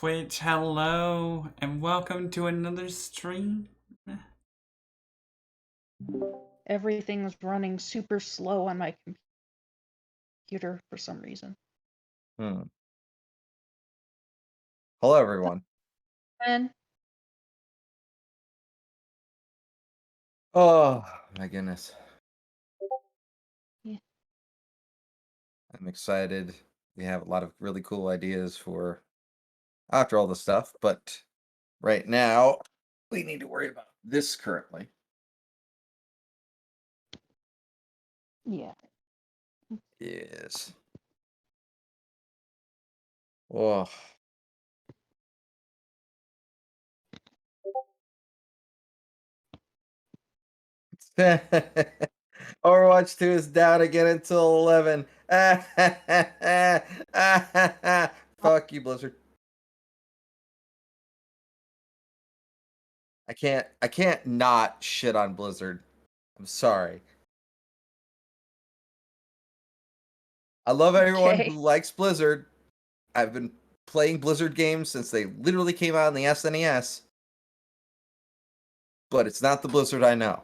Twitch, hello, and welcome to another stream. Everything's running super slow on my computer for some reason. Hello, everyone. And Oh, my goodness. Yeah. I'm excited. We have a lot of really cool ideas for after all the stuff, but right now, we need to worry about this currently. yeah. Yes. Oh. Overwatch 2 is down again until 11. Fuck you, Blizzard. I can't not shit on Blizzard. I'm sorry. I love everyone Okay. who likes Blizzard. I've been playing Blizzard games since they literally came out on the SNES. But it's not the Blizzard I know.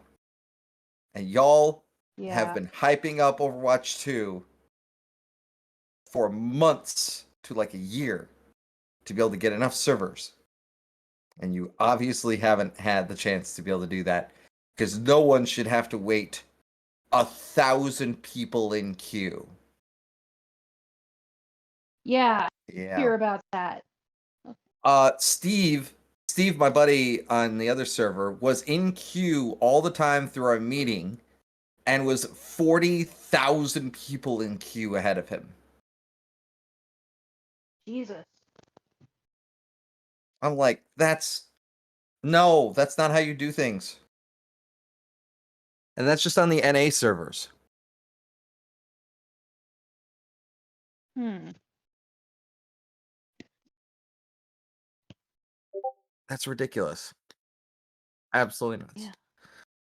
And y'all have Yeah. been hyping up Overwatch 2 for months to like a year to be able to get enough servers. And you obviously haven't had the chance to be able to do that because no one should have to wait 1,000 people in queue. Yeah. Yeah. Hear about that. Steve, my buddy on the other server, was in queue all the time through our meeting and was 40,000 people in queue ahead of him. Jesus. I'm like, that's not how you do things. And that's just on the NA servers. That's ridiculous. Absolutely nuts. Yeah.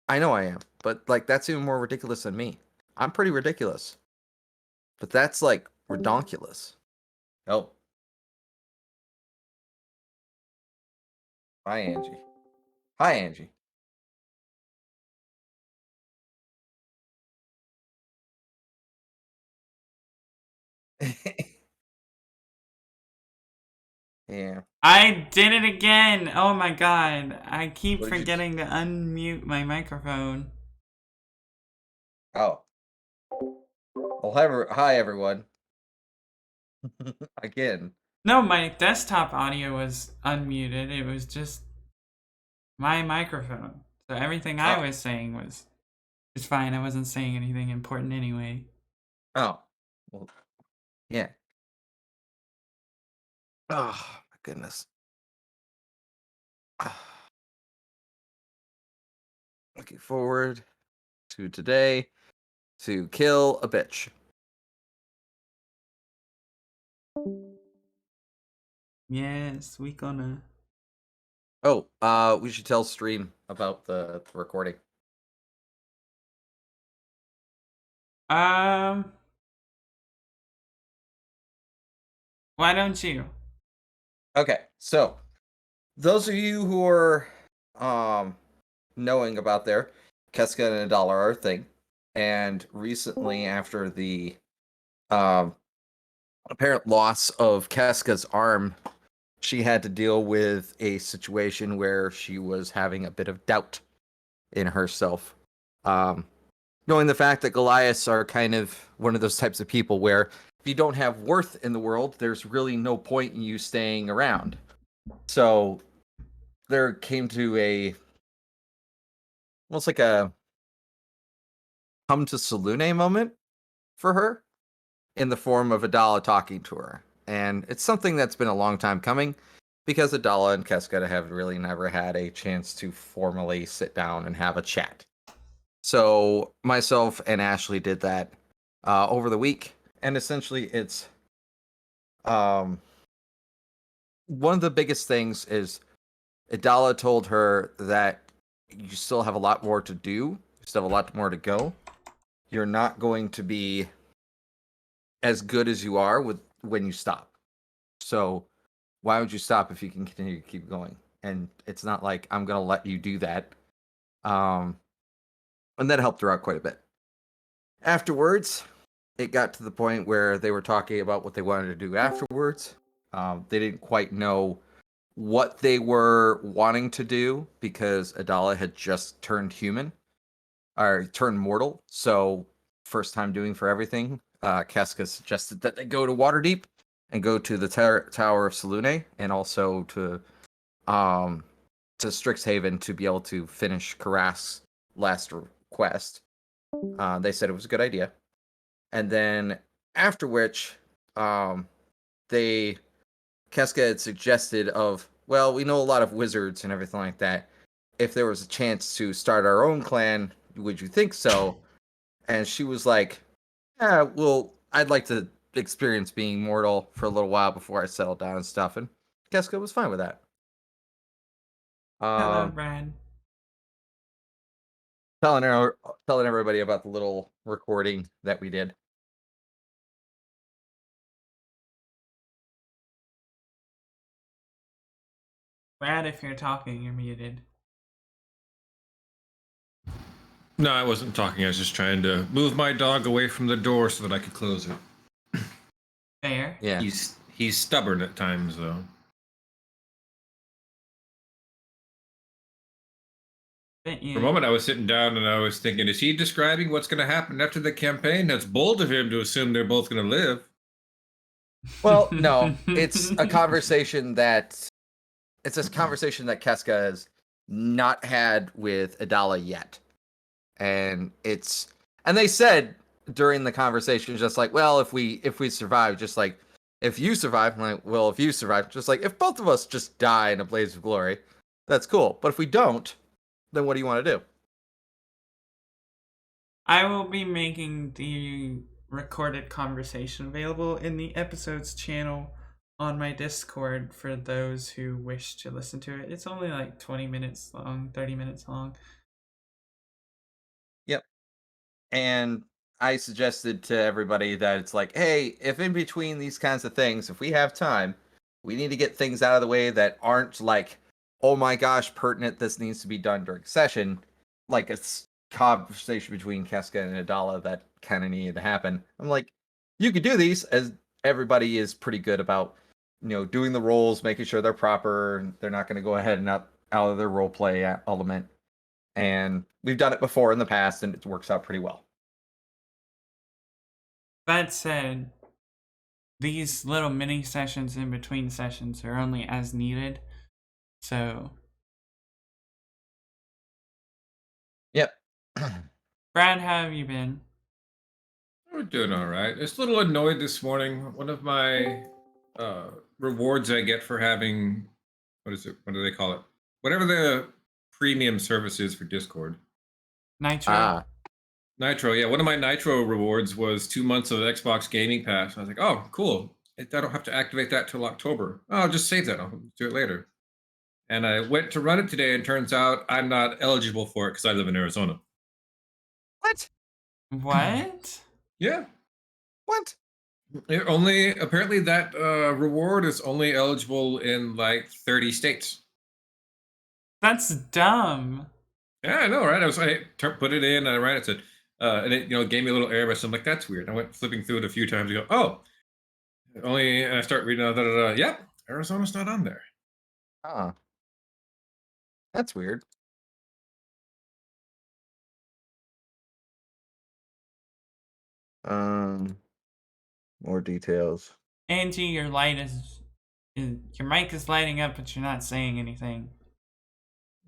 I know I am, but like that's even more ridiculous than me. I'm pretty ridiculous. But that's like redonkulous. Oh. Hi, Angie. Hi, Angie. Yeah. I did it again! Oh my god, I keep What did you forgetting to unmute my microphone. Oh. Well, hi, everyone. Again. No, my desktop audio was unmuted, it was just my microphone. So everything I was saying was fine, I wasn't saying anything important anyway. Oh. Well, yeah. Oh, my goodness. Looking forward to today to kill a bitch. Yes, we gonna... Oh, we should tell stream about the recording. Why don't you? Okay, so those of you who are knowing about their Keska and Adala are a thing, and recently after the apparent loss of Keska's arm, she had to deal with a situation where she was having a bit of doubt in herself. Knowing the fact that Goliaths are kind of one of those types of people where if you don't have worth in the world, there's really no point in you staying around. So there came to almost like a come to Salune moment for her in the form of Adala talking to her. And it's something that's been a long time coming because Adala and Kesketa have really never had a chance to formally sit down and have a chat. So myself and Ashley did that over the week. And essentially it's one of the biggest things is Adala told her that you still have a lot more to do. You still have a lot more to go. You're not going to be as good as you are with when you stop. So why would you stop if you can continue to keep going? And it's not like I'm gonna let you do that. And that helped her out quite a bit. Afterwards, it got to the point where they were talking about what they wanted to do afterwards. They didn't quite know what they were wanting to do because Adala had just turned human or turned mortal. So first time doing for everything. Casca suggested that they go to Waterdeep and go to the Tower of Selune and also to Strixhaven to be able to finish Karas's last quest. They said it was a good idea. And then after which, they Casca had suggested of, well, we know a lot of wizards and everything like that. If there was a chance to start our own clan, would you think so? And she was like, yeah, well, I'd like to experience being mortal for a little while before I settle down and stuff. And Casca was fine with that. Hello, Brad. Telling everybody about the little recording that we did. Brad, if you're talking, you're muted. No, I wasn't talking. I was just trying to move my dog away from the door so that I could close it. Fair. Yeah. He's stubborn at times, though. For a moment, I was sitting down and I was thinking, is he describing what's going to happen after the campaign? That's bold of him to assume they're both going to live. Well, no, it's a conversation that Casca has not had with Adala yet. And they said during the conversation, just like, well, if we survive, just like, if you survive, I'm like, well, if you survive, just like, if both of us just die in a blaze of glory, that's cool. But if we don't, then what do you want to do? I will be making the recorded conversation available in the episodes channel on my Discord for those who wish to listen to it. It's only like 20 minutes long, 30 minutes long. Yep. And I suggested to everybody that it's like, hey, if in between these kinds of things, if we have time, we need to get things out of the way that aren't like, oh my gosh, pertinent, this needs to be done during session. Like a conversation between Casca and Adala that kind of needed to happen. I'm like, you could do these, as everybody is pretty good about, doing the roles, making sure they're proper. They're not going to go ahead and out of their role play element. And we've done it before in the past, and it works out pretty well. That said, these little mini sessions in between sessions are only as needed. So. Yep. Brad, how have you been? We're doing all right. Just a little annoyed this morning. One of my rewards I get for having, what is it? What do they call it? Whatever the premium service is for Discord. Nitro. Nitro, yeah. One of my Nitro rewards was 2 months of Xbox Gaming Pass. I was like, oh, cool. I don't have to activate that till October. Oh, I'll just save that. I'll do it later. And I went to run it today, and turns out I'm not eligible for it because I live in Arizona. What? Yeah. What? Apparently that reward is only eligible in like 30 states. That's dumb. Yeah, I know, right? I put it in, and I ran it, said, and it gave me a little error message. I'm like, that's weird. I went flipping through it a few times and go, oh, and I start reading, yep, Arizona's not on there. That's weird. More details. Angie, your your mic is lighting up, but you're not saying anything.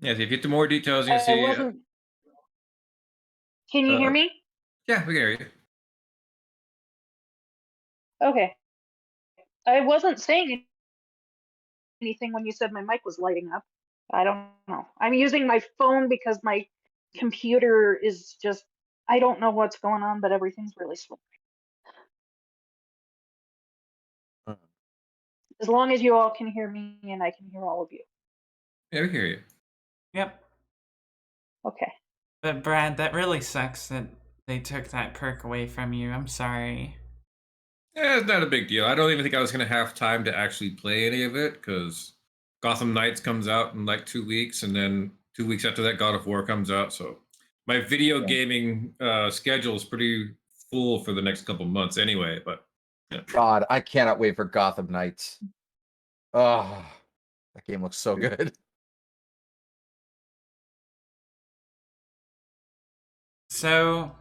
Yeah, so if you get to more details, you see. Can you hear me? Yeah, we can hear you. Okay. I wasn't saying anything when you said my mic was lighting up. I don't know. I'm using my phone because my computer is just, I don't know what's going on, but everything's really slow. As long as you all can hear me and I can hear all of you. Yeah, we can hear you. Yep. Okay. But Brad, that really sucks that they took that perk away from you. I'm sorry. Yeah, it's not a big deal. I don't even think I was going to have time to actually play any of it because Gotham Knights comes out in like 2 weeks, and then 2 weeks after that, God of War comes out. So my video Yeah. gaming schedule is pretty full for the next couple months anyway. But yeah. God, I cannot wait for Gotham Knights. Oh, that game looks so good. So,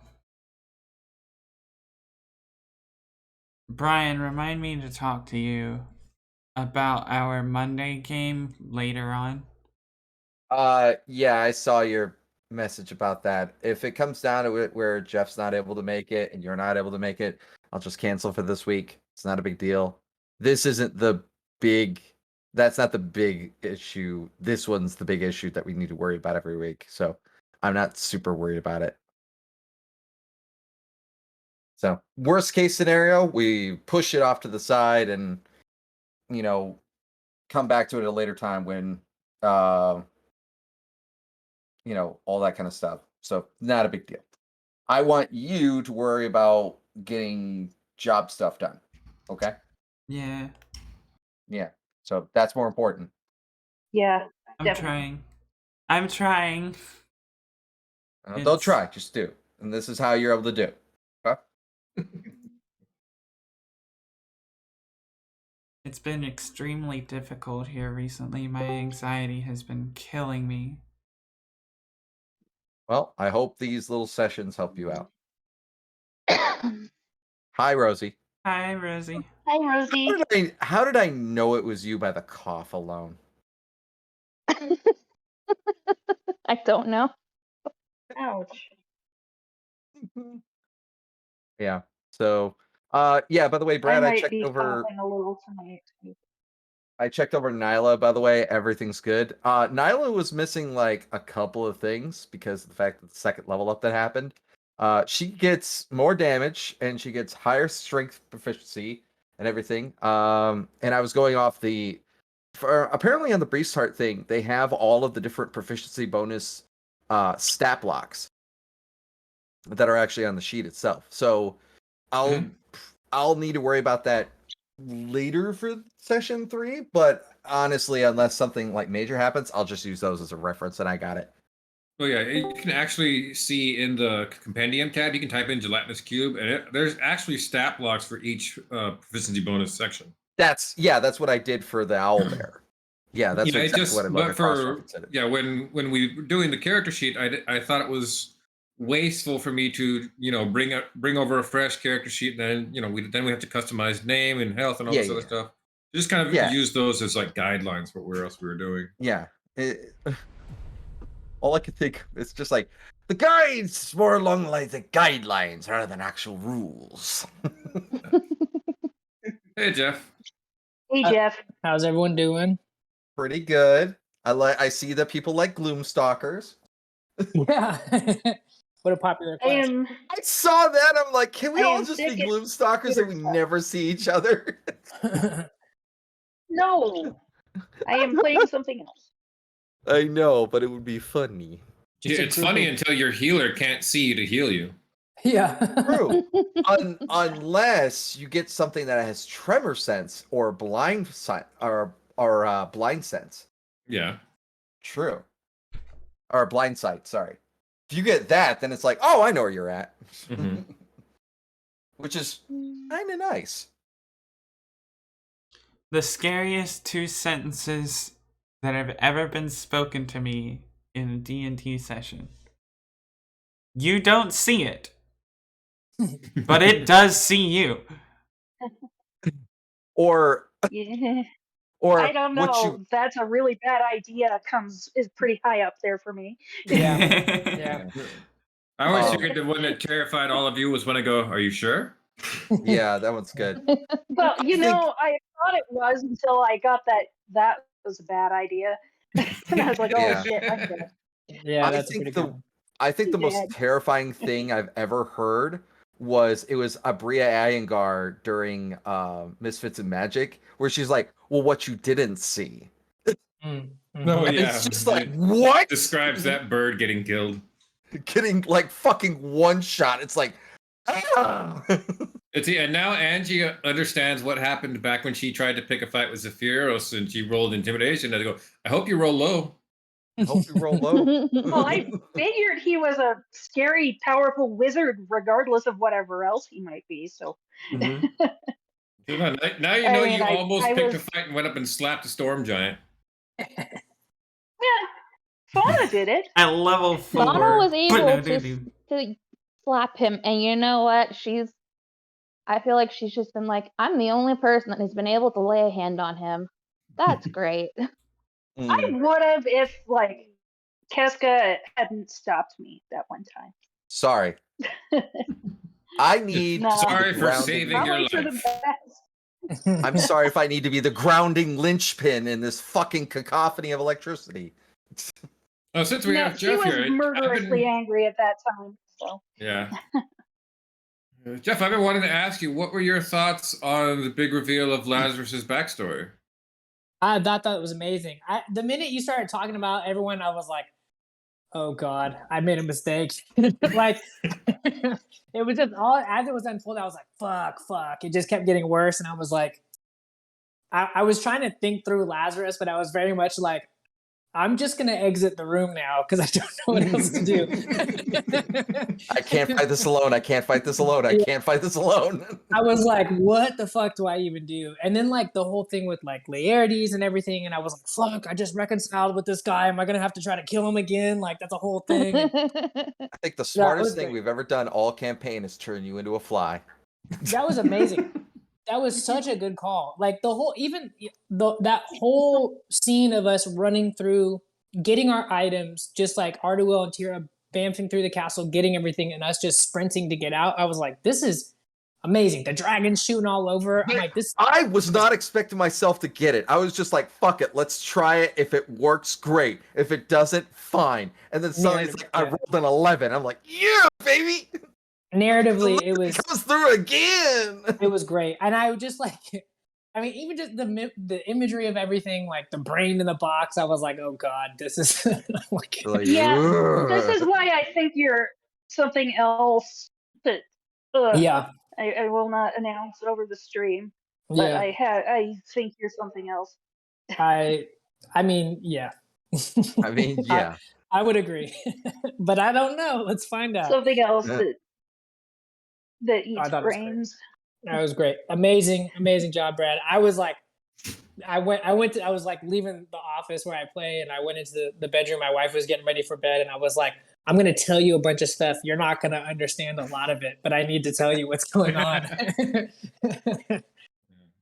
Brian, remind me to talk to you about our Monday game later on. Yeah, I saw your message about that. If it comes down to it where Jeff's not able to make it and you're not able to make it, I'll just cancel for this week. It's not a big deal. This isn't the big that's not the big issue. This one's the big issue that we need to worry about every week. So I'm not super worried about it. So worst case scenario, we push it off to the side and come back to it at a later time when all that kind of stuff. So not a big deal. I want you to worry about getting job stuff done. Okay? Yeah, Yeah. So that's more important. Yeah, I'm Definitely. trying. I'm trying. Don't It's- try, just do. And this is how you're able to do. Okay? It's been extremely difficult here recently. My anxiety has been killing me. Well, I hope these little sessions help you out. Hi, Rosie. Hi, Rosie. Hi, Rosie. How did I know it was you by the cough alone? I don't know. Ouch. Yeah. So, yeah, by the way, Brad, I might checked be over coughing a little tonight. Nyla, by the way. Everything's good. Nyla was missing like a couple of things because of the fact that the second level up that happened. She gets more damage and she gets higher strength proficiency and everything. And I was going off apparently on the Breeze Heart thing, they have all of the different proficiency bonus stat blocks that are actually on the sheet itself. So I'll need to worry about that later for session 3, but honestly, unless something like major happens, I'll just use those as a reference and I got it. Oh yeah, you can actually see in the compendium tab, you can type in gelatinous cube, and there's actually stat blocks for each proficiency bonus section. That's what I did for the owl bear. Yeah, that's exactly what I love. But when we were doing the character sheet, I thought it was wasteful for me to bring over a fresh character sheet, and then we have to customize name and health and all this other stuff. Just kind of use those as like guidelines for where else we were doing. Yeah. All I could think is just like the guides more along the lines of guidelines rather than actual rules. Hey Jeff. Hey, Jeff. How's everyone doing? Pretty good. I see that people like Gloomstalkers. Yeah. What a popular class. I saw that. I'm like, can we I all am just sick be of Gloomstalkers and we never see each other? No, I am playing something else. I know, but it would be funny. Just a It's group funny of- until your healer can't see you to heal you. Yeah. True. Unless you get something that has tremor sense or blind sight or blind sense. Yeah. True. Or blind sight, sorry. If you get that, then it's like, oh, I know where you're at. Mhm. Which is kind of nice. The scariest 2 sentences that have ever been spoken to me in a D&D session. You don't see it, but it does see you. Or Yeah. or I don't what know. you That's a really bad idea. Is pretty high up there for me. Yeah. Yeah. I always Oh. figured the one that terrified all of you was when I go, "Are you sure?" yeah, that one's good. Well, I think- I thought it was until I got that was a bad idea. And I was like, oh Yeah. shit, I'm dead. Yeah, I that's a think pretty the- good one. I think the most Dead. terrifying thing I've ever heard was Abria Iyengar during Misfits and Magic, where she's like, "Well, what you didn't see." No, And yeah. it's just like, It what? describes that bird getting killed. Getting like fucking one shot. It's like, ah! And now Angie understands what happened back when she tried to pick a fight with Zephyros and she rolled intimidation. And I go, I hope you roll low. I hope you roll low. Well, I figured he was a scary, powerful wizard, regardless of whatever else he might be. So Mhm. Now you I know mean, you I- almost I picked a was- fight and went up and slapped a storm giant. yeah, Fauna did it. At level 4. Fauna was but able no to, doo-doo. to slap him, and you know what? I feel like she's just been like, I'm the only person that has been able to lay a hand on him. That's great. I Mm. would have if like Keska hadn't stopped me that one time. Sorry. I need. No. Sorry for grounding. saving your Probably for the life. best. I'm sorry if I need to be the grounding linchpin in this fucking cacophony of electricity. Oh, since we No, have she Jeff was here, murderously angry at that time. So yeah. Jeff, I've been wanting to ask you, what were your thoughts on the big reveal of Lazarus's backstory? I thought that was amazing. The minute you started talking about everyone, I was like, oh God, I made a mistake. Like, it was just all, as it was unfolding, I was like, fuck. It just kept getting worse. And I was like, I was trying to think through Lazarus, but I was very much like, I'm just going to exit the room now because I don't know what else to do. I can't fight this alone. I can't fight this alone. I can't fight this alone. I was like, what the fuck do I even do? And then like the whole thing with like Laertes and everything, and I was like, fuck, I just reconciled with this guy. Am I gonna have to try to kill him again? Like that's a whole thing. And I think the was smartest thing great. we've ever done all campaign is turn you into a fly. that was amazing. That was such a good call. Like the whole, even that whole scene of us running through, getting our items, just like Arduel and Tira bamfing through the castle, getting everything, and us just sprinting to get out. I was like, this is amazing. The dragons shooting all over. I'm like, this. I was not expecting myself to get it. I was just like, fuck it, let's try it. If it works, great. If it doesn't, fine. And then suddenly it's like, I rolled an 11. I'm like, yeah, baby. Narratively, it was. It comes through again. It was great, and I would just like, I mean, even just the imagery of everything, like the brain in the box. I was like, oh God, this is like, Like, yeah, ugh. this is why I think you're something else that yeah, I will not announce over the stream. But yeah. I think you're something else. I mean, yeah. I mean, yeah. I would agree, but I don't know. Let's find out. Something else Yeah. that I eats thought it was great. brains. That was great. Amazing job, Brad. I was like, I was like leaving the office where I play, and I went into the bedroom. My wife was getting ready for bed, and I was like, I'm going to tell you a bunch of stuff. You're not going to understand a lot of it, but I need to tell you what's going on.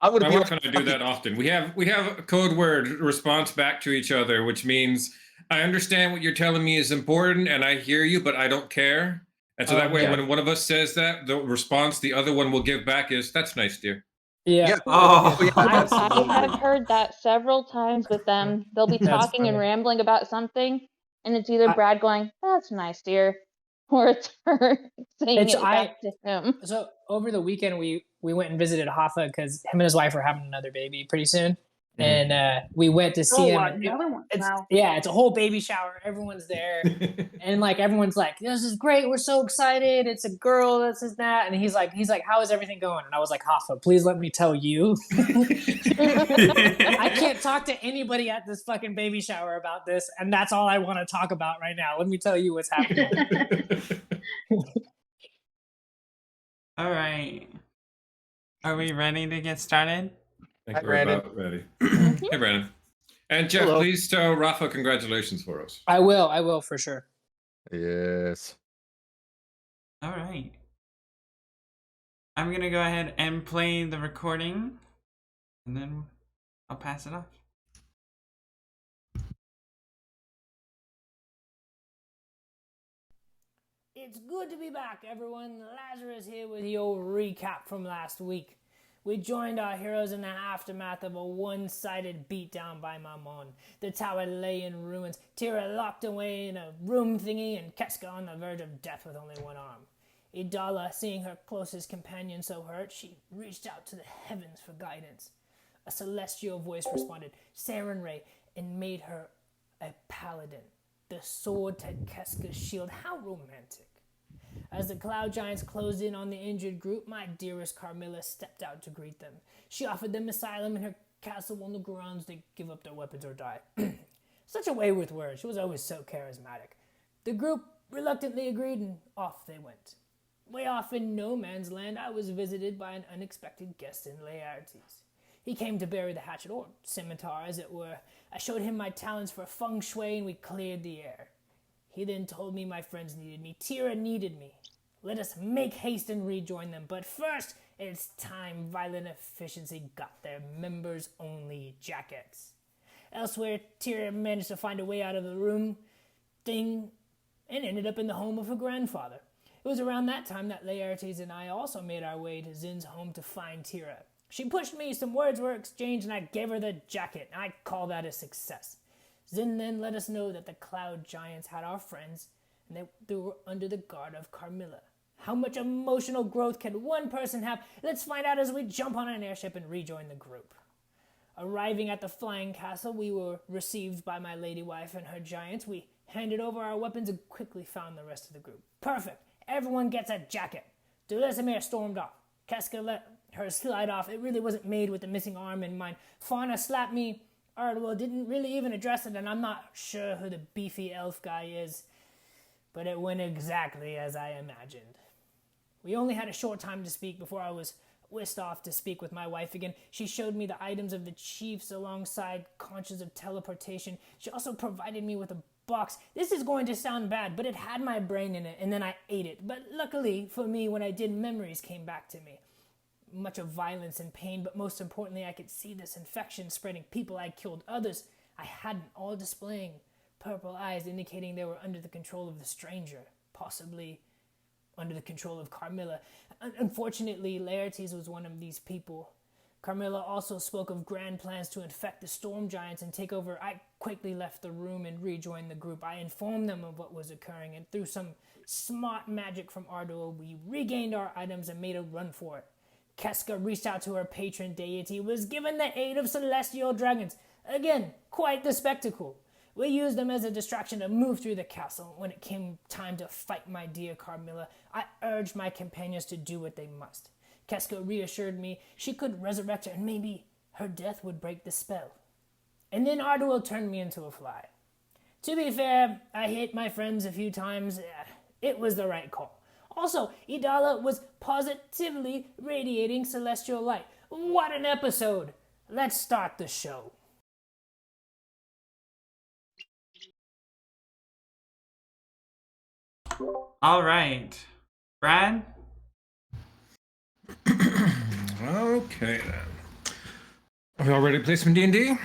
I would I'm be not going to do that often. We have a code word response back to each other, which means I understand what you're telling me is important, and I hear you, but I don't care. And so that way, yeah. when one of us says that, the response the other one will give back is, "That's nice, dear." Yeah. Yeah. Oh, yeah, I absolutely. have heard that several times with them. They'll be That's talking and funny. rambling about something, and it's either I- Brad going, "That's nice, dear," or it's her saying It's- it back to him. So over the weekend, we went and visited Hoffa because him and his wife are having another baby pretty soon, and we went to see him. and Another one. It's Wow. yeah, it's a whole baby shower. Everyone's there, and like everyone's like, "This is great. We're so excited. It's a girl. This is that." And he's like, "How is everything going?" And I was like, "Hoffa, please let me tell you. I can't talk to anybody at this fucking baby shower about this, and that's all I want to talk about right now. Let me tell you what's happening." all right. Are we ready to get started? I Hi, think we're Brandon. about ready. Hey, Brandon. And Jeff, Hello. please tell Rafa congratulations for us. I will for sure. Yes. All right. I'm going to go ahead and play the recording, and then I'll pass it off. It's good to be back, everyone. Lazarus here with your recap from last week. We joined our heroes in the aftermath of a one-sided beatdown by Mammon. The tower lay in ruins, Tira locked away in a room thingy, and Keska on the verge of death with only one arm. Idala, seeing her closest companion so hurt, she reached out to the heavens for guidance. A celestial voice responded, Sarenrae, and made her a paladin. The sword to Keska's shield, how romantic. As the Cloud Giants closed in on the injured group, my dearest Carmilla stepped out to greet them. She offered them asylum in her castle on the grounds they give up their weapons or die. Such a way with words. She was always so charismatic. The group reluctantly agreed, and off they went. Way off in no man's land, I was visited by an unexpected guest in Laertes. He came to bury the hatchet, or scimitar as it were. I showed him my talents for feng shui, and we cleared the air. He then told me my friends needed me. Tira needed me. Let us make haste and rejoin them. But first, it's time Violent Efficiency got their members-only jackets. Elsewhere, Tira managed to find a way out of the room thing and ended up in the home of her grandfather. It was around that time that Laertes and I also made our way to Zin's home to find Tira. She pushed me, some words were exchanged, and I gave her the jacket. I call that a success. Zin then let us know that the Cloud Giants had our friends, and they were under the guard of Carmilla. How much emotional growth can one person have? Let's find out as we jump on an airship and rejoin the group. Arriving at the flying castle, we were received by my lady wife and her giants. We handed over our weapons and quickly found the rest of the group. Perfect. Everyone gets a jacket. Delesamir stormed off. Casca let her slide off. It really wasn't made with the missing arm in mind. Fauna slapped me. Ardwell didn't really even address it, and I'm not sure who the beefy elf guy is, but it went exactly as I imagined. We only had a short time to speak before I was whisked off to speak with my wife again. She showed me the items of the chiefs alongside conches of teleportation. She also provided me with a box. This is going to sound bad, but it had my brain in it, and then I ate it. But luckily for me, when I did, memories came back to me. Much of violence and pain, but most importantly, I could see this infection spreading. People I killed, others I hadn't, all displaying purple eyes, indicating they were under the control of the stranger, possibly under the control of Carmilla. Unfortunately, Laertes was one of these people. Carmilla also spoke of grand plans to infect the Storm Giants and take over. I quickly left the room and rejoined the group. I informed them of what was occurring, and through some smart magic from Ardwell, we regained our items and made a run for it. Keska reached out to her patron deity, was given the aid of celestial dragons. Again, quite the spectacle. We used them as a distraction to move through the castle. When it came time to fight my dear Carmilla, I urged my companions to do what they must. Keska reassured me she could resurrect her, and maybe her death would break the spell. And then Ardwell turned me into a fly. To be fair, I hit my friends a few times. It was the right call. Also, Idala was positively radiating celestial light. What an episode! Let's start the show. All right. Brad? Okay, then. Are we all ready to play some D&D?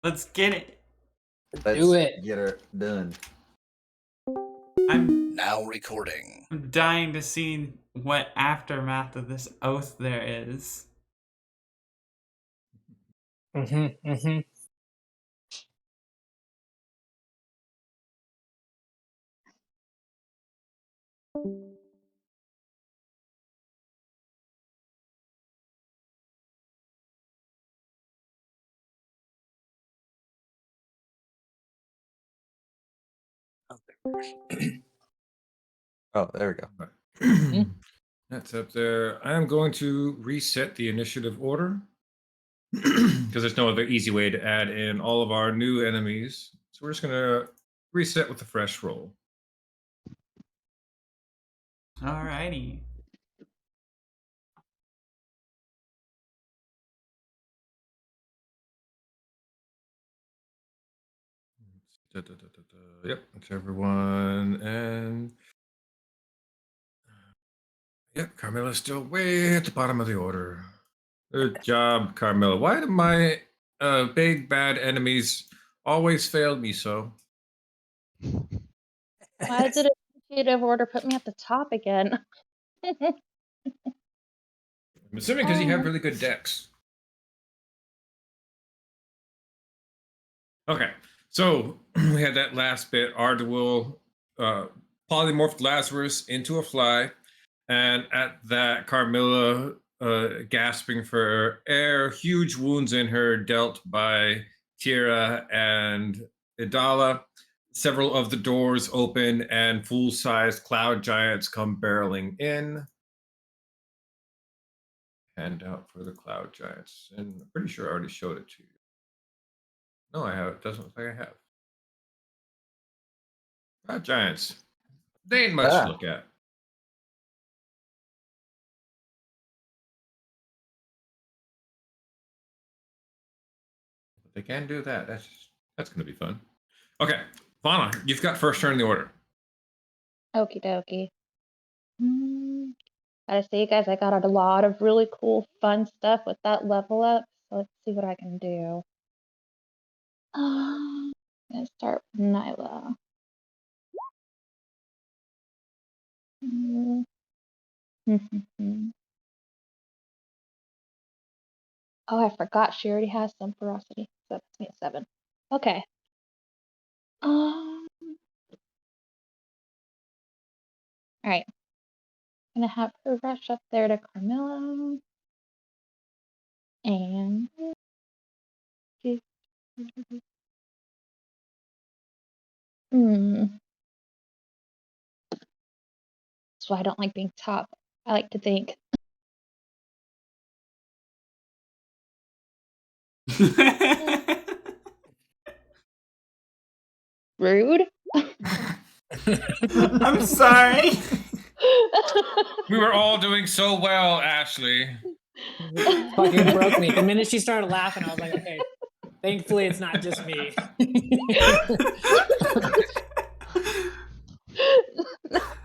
Let's get it. Let's Do it. get her done. I'm Now recording. dying to see what aftermath of this oath there is. Oh, there we go. That's up there. I am going to reset the initiative order because there's no other easy way to add in all of our new enemies. So we're just going to reset with a fresh roll. Alrighty. Yep, that's everyone. And yep, Carmilla's still way at the bottom of the order. Good job, Carmilla. Why do my big bad enemies always fail me so? Why did initiative order put me at the top again? I'm assuming because you have really good decks. Okay, so we had that last bit. Ardwell polymorphed Lazarus into a fly, and at that, Carmilla gasping for air, huge wounds in her dealt by Tira and Idala, several of the doors open and full-sized cloud giants come barreling in. Hand out for the cloud giants. And I'm pretty sure I already showed it to you. No, I have. It doesn't look like I have. Cloud giants. They ain't much to look at. But they can do that. That's going to be fun. Okay, Fauna, you've got first turn in the order. Okie dokie. Gotta say, you guys, I got a lot of really cool, fun stuff with that level up. So let's see what I can do. I'm gonna start with Nyla. Mm. Oh, I forgot she already has some ferocity. So that's me at 7. Okay. All right. I'm gonna have her rush up there to Carmilla. And that's why I don't like being top. I like to think. Rude. I'm sorry. We were all doing so well, Ashley. Fucking broke me. The minute she started laughing, I was like, okay, thankfully it's not just me.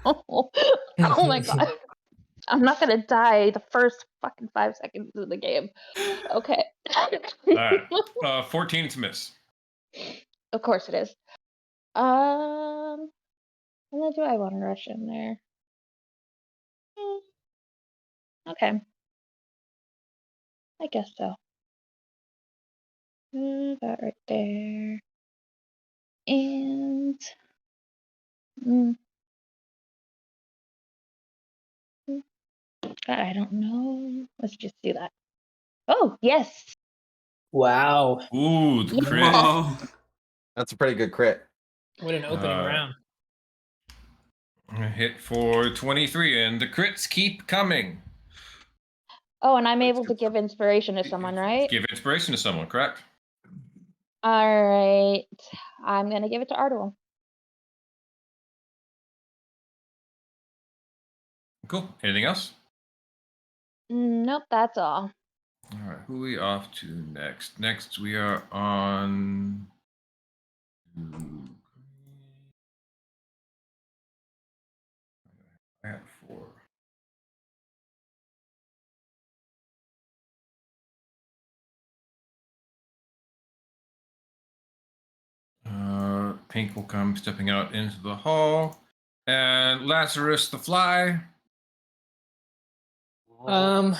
Oh my god. I'm not gonna die the first fucking 5 seconds of the game. Okay. All right. 14 to miss. Of course it is. When do I want to rush in there? Okay. I guess so. That right there. And I don't know. Let's just do that. Oh, yes. Wow. Ooh, the crit. Whoa. That's a pretty good crit. What an opening round. Hit for 23, and the crits keep coming. Oh, and I'm able to give inspiration to someone, right? Give inspiration to someone, correct? All right. I'm going to give it to Ardwell. Cool. Anything else? Nope, that's all. All right. Who are we off to next? Next, we are on. I have 4. Pink will come stepping out into the hall, and Lazarus the Fly. Buzz.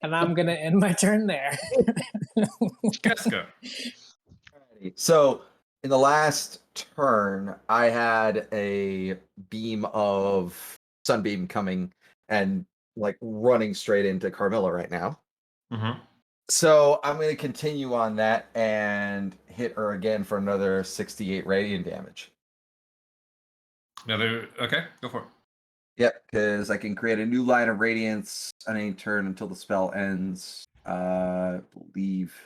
And I'm gonna end my turn there. Casca. So in the last turn, I had a beam of sunbeam coming and like running straight into Carmilla right now. Mm-hmm. So I'm going to continue on that and hit her again for another 68 radiant damage. Okay, go for it. Yep, because I can create a new line of radiance on any turn until the spell ends. I believe.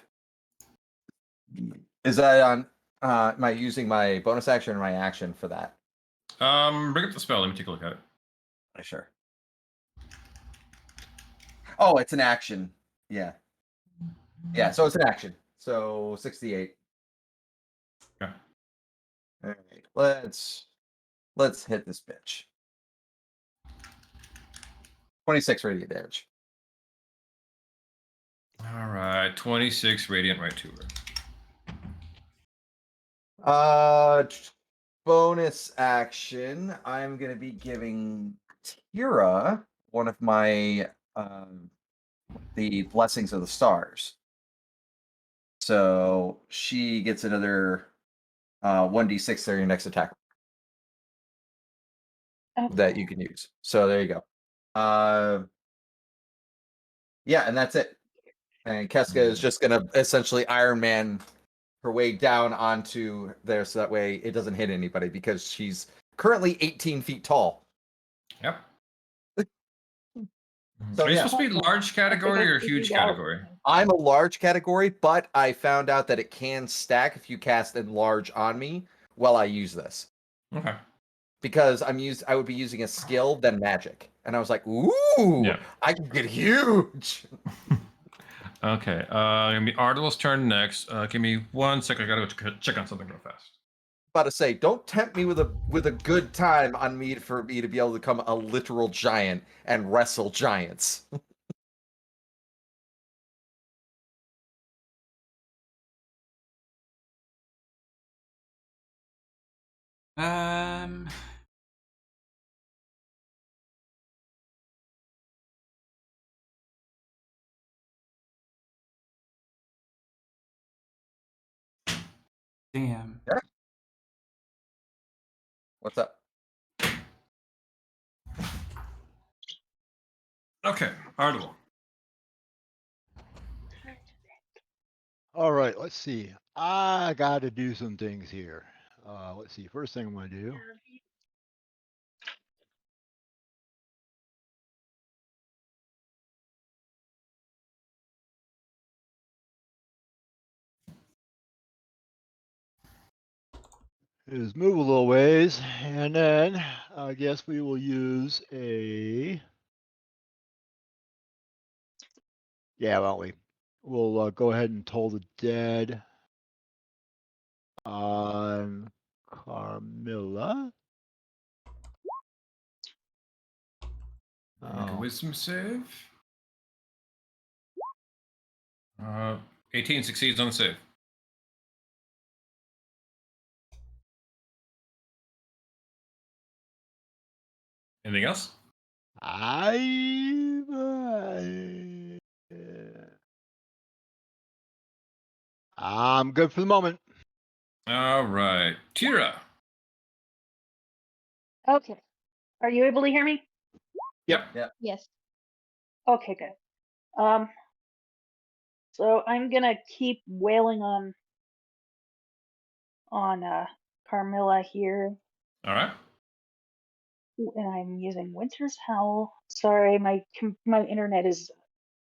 Is that on? Am I using my bonus action or my action for that? Bring up the spell. Let me take a look at it. Sure. Oh, it's an action. Yeah. Yeah, so it's an action. So 68. Okay. All right. Let's hit this bitch. 26 radiant damage. All right, 26 radiant right to her. Bonus action. I'm gonna be giving Tira one of my the blessings of the stars. So she gets another 1d6 for your next attack that you can use. So there you go. Yeah, and that's it. And Keska is just gonna essentially Iron Man her way down onto there, so that way it doesn't hit anybody because she's currently 18 feet tall. Yep. So Are you yeah, supposed to be large category or huge category? I'm a large category, but I found out that it can stack if you cast enlarge on me while I use this. Okay. Because I would be using a skill then magic, and I was like, ooh, Yeah. I can get huge. Okay. Gonna be Ardal's turn next. Give me 1 second. I gotta go check on something real fast. About to say, don't tempt me with a good time on me for me to be able to become a literal giant and wrestle giants. Um. Damn. What's up? Okay, Ardal. All right, let's see. I got to do some things here. Let's see. First thing I'm going to do. Is move a little ways, and then I guess we will use a. Yeah, won't we? We'll go ahead and toll the dead on Carmilla. Make a Oh, wisdom save. 18 succeeds on the save. Anything else? I'm good for the moment. All right, Tira. Okay. Are you able to hear me? Yep. Yes. Okay, good. So I'm gonna keep wailing on Carmilla here, All right. and I'm using Winter's Howl. Sorry, my internet is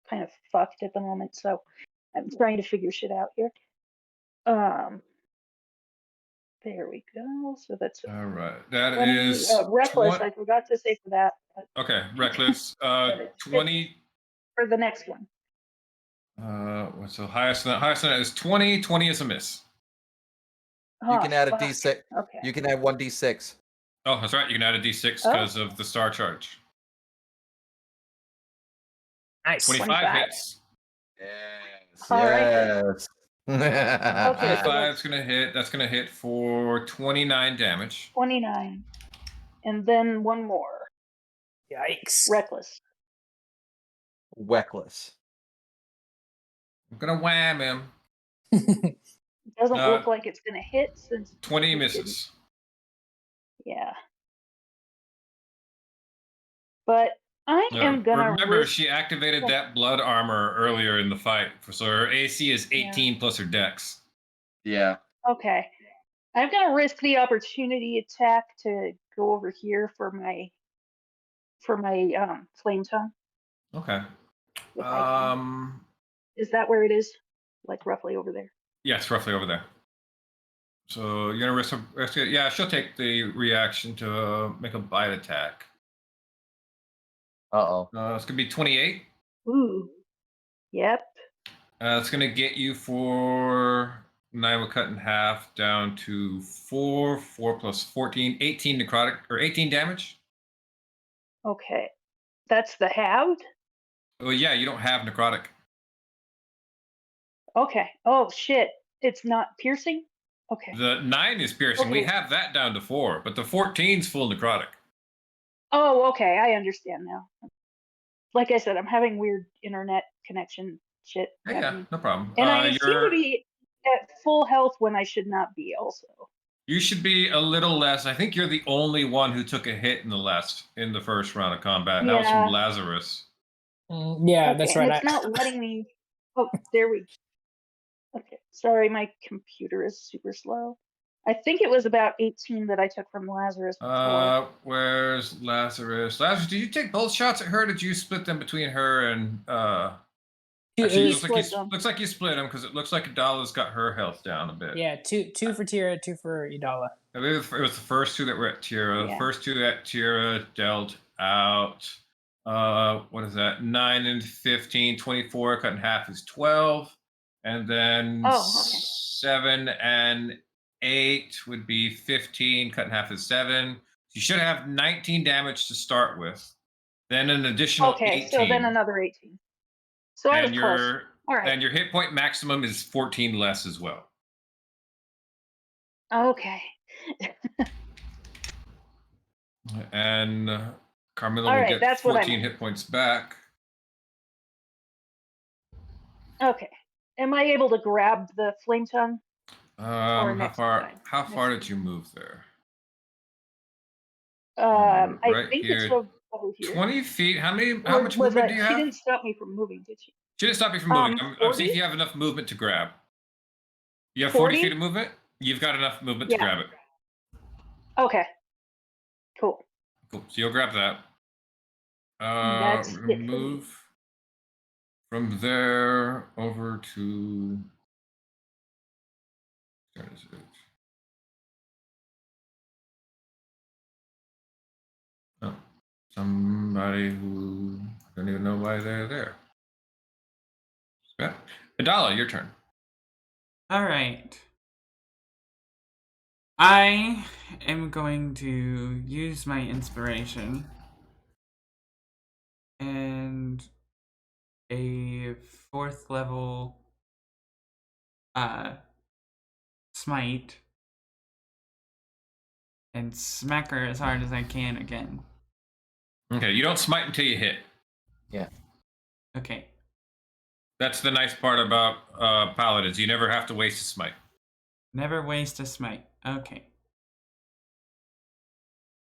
kind of fucked at the moment, so I'm trying to figure shit out here. There we go. So that's All right. That 20, is reckless. I forgot to say for that. But Okay, reckless. it's 20. for the next one. What's the highest? Highest on that is 20. 20 is a miss. You can add a fuck. d6. Okay. You can add 1d6. Oh, that's right. You can add a d6 Oh. because of the star charge. Nice. 25 hits. Yes. All right, Yes. Okay, so 25 is gonna hit. That's gonna hit for 29 damage. 29, and then one more. Yikes. Reckless. Weckless. I'm gonna wham him. Doesn't No. look like it's gonna hit since 20 it misses. didn't- Yeah. But I am gonna Remember, risk- she activated that blood armor earlier in the fight, so her AC is 18 plus her dex. Yeah. Okay. I'm gonna risk the opportunity attack to go over here for my flame tongue. Okay. if I can. Is that where it is? Like roughly over there? Yes, roughly over there. So you're gonna risk it. Yeah, she'll take the reaction to make a bite attack. Uh-oh. It's gonna be 28. Ooh. Yep. It's gonna get you for 9 will cut in half down to 4. 4 plus 14, 18 necrotic or 18 damage. Okay. That's the halved? Oh yeah, you don't have necrotic. Okay. Oh shit. It's not piercing? Okay. The 9 is piercing. We Okay. have that down to 4, but the 14's full necrotic. Oh, okay. I understand now. Like I said, I'm having weird internet connection shit. Yeah, happening. no problem. And I seem to be at full health when I should not be also. You should be a little less. I think you're the only one who took a hit in the first round of combat. And that was Yeah. from Lazarus. Yeah, Okay, that's and right. it's not letting me Oh, there we. Okay, sorry, my computer is super slow. I think it was about 18 that I took from Lazarus before. Where's Lazarus? Lazarus, did you take both shots at her? Or did you split them between her and Actually, He it split them. looks like you split them because it looks like Adala's got her health down a bit. Yeah, two for Tira, two for Idala. I believe it was the first two that were at Tira. Yeah. First two that Tira dealt out. What is that? 9 and 15, 24 cut in half is 12. And then Oh, okay. 7 and 8 would be 15, cut in half is 7. You should have 19 damage to start with. Then an additional Okay, 18. so then another 18. So I was and close. your All right. and your hit point maximum is 14 less as well. Okay. And Carmilla All will right, get that's what I 14 meant. hit points back. Okay. Am I able to grab the flame tongue? How next far? time. How Next far time. did you move there? I right think here. it's over here. 20 feet. How Or much was movement it? do you She have? didn't stop me from moving, did she? She didn't stop you from moving. I'm seeing if 40? you have enough movement to grab. You have 40 feet 40? of movement. You've got enough movement to Yeah. grab it. Okay. Cool. Cool. So you'll grab that. That's it for me. Move from there over to. Where is it? Oh, somebody who I don't even know why they're there. Yeah. Adala, your turn. All right. I am going to use my inspiration and a 4th level smite and smack her as hard as I can again. Okay, you don't smite until you hit. Okay. That's the nice part about paladins. You never have to waste a smite. Never waste a smite. Okay.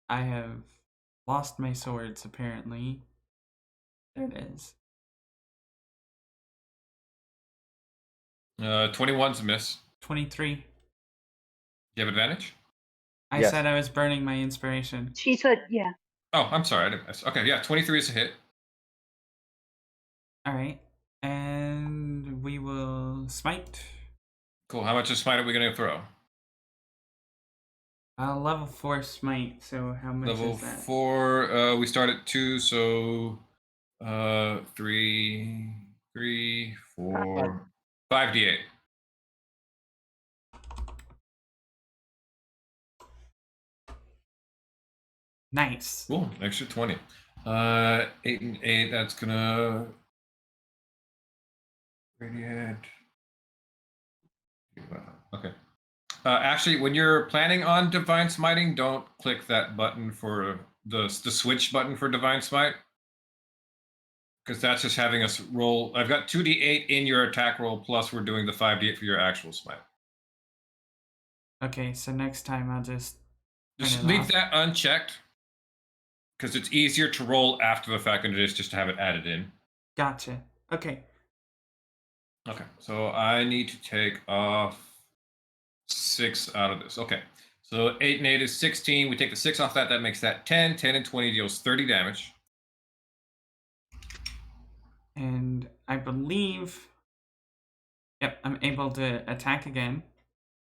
I have lost my swords, apparently. There it is. 21's a miss. 23. Do you have advantage? I Yes. said I was burning my inspiration. She said, yeah. Oh, I'm sorry. I didn't miss. Okay, yeah, 23 is a hit. Alright. And we will smite. Cool. How much of smite are we going to throw? Level 4 smite, so how much Level is that? 4. We start at 2, so 3, 4, 5d8. Nice. Cool. Extra 20. 8 and 8. That's gonna. Radiant. Okay. Actually, when you're planning on divine smiting, don't click that button for the switch button for divine smite, because that's just having us roll. I've got 2d8 in your attack roll, plus we're doing the 5d8 for your actual smite. Okay, so next time I'll just Just turn it leave off. that unchecked, because it's easier to roll after the fact than it is just to have it added in. Gotcha. Okay. Okay, so I need to take off 6 out of this. Okay, so 8 and 8 is 16. We take the 6 off that. That makes that 10. 10 and 20 deals 30 damage. And I believe. Yep, I'm able to attack again.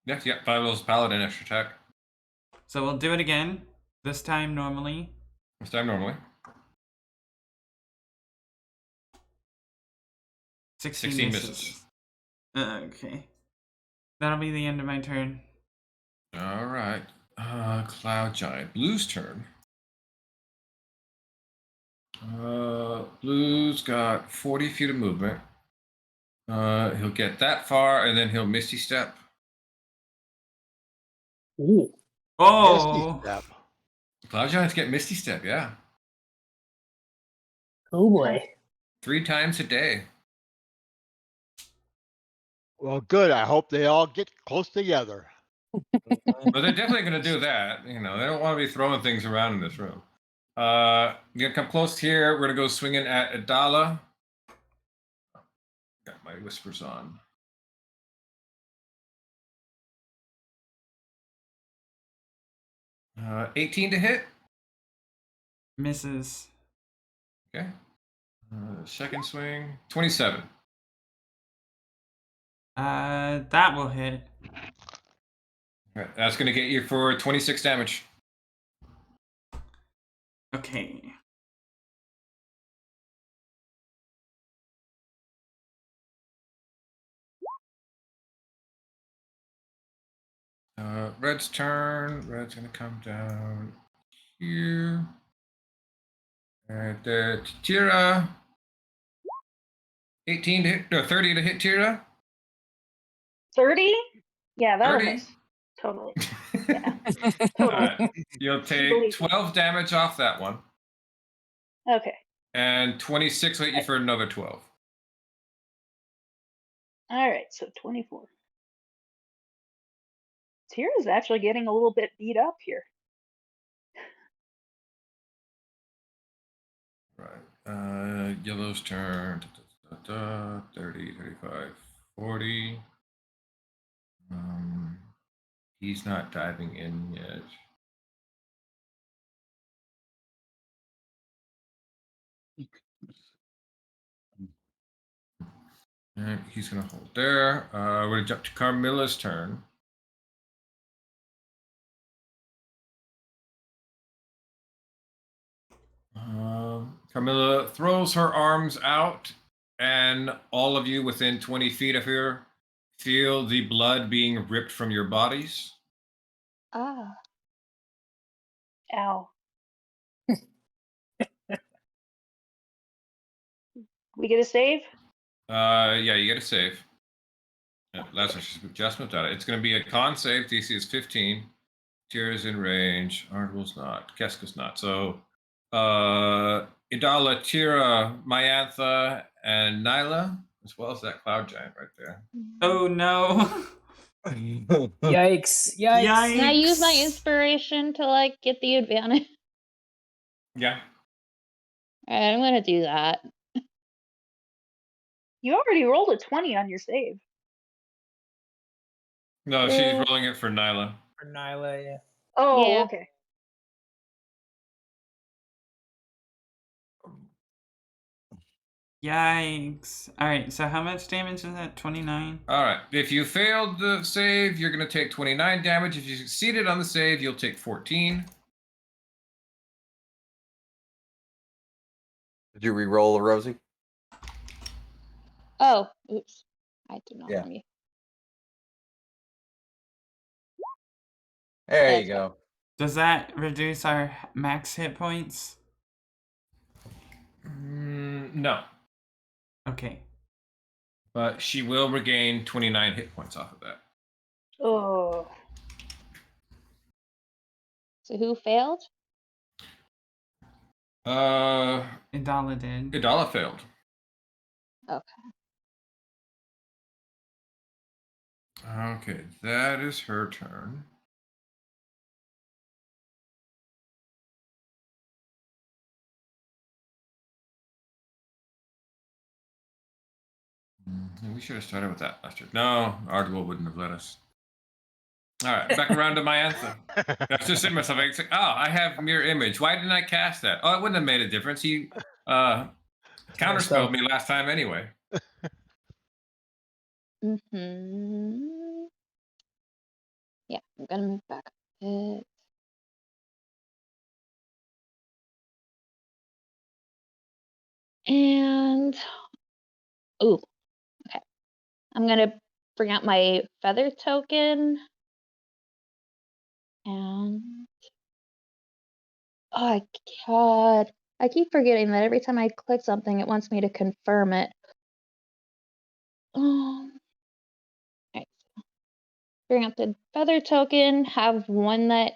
Yeah, 5 of those paladin extra attack. So we'll do it again. This time normally. This time normally. 16 misses. misses. Okay. That'll be the end of my turn. All right. Cloud Giant. Blue's turn. Blue's got 40 feet of movement. He'll get that far, and then he'll Misty Step. Ooh. Oh! Misty Step. Cloud Giants get Misty Step, yeah. Oh boy. 3 times a day. Well, good. I hope they all get close together. But they're definitely going to do that. You know, they don't want to be throwing things around in this room. We're going to come close here. We're going to go swinging at Adala. Got my my whispers on. Uh, 18 to hit. Misses. Okay. Second swing, 27. That will hit. All right, that's going to get you for 26 damage. Okay. Red's turn. Red's going to come down here. And Tira. 18 to hit, no, 30 to hit Tira. 30? Yeah, that'll 30. miss. Totally. All Totally. right. You'll take Believe me. 12 damage off that one. Okay. And 26 will hit you for another 12. All right. So 24. Tira's actually getting a little bit beat up here. Right. Yellow's turn. 30, 35, 40. He's not diving in yet. And he's going to hold there. We're going to jump to Carmilla's turn. Carmilla throws her arms out, and all of you within 20 feet of her feel the blood being ripped from your bodies. Ah. Ow. We get a save? Yeah, you get a save. Yeah, that's just adjustment on it. It's going to be a con save. DC is 15. Tira's in range. Ardwell's not. Keska's not. So, Idala, Tira, Myantha, and Nyla, as well as that cloud giant right there. Oh no. Yikes! Yikes! Yikes. Can I use my inspiration to like get the advantage? Yeah. Alright, I'm gonna do that. You already rolled a 20 on your save. No, she's Yeah. rolling it for Nyla. For Nyla, yeah. Oh, Yeah. okay. Yikes. Alright, so how much damage is that? 29? All right. If you failed the save, you're going to take 29 damage. If you succeeded on the save, you'll take 14. Did you re-roll, Rosie? Oh, oops. I did not Yeah. want me. There That's you go. Does that reduce our max hit points? No. Okay. But she will regain 29 hit points off of that. Oh. So who failed? Idala did. Idala failed. Okay. Okay, that is her turn. We should have started with that last year. No, Ardwell wouldn't have let us. All right, back around to my anthem. That's just in myself. Like, oh, I have mirror image. Why didn't I cast that? Oh, it wouldn't have made a difference. He counterspelled me last time anyway. Mm-hmm. Yeah, I'm gonna move back a bit. And oh, okay. I'm gonna bring out my feather token. And oh God, I keep forgetting that every time I click something, it wants me to confirm it. Right. Bring out the feather token. Have one that.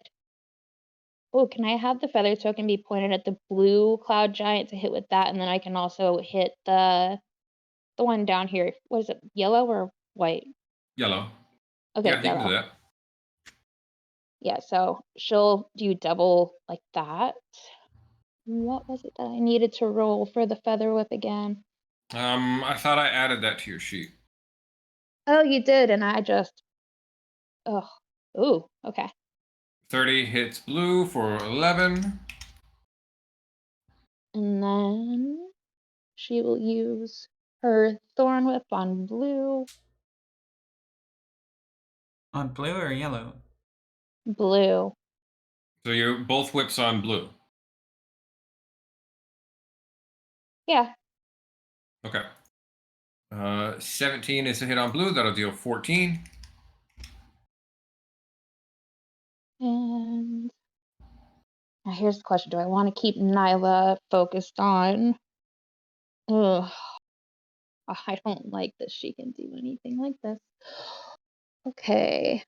Oh, can I have the feather token be pointed at the blue cloud giant to hit with that, and then I can also hit the one down here. What is it? Yellow or white? Yellow. Okay, Yeah, you yellow. can do that. Yeah, so she'll do double like that. What was it that I needed to roll for the feather whip again? I thought I added that to your sheet. Oh, you did, and I just. Oh. Ooh. Okay. 30 hits blue for 11. And then she will use her thorn whip on blue. On blue or yellow? Blue. So you're both whips on blue. Yeah. Okay. 17 is a hit on blue. That'll deal 14. And now here's the question: do I want to keep Nyla focused on? Ugh. I don't like that she can do anything like this. Okay.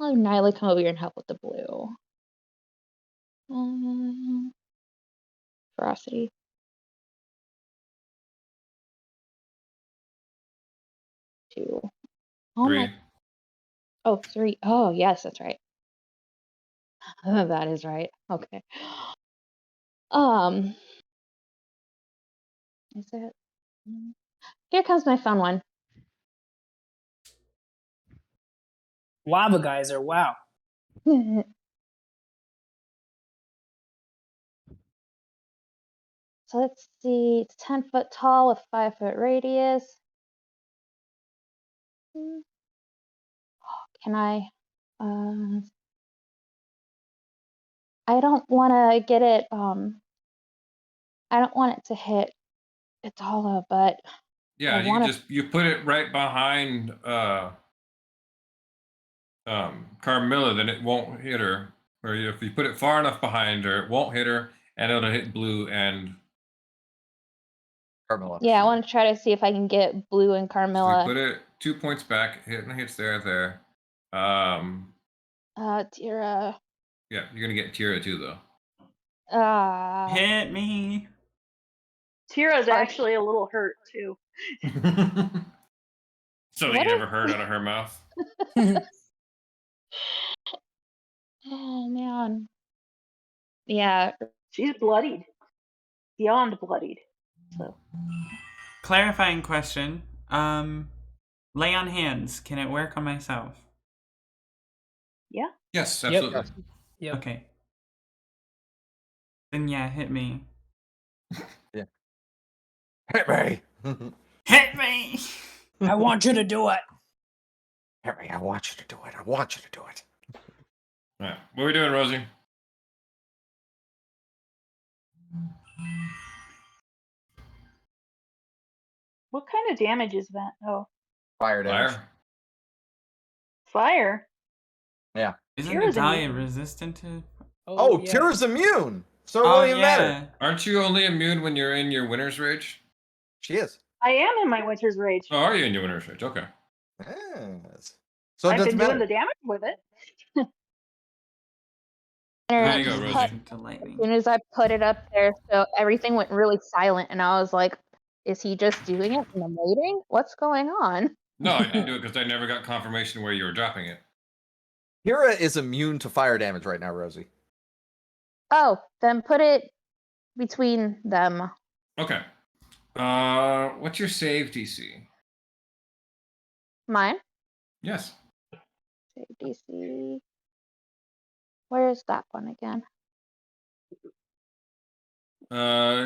I'll have Nyla come over here and help with the blue. Ferocity. 2. Oh 3. my. Oh, 3. Oh, yes, that's right. That is right. Okay. Is it? Here comes my fun one. Lava geyser. Wow. So let's see. It's 10 foot tall with 5 foot radius. Can I? I don't want to get it. I don't want it to hit Atala, but Yeah, I you want just you put it right behind Carmilla, then it won't hit her. Or if you put it far enough behind her, it won't hit her, and it'll hit blue and. Carmilla. Yeah, I want to try to see if I can get Blue and So Carmilla. we put it 2 points back. Hits there. Tira. Yeah, you're gonna get Tira too, though. Hit me. Tira's Sorry. actually a little hurt too. So What you if- never heard out of her mouth. Oh man. Yeah. She's bloodied. Beyond bloodied. So Clarifying question. Lay on hands. Can it work on myself? yeah. Yes, Yep. absolutely. Yep. Okay. Then yeah, hit me. Hit me. Hit me! I want you to do it. Hit me. I want you to do it. I want you to do it. All right. What are we doing, Rosie? What kind of damage is that? Oh, Fire damage. Fire. fire. Yeah. Isn't Tira's Natalia immune. resistant to? Oh, yeah. Tira's immune. So it Oh won't even yeah. matter. Aren't you only immune when you're in your winter's rage? She is. I am in my winter's rage. Oh, are you in your winter's rage? Okay. Yes. So it I've doesn't been matter. doing the damage with it. There you go, And Rosie. cut- Resistant to lightning. As soon as I put it up there, so everything went really silent, and I was like, "Is he just doing it and I'm waiting? What's going on?" No, I didn't do it because I never got confirmation where you were dropping it. Tira is immune to fire damage right now, Rosie. Oh, then put it between them. Okay. What's your save DC? Mine. Yes. Save DC. Where is that one again?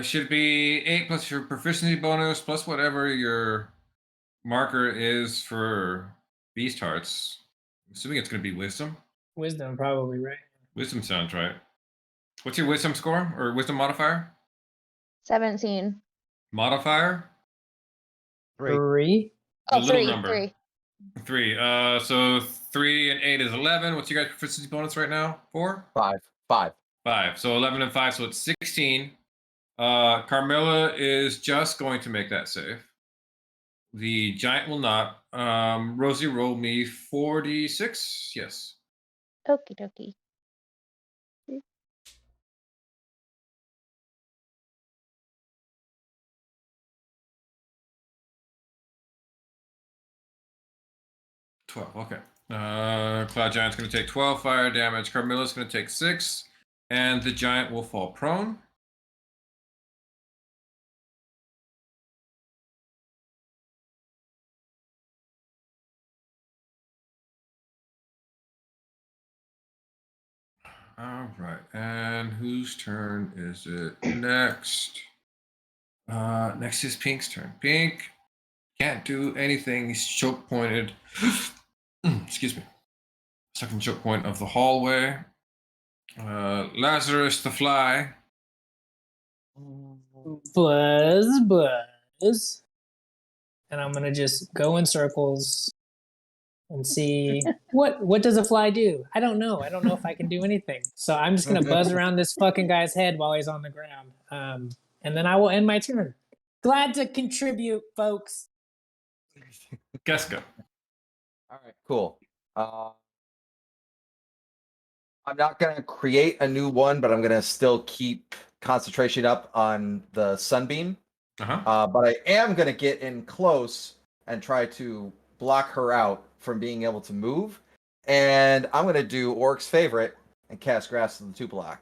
Should be 8 plus your proficiency bonus plus whatever your marker is for beast hearts. I'm assuming it's going to be wisdom. Wisdom, probably, right? Wisdom sounds right. What's your wisdom score or wisdom modifier? 17. Modifier? 3. 3. The Oh, little 3. number. 3. 3. So 3 and 8 is 11. What's your guys' proficiency bonus right now? 4? 5. 5. So 11 and 5, so it's 16. Carmilla is just going to make that save. The giant will not. Rosie, roll me 46. Yes. Okie dokie. 12. Okay. Cloud Giant's going to take 12 fire damage. Carmilla's going to take 6. And the giant will fall prone. All right. And whose turn is it next? Next is Pink's turn. Pink can't do anything. He's choke pointed. Excuse me. Second choke point of the hallway. Lazarus the fly. Buzz. And I'm gonna just go in circles and see what does a fly do? I don't know. I don't know if I can do anything. So I'm just gonna buzz around this fucking guy's head while he's on the ground. And then I will end my turn. Glad to contribute, folks. Casca. All right, cool. I'm not gonna create a new one, but I'm gonna still keep concentration up on the sunbeam. But I am gonna get in close and try to block her out from being able to move. And I'm gonna do Orc's favorite and cast Grasp of the Tupilok.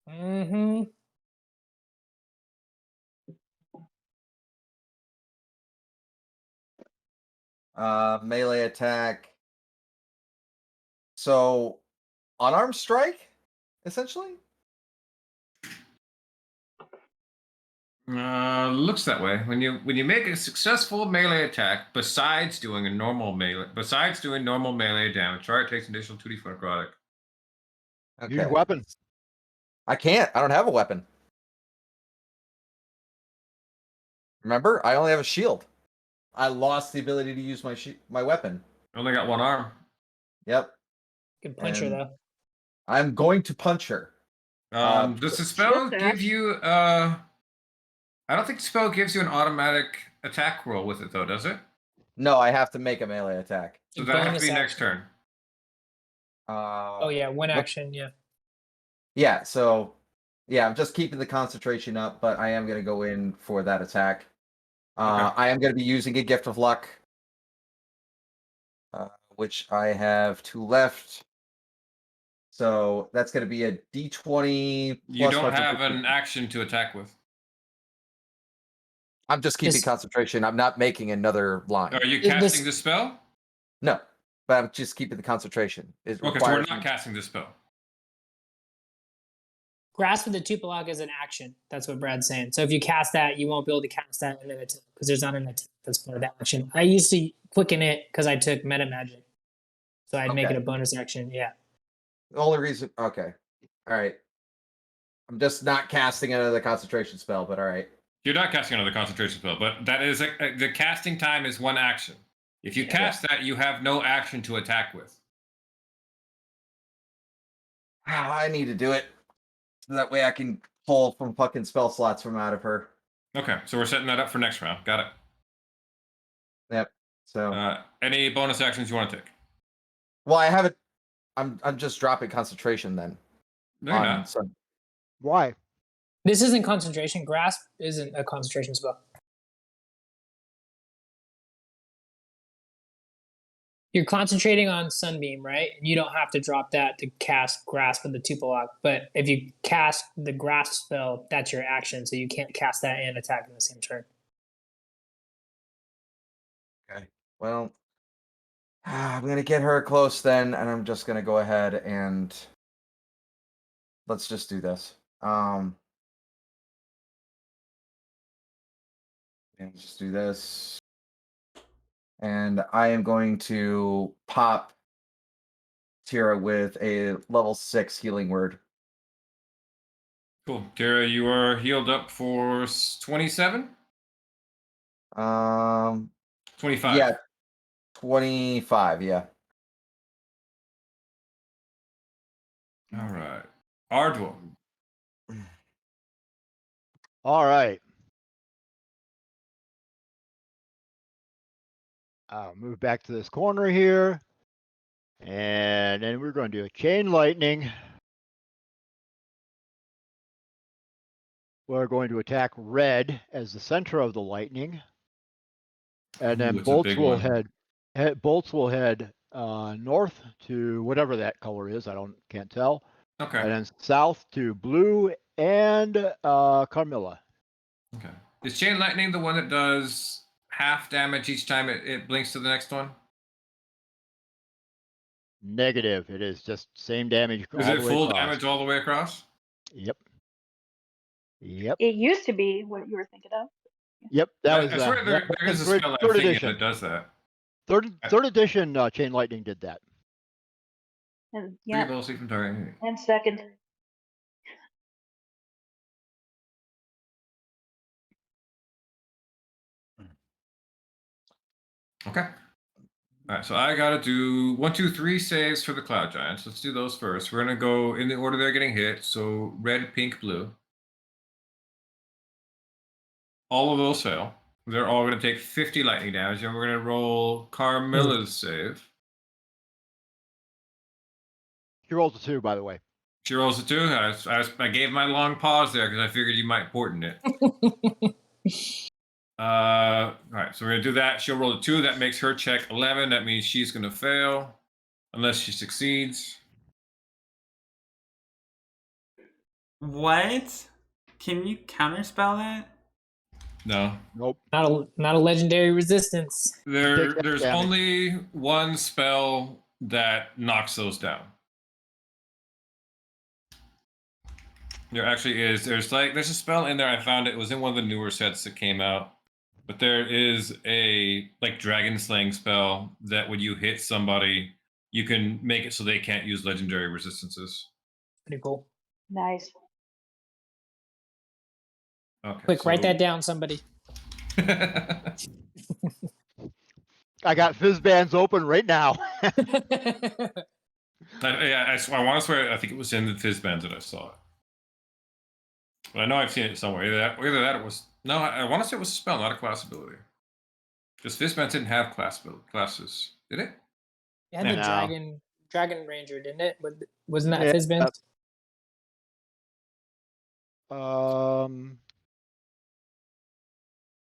Mm-hmm. Melee attack. So, unarmed strike, essentially. Looks that way. When you make a successful melee attack, besides doing normal melee damage, right? It takes an additional 2d4 necrotic. Okay. Use weapon. I can't. I don't have a weapon. Remember, I only have a shield. I lost the ability to use my weapon. Only got one arm. Yep. Good puncher And though. I'm going to punch her. Does the spell Shift give dash. you? I don't think the spell gives you an automatic attack roll with it, though, does it? No, I have to make a melee attack. So that has to Bonus be next action. turn. Oh yeah, one action. Yeah. Yeah. So, yeah, I'm just keeping the concentration up, but I am going to go in for that attack. I am going to be using a Gift of Luck, which I have 2 left. So that's going to be a D20. You plus don't my have proficiency. an action to attack with. I'm just keeping This- concentration. I'm not making another line. Are you Is this- casting the spell? No, but I'm just keeping the concentration. It Okay, so we're requires not me- casting the spell. Grasp of the Tupilok is an action. That's what Brad's saying. So if you cast that, you won't be able to cast that and then attack because there's not an attack that's part of that action. I used to quicken it because I took meta magic, so I'd make it Okay. a bonus action. Yeah. The only reason. Okay. All right. I'm just not casting another concentration spell, but all right. You're not casting another concentration spell, but that is the casting time is one action. If you cast that, you have no action to attack with. I need to do it. So that way I can pull from fucking spell slots from out of her. Okay, so we're setting that up for next round. Got it. Yep. So Any bonus actions you want to take? well, I haven't. I'm just dropping concentration then. No, you're not. Sun. Why? This isn't concentration. Grasp isn't a concentration spell. You're concentrating on Sunbeam, right? And you don't have to drop that to cast Grasp of the Tupilok. But if you cast the Grasp spell, that's your action, so you can't cast that and attack in the same turn. Okay. Well, I'm gonna get her close then, and I'm just gonna go ahead and let's just do this. And just do this. And I am going to pop Tira with a level 6 healing word. Cool. Tara, you are healed up for 27? 25. Yeah, 25. Yeah. All right. Ardwell. All right. I'll move back to this corner here. And then we're going to do a chain lightning. We're going to attack red as the center of the lightning. And then Ooh, it's a big one. bolts will head north to whatever that color is. Can't tell. Okay. And then south to blue and Carmilla. Okay. Is chain lightning the one that does half damage each time it blinks to the next one? Negative. It is just same damage Is all it the way full across. damage all the way across? Yep. Yep. It used to be what you were thinking of. Yep. That was I swear there is a spell I'm third thinking edition. that does that. Third edition Chain Lightning did that. And Three yeah, balls from target. and second. Okay. All right, so I gotta do 1, 2, 3 saves for the Cloud Giants. Let's do those first. We're gonna go in the order they're getting hit. So red, pink, blue. All of those fail. They're all gonna take 50 lightning damage, and we're gonna roll Carmilla's save. She rolls a 2, by the way. She rolls a 2. I gave my long pause there because I figured you might portent it. All right, so we're gonna do that. She'll roll a 2. That makes her check 11. That means she's gonna fail, unless she succeeds. What? Can you counterspell that? No, Nope. Not a legendary resistance. there's Take that damage. only one spell that knocks those down. There actually is. There's a spell in there. I found it was in one of the newer sets that came out. But there is a dragon slaying spell that when you hit somebody, you can make it so they can't use legendary resistances. Pretty cool. Nice. Okay. Quick, write that down, somebody. down. I got Fizzbands open right now. I want to swear. I think it was in the Fizzbands that I saw it. But I know I've seen it somewhere. Either that it was. No, I want to say it was a spell, not a class ability. Because Fizzbands didn't have classes, did it? You had the No. dragon ranger, didn't it? Wasn't that Yeah, Fizzband?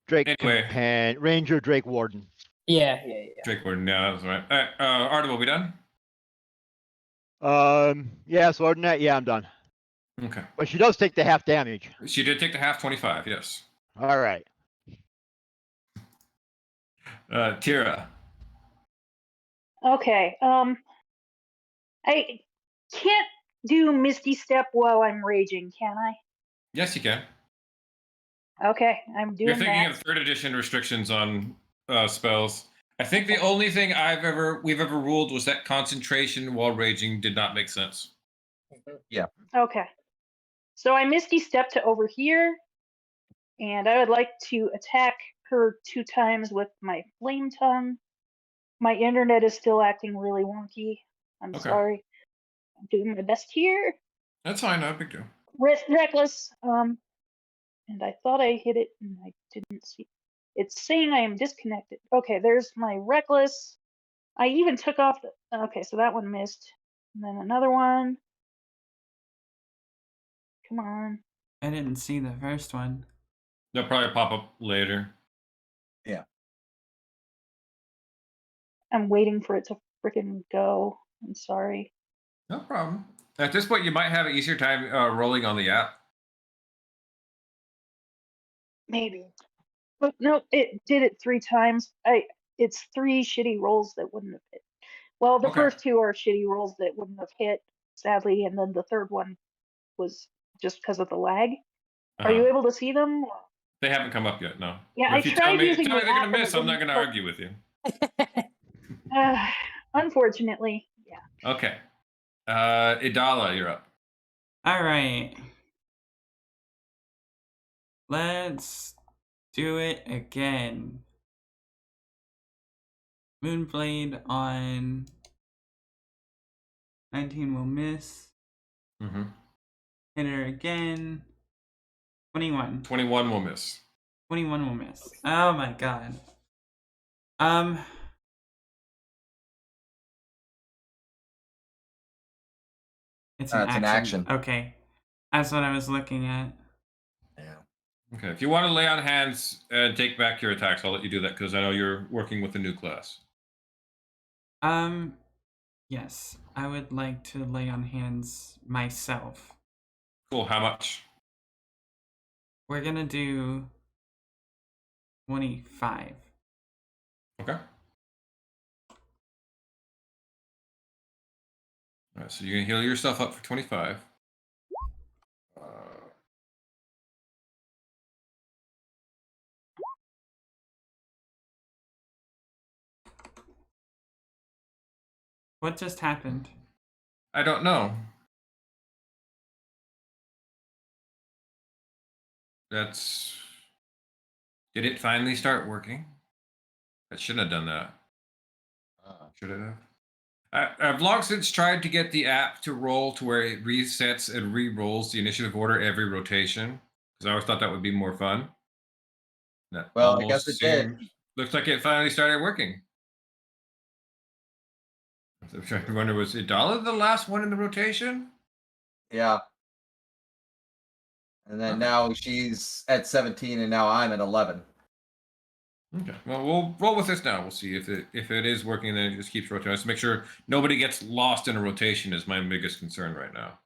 Drake Anyway. Ranger Drake Warden. Yeah. Drake Warden. Yeah, that was right. All right, Arda, we done? Yeah, so other than that, yeah, I'm done. Okay. But she does take the half damage. She did take the half 25. Yes. All right. Tira. Okay. I can't do Misty Step while I'm raging, can I? Yes, you can. Okay, I'm doing You're thinking that. of third edition restrictions on spells. I think the only thing we've ever ruled was that concentration while raging did not make sense. Okay. So I Misty Step to over here, and I would like to attack her 2 times with my Flame Tongue. My internet is still acting really wonky. I'm Okay. sorry. I'm doing my best here. That's fine, not a big deal. Reckless. And I thought I hit it, and I didn't see. It's saying I am disconnected. Okay, there's my Reckless. I even took off the. Okay, so that one missed. And then another one. Come on. I didn't see the first one. They'll probably pop up later. I'm waiting for it to freaking go. I'm sorry. No problem. At this point, you might have an easier time rolling on the app. Maybe. But no, it did it 3 times. It's 3 shitty rolls that wouldn't have hit. Well, the Okay. first 2 are shitty rolls that wouldn't have hit, sadly, and then the third one was just because of the lag. Are you able to see them? They haven't come up yet, no. Yeah, But I if you tried tell me using they're the going app to and miss, it I'm not going to wouldn't argue with you. Unfortunately, yeah. Okay. Idala, you're up. All right. Let's do it again. Moonblade on 19 will miss. Mm-hmm. Hit her again. 21. 21 will miss. 21 will miss. Oh my god. It's an action. Okay. That's what I was looking at. Yeah. Okay, if you want to lay on hands and take back your attacks, I'll let you do that because I know you're working with a new class. Yes. I would like to lay on hands myself. Cool, how much? We're gonna do 25. Okay. All right, so you can heal yourself up for 25. What just happened? I don't know. That's. Did it finally start working? I shouldn't have done that. Should it have? I've long since tried to get the app to roll to where it resets and re-rolls the initiative order every rotation, because I always thought that would be more fun. That Well, I guess it did. Looks like it finally started working. I'm trying to wonder, was Idala the last one in the rotation? Yeah. And then Okay. now she's at 17, and now I'm at 11. Okay. Well, we'll roll with this now. We'll see if it is working. Then it just keeps rotating. Just make sure nobody gets lost in a rotation is my biggest concern right now.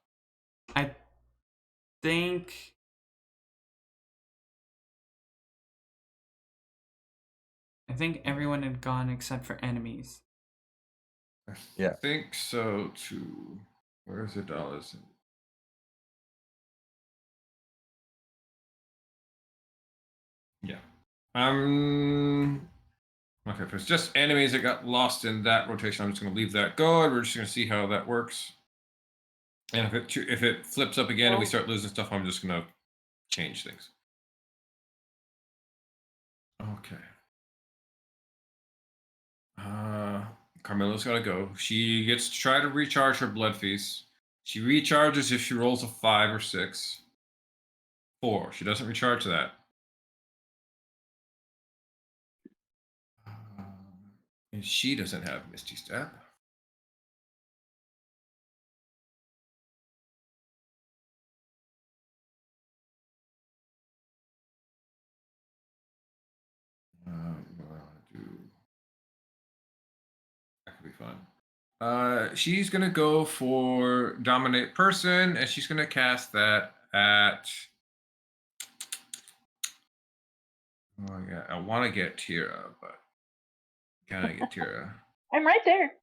I think everyone had gone except for enemies. Yeah. I think so too. Where's the dollars? Yeah. Okay, if it's just enemies that got lost in that rotation, I'm just going to leave that go, and we're just going to see how that works. And if it flips up again and we start losing stuff, I'm just going to change things. Okay. Carmella's got to go. She gets to try to recharge her blood feast. She recharges if she rolls a 5 or 6. 4. She doesn't recharge that. And she doesn't have Misty Step. That could be fun. She's gonna go for Dominate Person, and she's gonna cast that at. Oh yeah, I want to get Tira, but can I get Tira? I'm right there.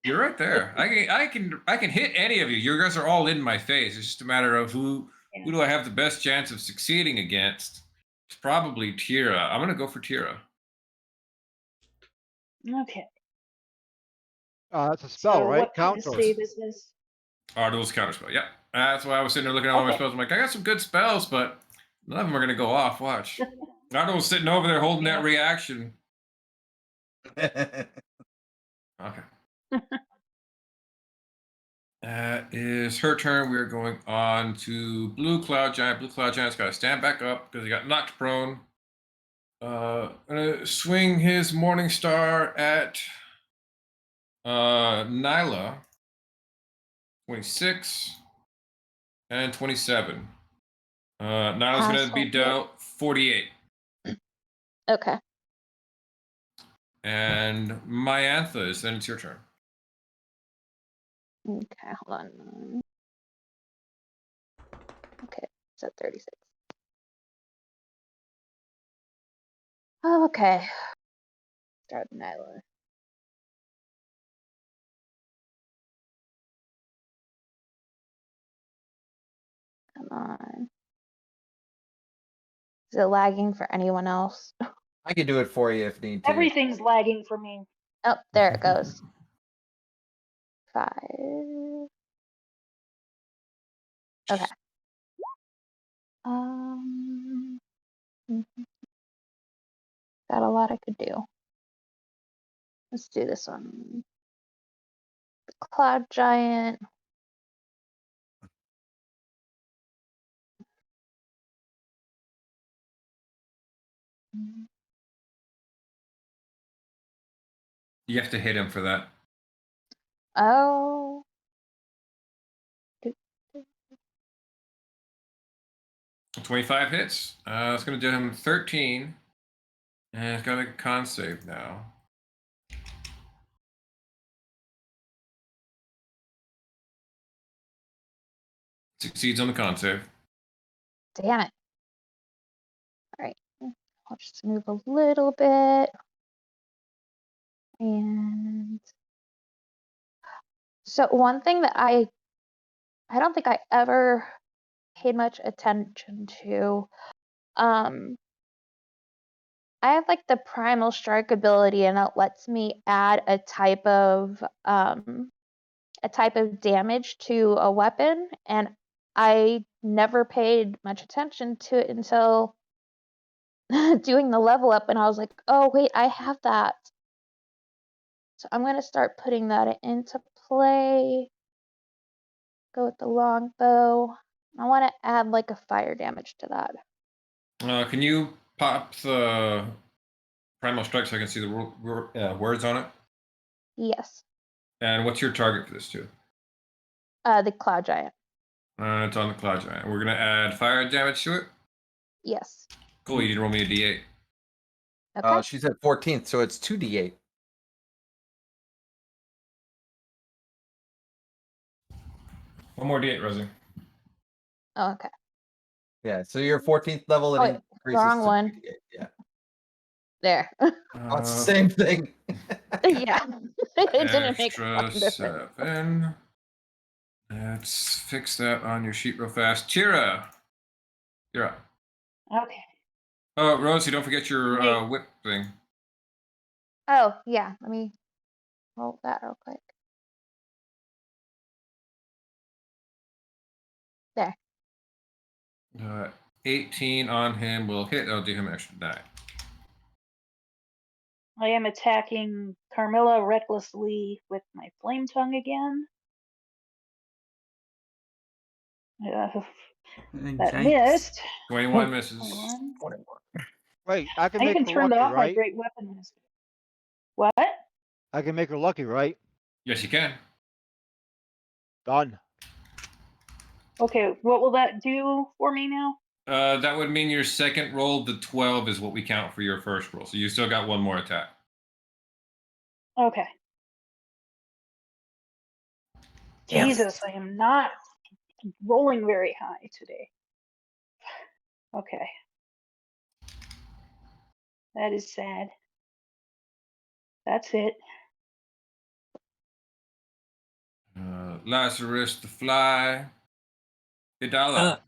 You're right there. I can hit any of you. You guys are all in my face. It's just a matter of who do I have the best chance of succeeding against. It's probably Tira. I'm gonna go for Tira. Okay. That's a spell, So right? what kind of Counters. save is this? Arduous counterspell. Yeah, that's why I was sitting there looking at all my Okay. spells. I'm like, I got some good spells, but none of them are gonna go off. Watch. Arduous was sitting over there holding that reaction. Okay. That is her turn. We're going on to Blue Cloud Giant. Blue Cloud Giant's got to stand back up because he got knocked prone. Gonna swing his Morning Star at Nyla. 26 and 27. Nyla's gonna be dealt 48. Okay. And Myantha, then it's your turn. Okay, hold on. Okay, it's at 36. Oh, okay. Start with Nyla. Come on. Is it lagging for anyone else? I can do it for you if need to. Everything's lagging for me. Oh, there it goes. 5. Okay. Mhm. Got a lot I could do. Let's do this one. Cloud Giant. You have to hit him for that. Oh. 25 hits. It's going to do him 13. And it's got a con save now. Succeeds on the con save. Damn it. All right. I'll just move a little bit. And So one thing that I don't think I ever paid much attention to, I have like the primal strike ability, and it lets me add a type of damage to a weapon, and I never paid much attention to it until doing the level up, and I was like, oh wait, I have that. So I'm gonna start putting that into play. Go with the longbow. I want to add like a fire damage to that. Can you pop the Primal Strike so I can see the words on it? Yes. And what's your target for this too? The cloud giant. It's on the Cloud Giant. We're gonna add fire damage to it. Yes. Cool. You need to roll me a d8. Okay. She's at 14th, so it's 2d8. One more d8, Rosie. Oh, okay. Yeah, so you're 14th level, Oh, it increases wrong to one. 2d8. Yeah, There. oh, it's the same thing. Yeah. It didn't make Extra one difference. 7. Let's fix that on your sheet real fast. Tira, you're up. Okay. Oh, Rosie, don't forget your Wait. whip thing. Oh, yeah. Let me roll that real quick. There. 18 on him will hit. I'll do him an extra die. I am attacking Carmilla recklessly with my flame tongue again. That Yikes. missed. 21 misses. 21. Wait, I can I make can her turn lucky, off my right? great weapon. What? I can make her lucky, right? Yes, you can. Done. Okay, what will that do for me now? That would mean your second roll, the 12, is what we count for your first roll. So you still got one more attack. Okay. Yep. Jesus, I am not rolling very high today. Okay. That is sad. That's it. Lazarus the Fly. Idala.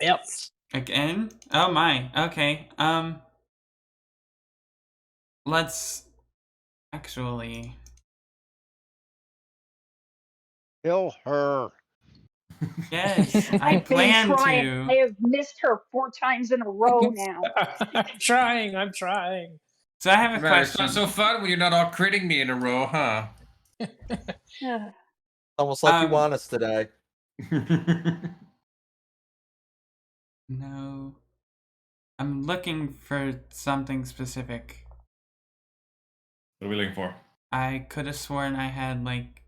Yep. Again? Oh my. Okay. Let's actually. Kill her. Yes, I I've been plan trying. to. I have missed her 4 times in a row now. I'm trying. So I have a Man, it's question. not so fun when you're not all critting me in a row, huh? Ugh. Almost like you Um, want us today. No. I'm looking for something specific. What are we looking for? I could have sworn I had like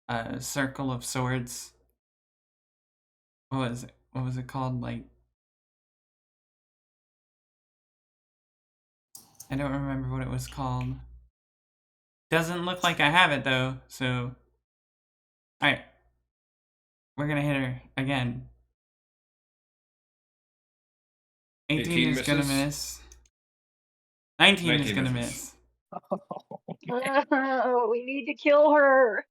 a circle of swords. What was it? What was it called? Like, I don't remember what it was called. Doesn't look like I have it though, so. Alright. We're gonna hit her again. 18 is gonna misses. miss. 19 is 19 gonna misses. miss. Oh, we need to kill her.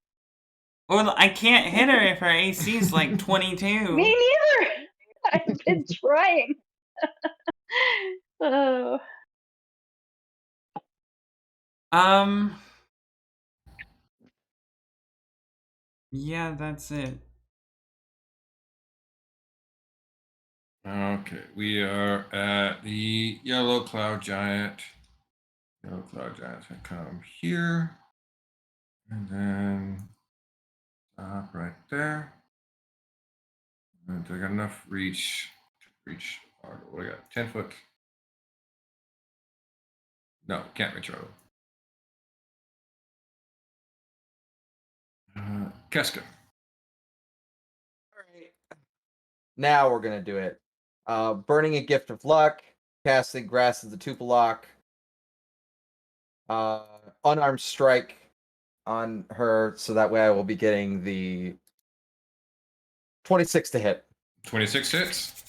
Well, I can't hit her if her AC is like 22. Me neither. I've been trying. Oh. Yeah, that's it. Okay, we are at the Yellow Cloud Giant. Yellow Cloud Giant's gonna come here. And then stop right there. And I got enough reach to reach. What do I got? 10 foot. No, can't reach Arlo. Keska. Now we're gonna do it. Burning a Gift of Luck, casting Grass of the Tupilok, unarmed strike on her, so that way I will be getting the 26 to hit. 26 hits.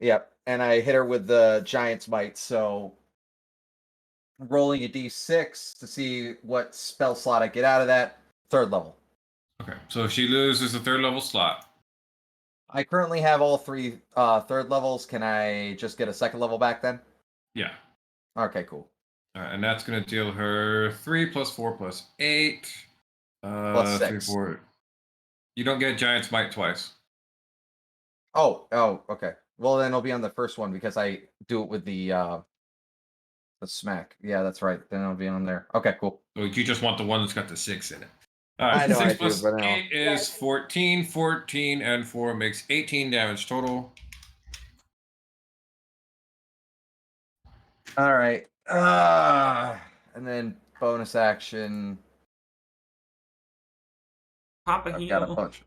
Yep, and I hit her with the Giant's Might, so rolling a d6 to see what spell slot I get out of that. 3rd level. Okay, so if she loses the 3rd level slot, I currently have all 3 third levels. Can I just get a 2nd level back then? yeah. Okay, cool. All right, and that's going to deal her 3 plus 4 plus 8. Plus 3, 6. 4. You don't get Giant's Might twice. Oh, okay. Well, then it'll be on the first one because I do it with the smack. Yeah, that's right. Then it'll be on there. Okay, cool. So you just want the one that's got the 6 in it. All I right, know 6 I do, plus but no. 8 is 14. 14 and 4 makes 18 damage total. All right. And then bonus action. Pop a I've got a heal. bunch.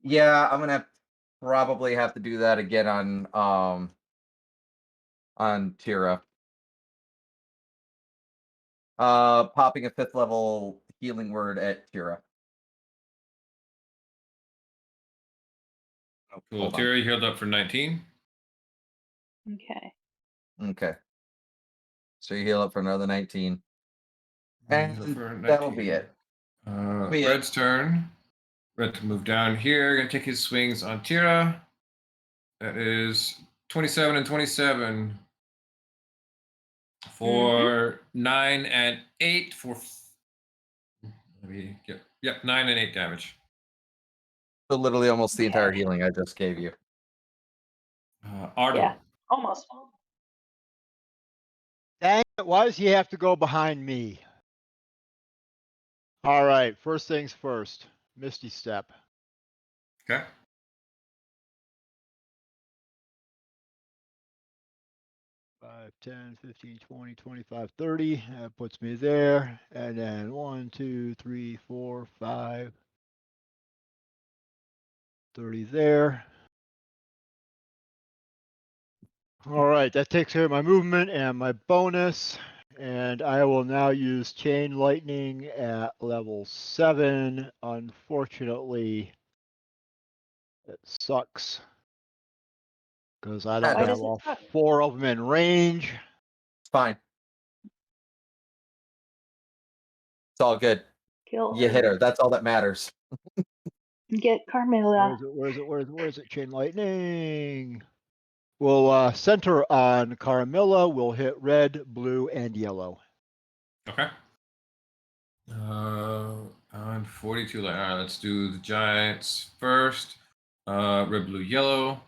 Yeah, I'm gonna probably have to do that again on Tira. Popping a 5th level healing word at Tira. Oh, Cool. hold on. Terry healed up for 19. Okay. Okay. So you heal up for another 19. And Healed up for that'll 19. be it. Be it. Red's turn. Red to move down here. Gonna take his swings on Tira. That is 27 and 27 for 9 and 8 for. Maybe yep 9 and 8 damage. So literally almost the entire Okay. healing I just gave you. Ardo. Yeah. Almost. Dang it, why does he have to go behind me? All right, first things first. Misty Step. Okay. 5, 10, 15, 20, 25, 30. That puts me there. And then 1, 2, 3, 4, 5. 30 there. All right, that takes care of my movement and my bonus. And I will now use Chain Lightning at level 7. Unfortunately, it sucks. Because I don't Why have does it all suck? 4 of them in range. It's fine. It's all good. Kill You hit her. her. That's all that matters. Get Carmilla. Where is it? Chain Lightning. We'll center on Caramilla. We'll hit red, blue, and yellow. Okay. On 42 line. All right, let's do the Giants first. Red, blue, yellow.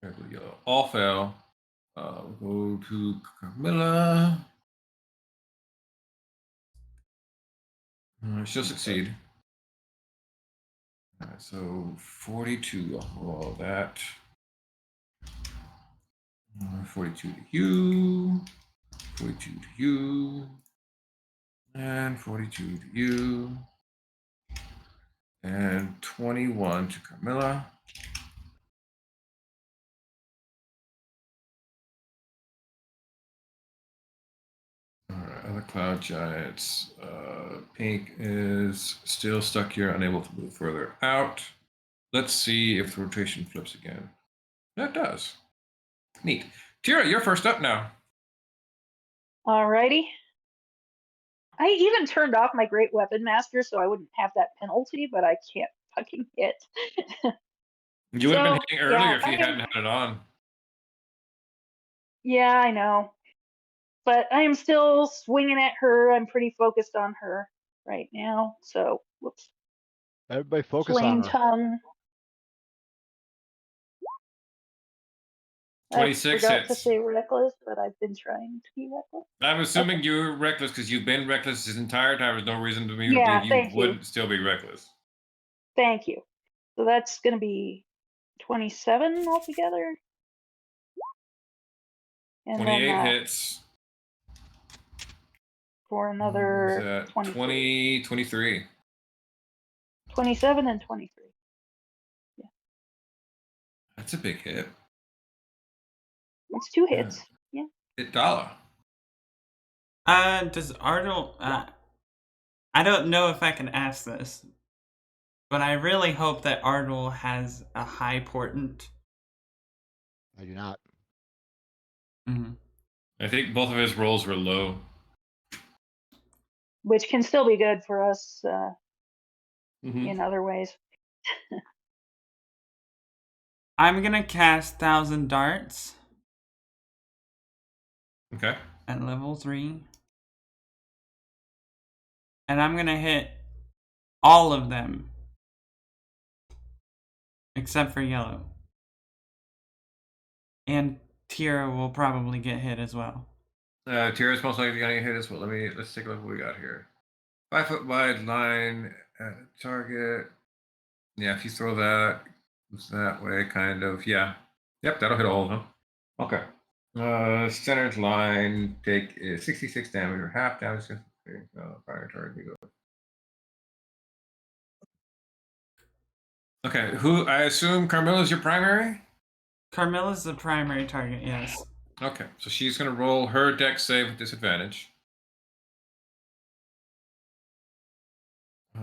Red, blue, yellow. All fail. We'll go to Camilla. She'll succeed. All right, so 42. I'll roll that. 42 to you. 42 to you. And 42 to you. And 21 to Camilla. All right, other cloud giants. Pink is still stuck here, unable to move further out. Let's see if the rotation flips again. That does. Neat. Tira, you're first up now. Alrighty. I even turned off my Great Weapon Master so I wouldn't have that penalty, but I can't fucking hit. You would have been So, hitting earlier yeah, if you hadn't had it on. Yeah, I know. But I am still swinging at her. I'm pretty focused on her right now. So, whoops. Everybody focus Flame on her. tongue. I 26 forgot to hits. say reckless, but I've been trying to be reckless. I'm assuming you're reckless because you've been reckless this entire time. There's no reason to me to Yeah, believe thank you you. wouldn't still be reckless. Thank you. So that's going to be 27 altogether. And 28 then hits. for What another is that? 23. 23. 27 and 23. That's a big hit. That's 2 hits. Yeah. Hit dollar. Does Ardle? I don't know if I can ask this, but I really hope that Ardle has a high portent. I do not. Mm-hmm. I think both of his rolls were low. which can still be good for us Mhm. in other ways. I'm gonna cast Thousand Darts Okay. at level 3. And I'm gonna hit all of them. Except for yellow. And Tira will probably get hit as well. Tira's most likely gonna get hit as well. Let's take a look what we got here. 5 foot wide line at target. Yeah, if you throw that, it's that way, kind of. Yeah. Yep, that'll hit all of them. Okay. Centered line, take 66 damage or half damage. Primary target. Okay, who I assume Carmilla's your primary? Carmilla's the primary target, yes. Okay, so she's gonna roll her dex save with disadvantage.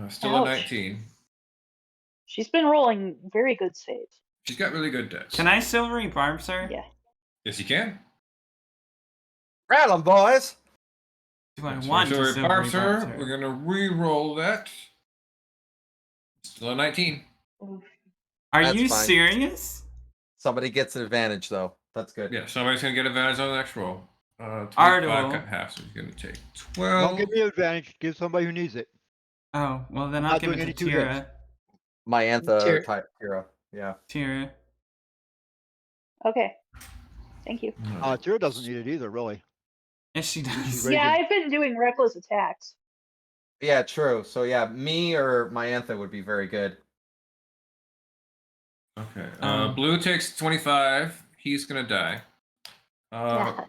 Still a Ouch. 19. She's been rolling very good saves. She's got really good dex. Can I silvery barb, sir? Yeah. Yes, you can. Rattle 'em, boys. Do I So want to silvery silvery barb, barb, sir. sir? We're gonna re-roll that. Still a 19. Are That's you fine. serious? Somebody gets an advantage though. That's good. Yeah, somebody's gonna get advantage on the next roll. 25 Ardwell. cut in half, so he's gonna take Don't 12. give me an advantage. Give somebody who needs it. Oh, well then I'm I'll not give doing it any to 2 hits. Tira. My Antha Tira. type Tira. Yeah. Tira. Okay. Thank you. Tira doesn't need it either, really. Yes, she She's does. raging. Yeah, I've been doing reckless attacks. Yeah, true. So yeah, me or my Antha would be very good. Okay. Um, Blue takes 25. He's gonna die.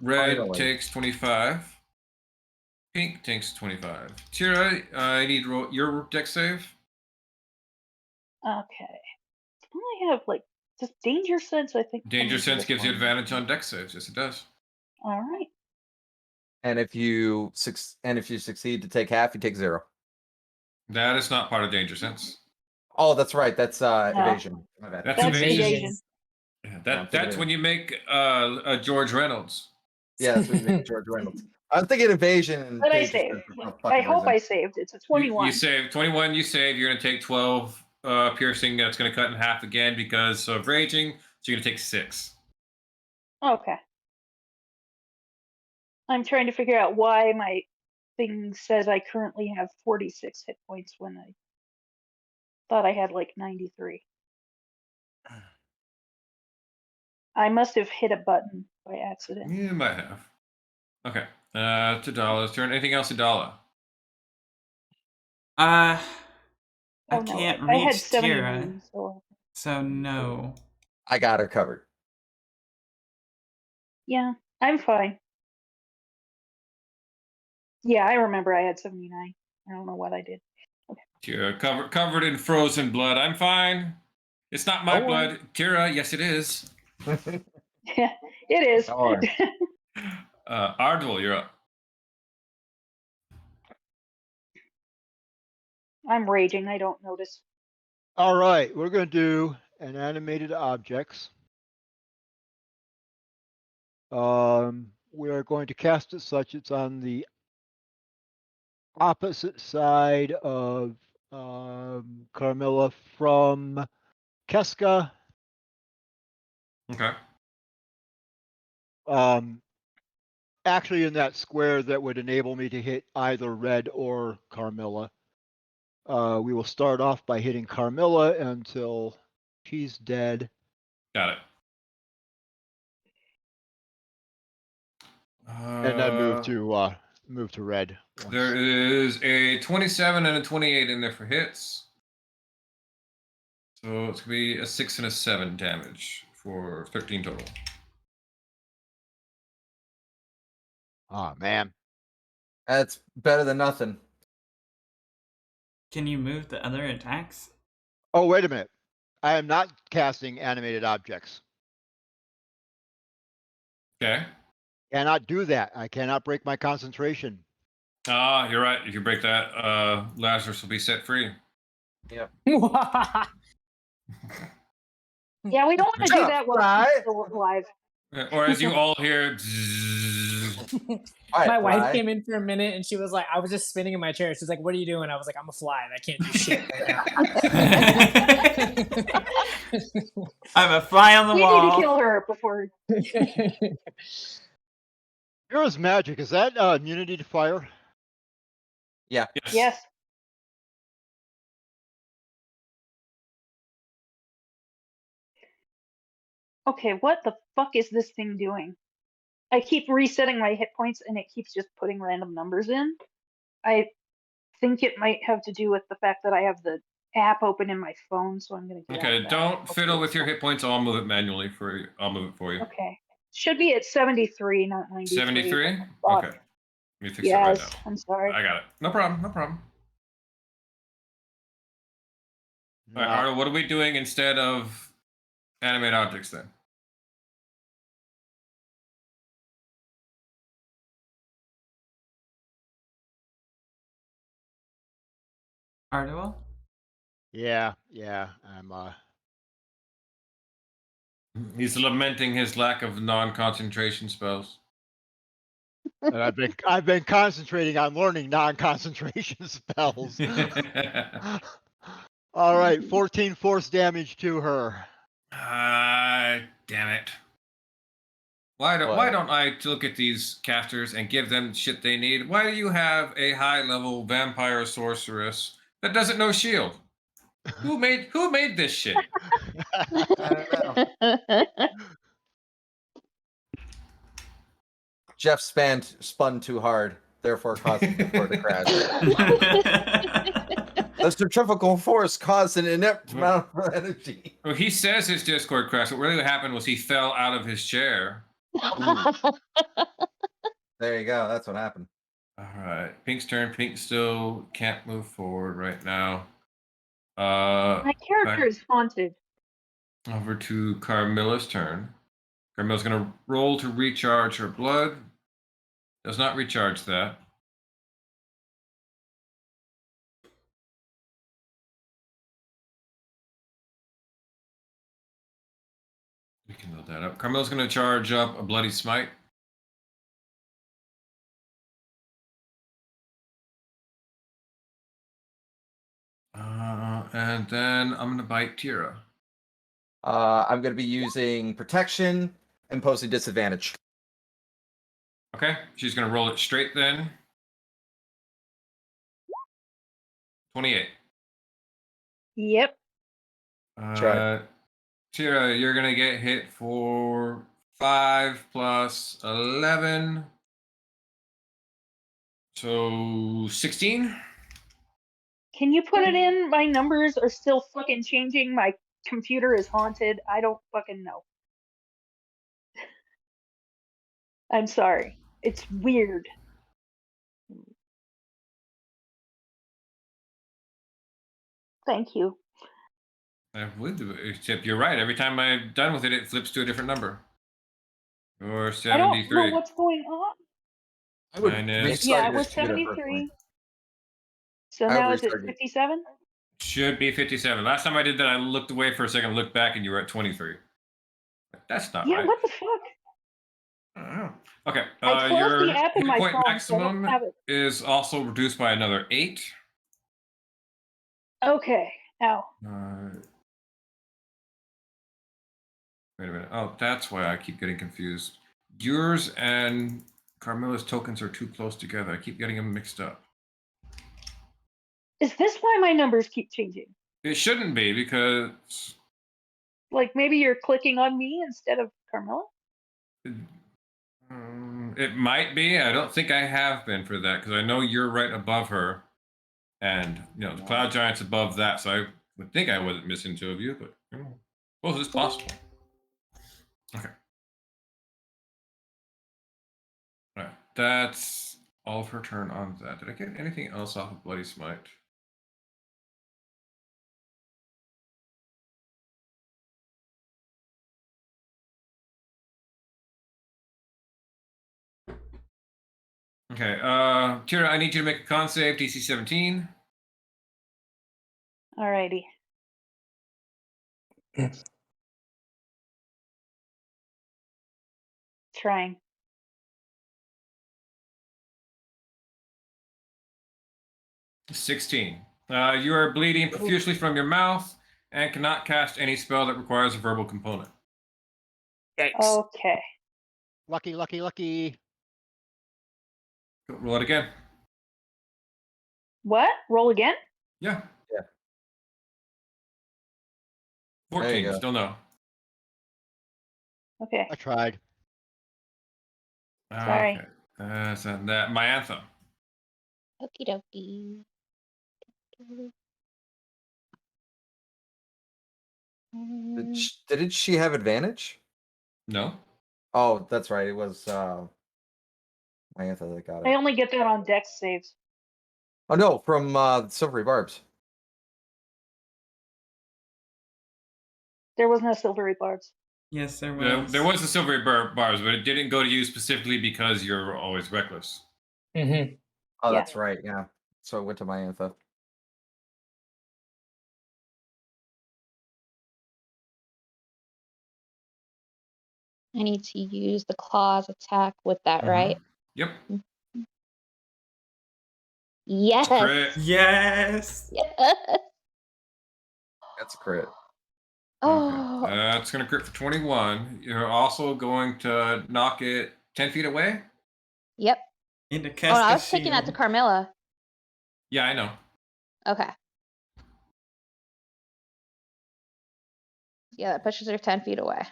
Red Finally. takes 25. Pink takes 25. Tira, I need your dex save. Okay. I have like just danger sense. I think. Danger sense gives you advantage on dex saves. Yes, it does. All right. And if you succeed to take half, you take 0. That is not part of danger sense. Oh, that's right. That's evasion. My bad. That's That's evasion. evasion. Yeah, Yeah, that's when you make a George Reynolds. Yeah, that's what you make George Reynolds. I'm thinking evasion. And But I danger saved. sense for some I fucking hope reason. I saved. It's a You 21. save 21. You save. You're gonna take 12 piercing. That's gonna cut in half again because of raging. So you're gonna take 6. Okay. I'm trying to figure out why my thing says I currently have 46 hit points when I thought I had like 93. I must have hit a button by accident. You might have. Okay. To Dala's turn. Anything else to Dala? I Oh no, can't I had reach 79, Tira, so so no. I got her covered. yeah, I'm fine. Yeah, I remember I had 79. I don't know what I did. Tira, covered in frozen blood. I'm fine. It's not my Don't worry. blood. Tira, yes, it is. Yeah, it is. Don't worry. Ardwell, you're up. I'm raging. I don't notice. All right, we're going to do an animated objects. We are going to cast it such it's on the opposite side of Carmilla from Keska. Okay. Actually in that square that would enable me to hit either Red or Carmilla. We will start off by hitting Carmilla until she's dead. Got it. And then move to Red. There is a 27 and a 28 in there for hits. So it's gonna be a 6 and a 7 damage for 13 total. Oh man. That's better than nothing. Can you move the other attacks? Oh, wait a minute. I am not casting animated objects. Okay. Cannot do that. I cannot break my concentration. Ah, you're right. If you break that, Lazarus will be set free. Yeah, we don't want to Shut do up, that while Fry. she's still alive. Or as you all hear, zzzz. All My right, wife fly. came in for a minute and she was like, I was just spinning in my chair. She's like, what are you doing? I was like, I'm a fly and I can't do shit right now. I'm a fly on the We need to wall. kill her before. Hero's magic, is that immunity to fire? Yeah. Yes. Okay, what the fuck is this thing doing? I keep resetting my hit points and it keeps just putting random numbers in. I think it might have to do with the fact that I have the app open in my phone, so I'm gonna get out Okay, of that. don't fiddle Hopefully with it's your not- hit points. I'll move it manually for you. I'll move it for you. Okay. Should be at 73, not 93. 73? Fuck. Okay. Let me fix it right Yes, now. I'm sorry. I got it. No problem. No problem. All right, Yeah. Arnold, what are we doing instead of animate objects then? Arduel? Yeah, I'm He's lamenting his lack of non-concentration spells. and I've been concentrating on learning non-concentration spells. All right, 14 force damage to her. Damn it. Why don't I look at these casters and give them shit they need? Why do you have a high-level vampire sorceress that doesn't know shield? Who made this shit? I don't know. Jeff spun too hard, therefore causing the floor to crash. The centrifugal force caused an inept amount of energy. Well, he says his Discord crashed. What really happened was he fell out of his chair. There you go. That's what happened. All right, Pink's turn. Pink still can't move forward right now. My character back is haunted. over to Carmilla's turn. Carmilla's gonna roll to recharge her blood. Does not recharge that. We can load that up. Carmilla's gonna charge up a bloody smite. And then I'm gonna bite Tira. I'm going to be using protection, imposing disadvantage. Okay, she's gonna roll it straight then. 28. Yep. Try. Tira, you're gonna get hit for 5 plus 11. So 16. Can you put it in? My numbers are still fucking changing. My computer is haunted. I don't fucking know. I'm sorry. It's weird. Thank you. I would, except you're right. Every time I'm done with it, it flips to a different number. Or I don't know 73. what's going on. I would Minus- restart Yeah, it your was computer 73. personally. So I would now is it restart it. 57? Should be 57. Last time I did that, I looked away for a second, looked back, and you were at 23. That's not Yeah, right. what the fuck? I don't know. Okay. I closed Your the app in hit my point phone, so I don't maximum have it. is also reduced by another 8. Okay. Ow. Wait a minute. Oh, that's why I keep getting confused. Yours and Carmilla's tokens are too close together. I keep getting them mixed up. Is this why my numbers keep changing? It shouldn't be because Like maybe you're clicking on me instead of Carmilla? it might be. I don't think I have been for that because I know you're right above her, and the Cloud Giant's above that. So I would think I wasn't missing 2 of you, but both is possible. Okay. All right. That's all of her turn on that. Did I get anything else off of Bloody Smite? Okay, Tira, I need you to make a con save, DC 17. Alrighty. trying. $16. You are bleeding profusely from your mouth and cannot cast any spell that requires a verbal component. Okay. Lucky, lucky, lucky. Roll it again. What? Roll again? Yeah. Yeah. 14. go. Still no. Okay. I tried. Sorry. Okay. So that my anthem. Okie dokie. Didn't she have advantage? No. Oh, that's right. It was my anthem that got I it. only get that on dex saves. Oh no, from Silvery Barbs. There was no silvery barbs. Yes, there There, was. there was the silvery bars, but it didn't go to you specifically because you're always reckless. Mm-hmm. Oh, Yeah. that's right. Yeah. So it went to my anthem. I need to use the claws attack with that, Mhm. right? Yep. Yes. Crit. Yes. Yes. That's a crit. Oh, Okay. It's going to crit for 21. You're also going to knock it 10 feet away? yep. Into Oh, no, I was Casca's taking that to shield. Carmilla. Yeah, I know. Okay. Yeah, that pushes her 10 feet away.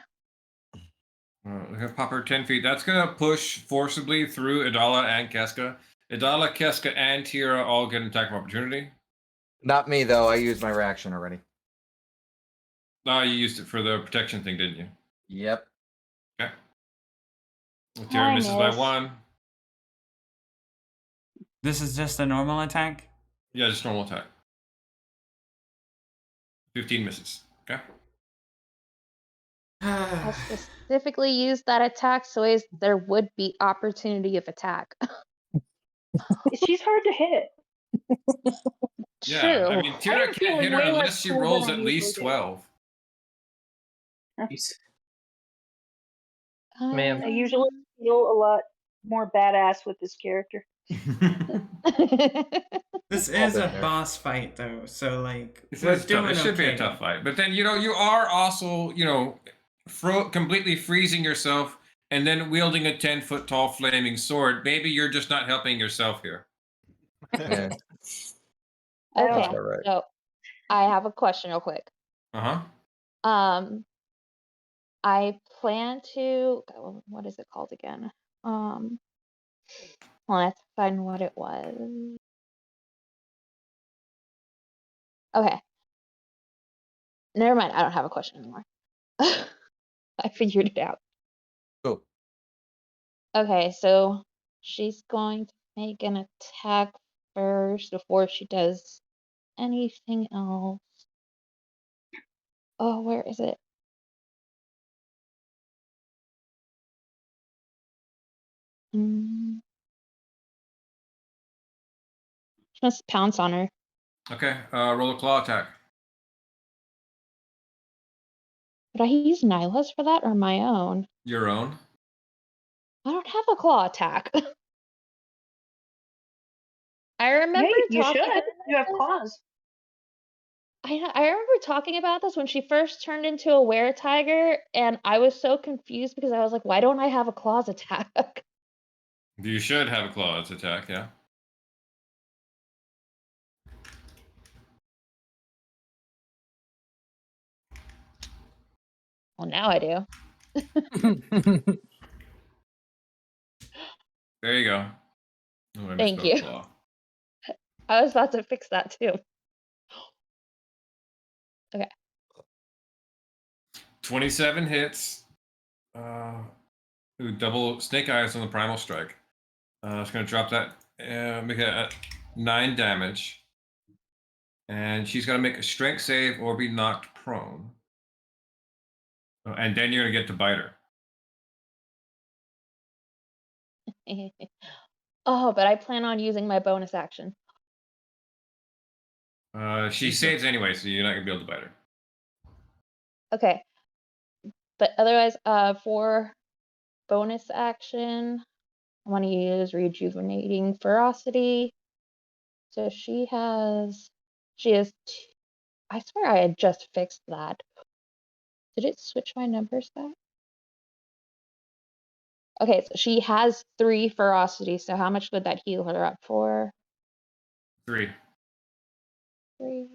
We're going to pop her 10 feet. That's going to push forcibly through Idala and Keska. Idala, Keska, and Tira all get an attack of opportunity. Not me though. I used my reaction already. Oh, you used it for the protection thing, didn't you? Yep. Okay. Well, Tira Hi, misses by miss. 1. This is just a normal attack. Yeah, just normal attack. 15 misses. Okay. I specifically used that attack so as there would be opportunity of attack. She's hard to hit. Yeah, True. I mean, Tira I'm can't feeling hit her way less unless she cool than rolls I at least usually do. 12. Ma'am. I usually feel a lot more badass with this character. This All is a been there. boss fight though, so like This we're is tough. doing It should be a okay. tough fight. But then, you are also, completely freezing yourself and then wielding a 10-foot tall flaming sword. Maybe you're just not helping yourself here. Yeah. I don't Okay, That's all right. so I have a question real quick. Uh-huh. I plan to, what is it called again? Let's find what it was. Okay. Never mind, I don't have a question anymore. I figured it out. Cool. Okay, so she's going to make an attack first before she does anything else. Oh, where is it? She wants to pounce on her. Okay, roll a claw attack. Would I use Nyla's for that or my own? Your own. I don't have a claw attack. I remember Yeah, you talking should. about You have this. claws. I remember talking about this when she first turned into a were-tiger, and I was so confused because I was like, why don't I have a claws attack? You should have a claw attack, yeah. Well, now I do. There you go. Oh, I Thank misspelled you. claw. I was about to fix that too. 27 hits. Double snake eyes on the primal strike. It's going to drop that, make it at 9 damage. And she's going to make a strength save or be knocked prone. Oh, and then you're going to get to bite her. Oh, but I plan on using my bonus action. She saves anyway, so you're not going to be able to bite her. Okay. But otherwise, for bonus action, I want to use Rejuvenating Ferocity. So she has I swear I had just fixed that. Did it switch my numbers back? Okay, so she has 3 ferocity, so how much would that heal her up for? 3. 3.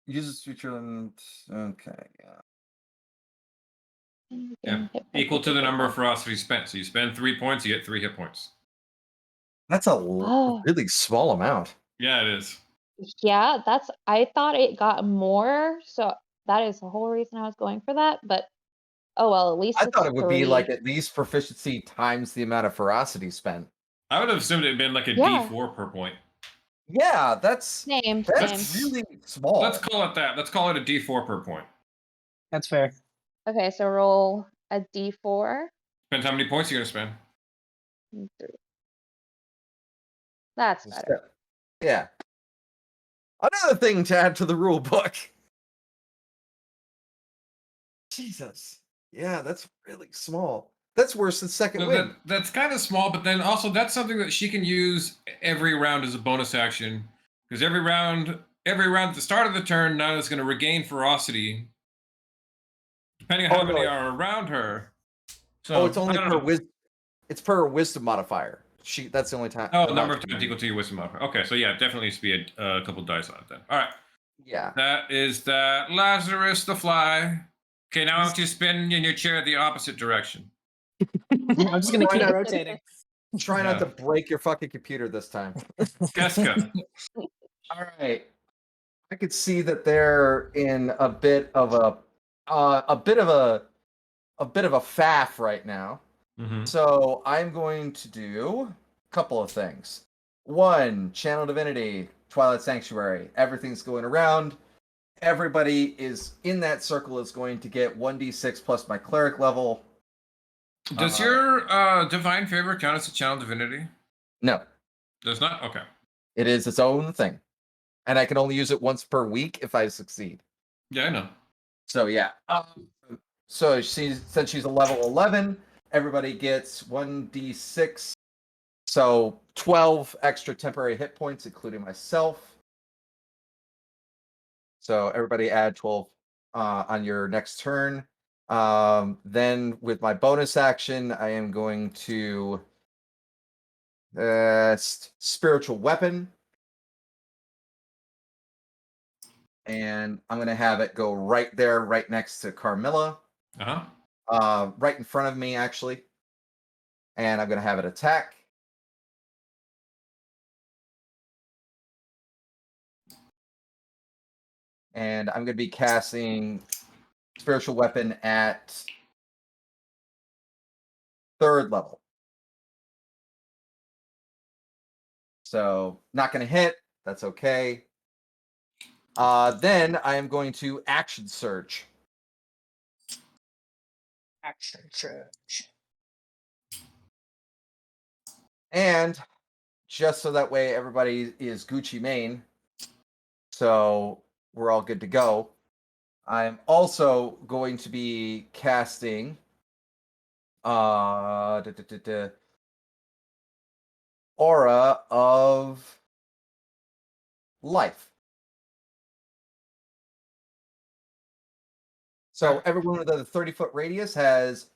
Uses future and okay, yeah. and Yeah. again, hit Equal to the number of points. ferocity spent. So you spend 3 points, you get 3 hit points. That's a Oh. really small amount. Yeah, it is. Yeah, I thought it got more, so that is the whole reason I was going for that, but oh well, at least I it's thought it would be 3. like at least proficiency times the amount of ferocity spent. I would have assumed it had been like a Yeah. D4 per point. Yeah, that's Same. really small. Let's call it that. Let's call it a D4 per point. That's fair. Okay, so roll a d4. Depends how many points you're gonna spend. 3. That's better. Yeah. Another thing to add to the rule book. Jesus. Yeah, that's really small. That's worse than second So wind. that's kind of small, but then also that's something that she can use every round as a bonus action. Because every round at the start of the turn, Nana's is going to regain ferocity, depending on how many are around her. So it's only I don't per know. wisdom. It's per wisdom modifier. That's the only time. Oh, number of times equal to your wisdom modifier. Okay, so yeah, definitely needs to be a couple dice on it then. All right. Yeah. That is that Lazarus the fly. Okay, now I want you to spin in your chair the opposite direction. I'm just gonna Why keep not? rotating. Try not to break your fucking computer this time. Casca. All right. I could see that they're in a bit of a bit of a faff right now. Mm-hmm. So I'm going to do a couple of things. One, Channel Divinity, Twilight Sanctuary. Everything's going around. Everybody is in that circle is going to get 1d6 plus my cleric level. Does your divine favor count as a channel divinity? No, Does not? Okay. it is its own thing. And I can only use it once per week if I succeed. Yeah, I know. So yeah. So since she's a level 11, everybody gets 1d6. So 12 extra temporary hit points, including myself. So everybody add 12 on your next turn. Then with my bonus action, I am going to spiritual weapon. And I'm going to have it go right there, right next to Carmilla. Uh-huh. Right in front of me, actually. And I'm going to have it attack. And I'm going to be casting spiritual weapon at 3rd level. So not going to hit. That's okay. Then I am going to action surge. Action surge. And just so that way everybody is Gucci Mane, so we're all good to go. I'm also going to be casting Aura of Life. So everyone with a 30-foot radius has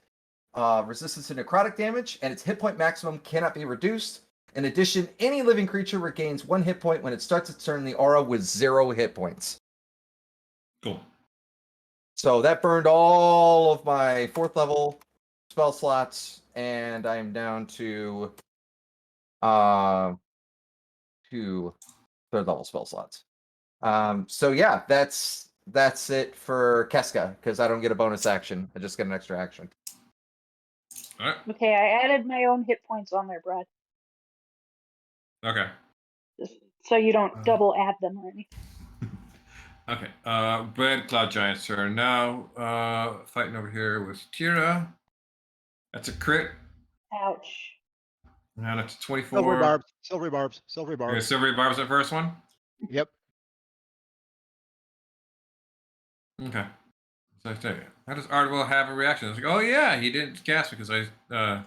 resistance to necrotic damage, and its hit point maximum cannot be reduced. In addition, any living creature regains 1 hit point when it starts its turn in the aura with 0 hit points. Cool. So that burned all of my 4th level spell slots, and I am down to 3rd level spell slots. So yeah, that's it for Casca, because I don't get a bonus action. I just get an extra action. All right. Okay, I added my own hit points on there, Brad, Okay. just so you don't double add them or anything. Okay. Red Cloud Giant's turn now. Fighting over here with Tira. That's a crit. Ouch. And it's 24. Silvery barbs. Silvery barbs. Silvery Okay, barbs. Silvery Barb's the first one? Yep. Okay. So I tell you, how does Ardwell have a reaction? I was like, oh yeah, he didn't cast because I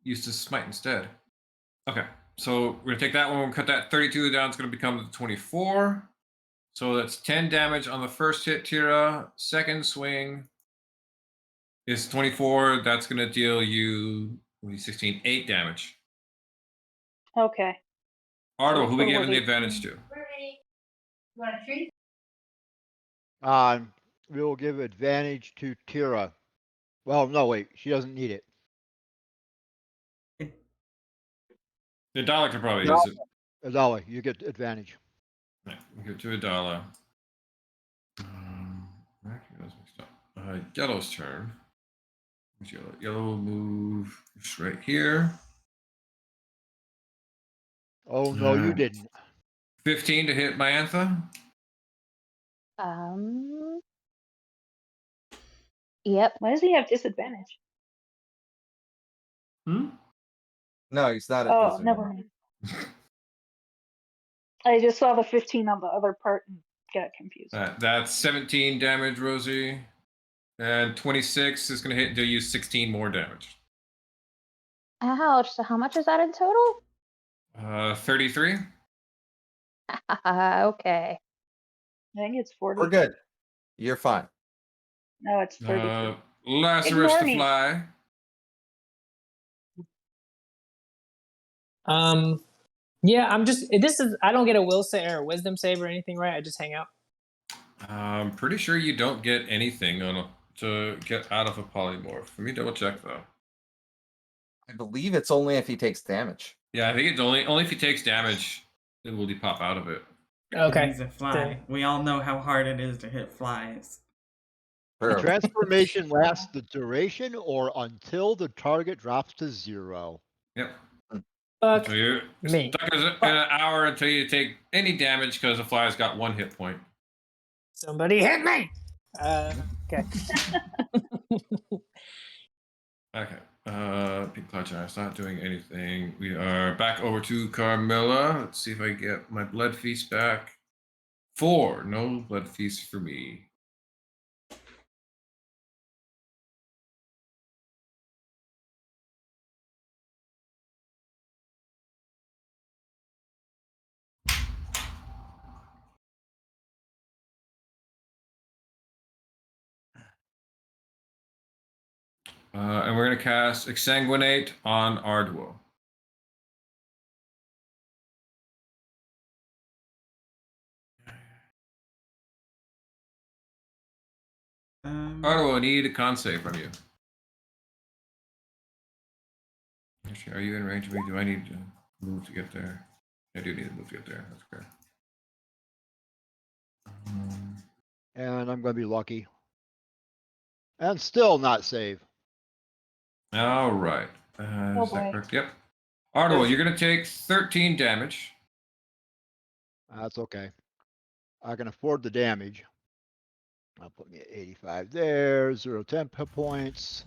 used to smite instead. Okay, so we're gonna take that one. We'll cut that 32 down. It's gonna become the 24. So that's 10 damage on the first hit, Tira. Second swing is 24. That's gonna deal you 16, 8 damage. Okay. Ardwell, who we total giving of the 18. advantage to? You want a treat? We will give advantage to Tira. Well, no, wait, she doesn't need it. The dollar could probably No. use it. Azala, you get advantage. Yeah, we'll give it to a dollar. Yellow's turn. Where's yellow? Yellow will move just right here. Oh no, you didn't. 15 to hit Myantha. Yep. Why does he have disadvantage? Hmm? No, he's not at Oh, this. never mind. I just saw the 15 on the other part and got confused. That's 17 damage, Rosie. And 26 is going to hit and do you 16 more damage. Ouch. So how much is that in total? 33. Okay. I think it's 40. We're good. You're fine. No, it's 33. Lazarus Ignore the me. fly. Yeah, I'm just. This is. I don't get a will save or a wisdom save or anything, right? I just hang out. I'm pretty sure you don't get anything to get out of a polymorph. Let me double check though. I believe it's only if he takes damage. Yeah, I think it's only if he takes damage, it will pop out of it. Okay. He's a fly. Then- We all know how hard it is to hit flies. The True. transformation lasts the duration or until the target drops to 0. Yep. Fuck So you're me. stuck in an hour until you take any damage because the fly's got 1 hit point. Somebody hit me. Okay. Okay. Pink Cloud Giant's not doing anything. We are back over to Carmilla. Let's see if I get my blood feast back. 4. No blood feast for me. And we're going to cast Exsanguinate on Ardwell. Ardwell, I need a con save from you. Actually, are you in range of me? Do I need to move to get there? I do need to move to get there. That's okay. And I'm going to be lucky. And still not save. All right. Oh, Is that boy. correct? Yep. Ardwell, you're going to take 13 damage. That's okay. I can afford the damage. I'll put me at 85 there. 0, 10 hit points.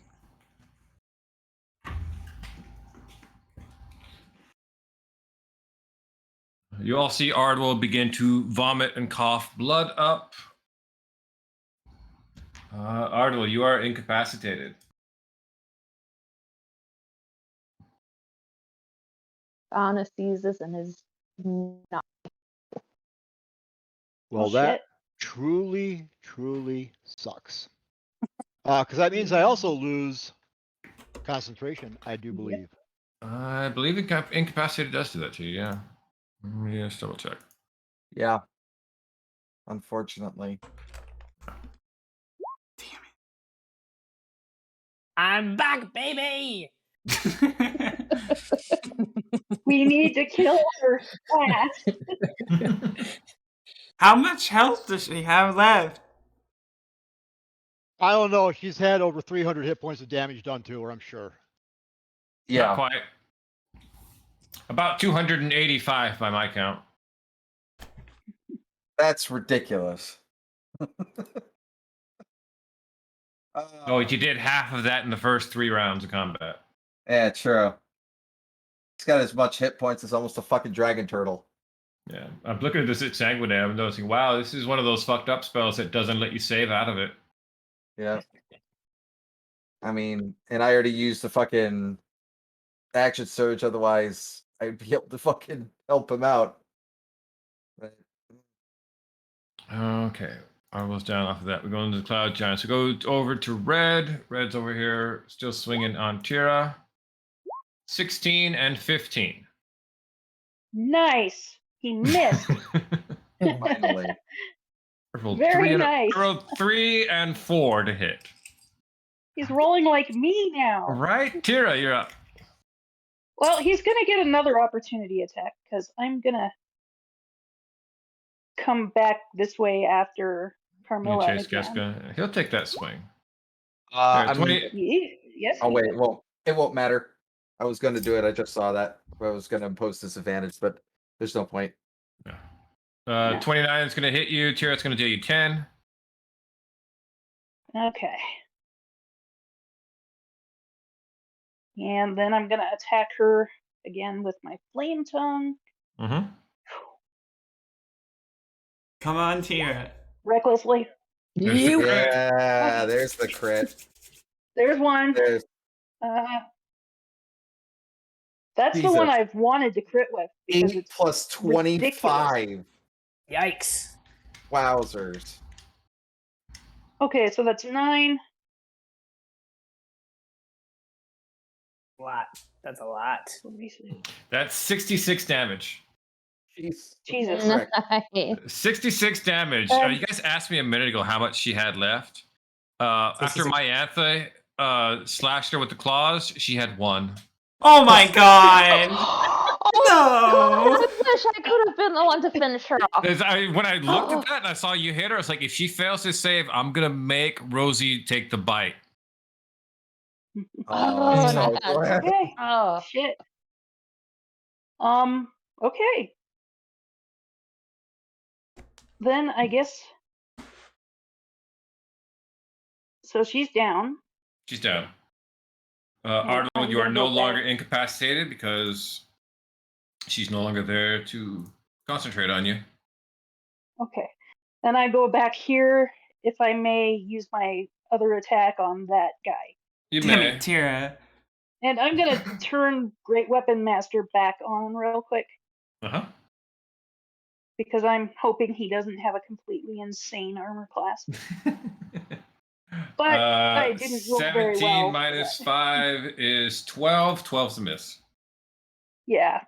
You all see Ardwell begin to vomit and cough blood up. Ardwell, you are incapacitated. Anna sees this and is not. Well, Oh, that shit. truly, truly sucks. Because that means I also lose concentration, I do believe. I believe incapacitated does do that to you, yeah. Let me just double check. Yeah. Unfortunately. I'm back, baby. We need to kill her fast. How much health does she have left? I don't know. She's had over 300 hit points of damage done to her, I'm sure. Not Yeah. quite. About 285 by my count. That's ridiculous. Oh, you did half of that in the first 3 rounds of combat. Yeah, true. He's got as much hit points as almost a fucking dragon turtle. Yeah, I'm looking at this at Sanguinary. I'm noticing, wow, this is one of those fucked up spells that doesn't let you save out of it. Yeah. I mean, and I already used the fucking action surge, otherwise I'd be able to fucking help him out. But Okay. Almost down off of that. We're going to the Cloud Giants. So go over to Red. Red's over here, still swinging on Tira. 16 and 15. Nice. He missed. finally. I rolled Very three and nice. I rolled 3 and 4 to hit. He's rolling like me now. All right, Tira, you're up. Well, he's gonna get another opportunity attack because I'm gonna come back this way after You Carmilla. chase again. Casca. He'll take that swing. I Yeah, mean, 20 Yes. oh he wait, will. it won't matter. I was going to do it. I just saw that. I was going to impose disadvantage, but there's no point. 29 is going to hit you. Tira, it's going to deal you 10. Okay. And then I'm gonna attack her again with my flame tongue. Mm-hmm. Come on, Tira. Recklessly. There's the crit. Yeah, there's the crit. There's one. There's That's the one Jesus. I've wanted to crit with because 8 it's plus 25. Yikes. Wowzers. okay. So that's 9. A lot. That's a lot. That's 66 damage. Jeez. Jesus. Nice. 66 damage. Um, You guys asked me a minute ago how much she had left. After 66. my anthe slashed her with the claws, she had 1. Oh my god! Oh, No! I wish I could have been the one to finish her off. When I looked at that and I saw you hit her, I was like, if she fails this save, I'm gonna make Rosie take the bite. Oh, so no. glad. Okay. Oh, Shit. Okay. Then I guess. So she's down. She's down. I'm Arnold, you are gonna no go longer back. incapacitated because she's no longer there to concentrate on you. Okay. Then I go back here, if I may use my other attack on that guy. You Damn may. it, Tira. And I'm gonna turn Great Weapon Master back on real quick Uh-huh. because I'm hoping he doesn't have a completely insane armor class. But I didn't roll very 17 well. minus 5 is 12. 12's a miss. Yeah.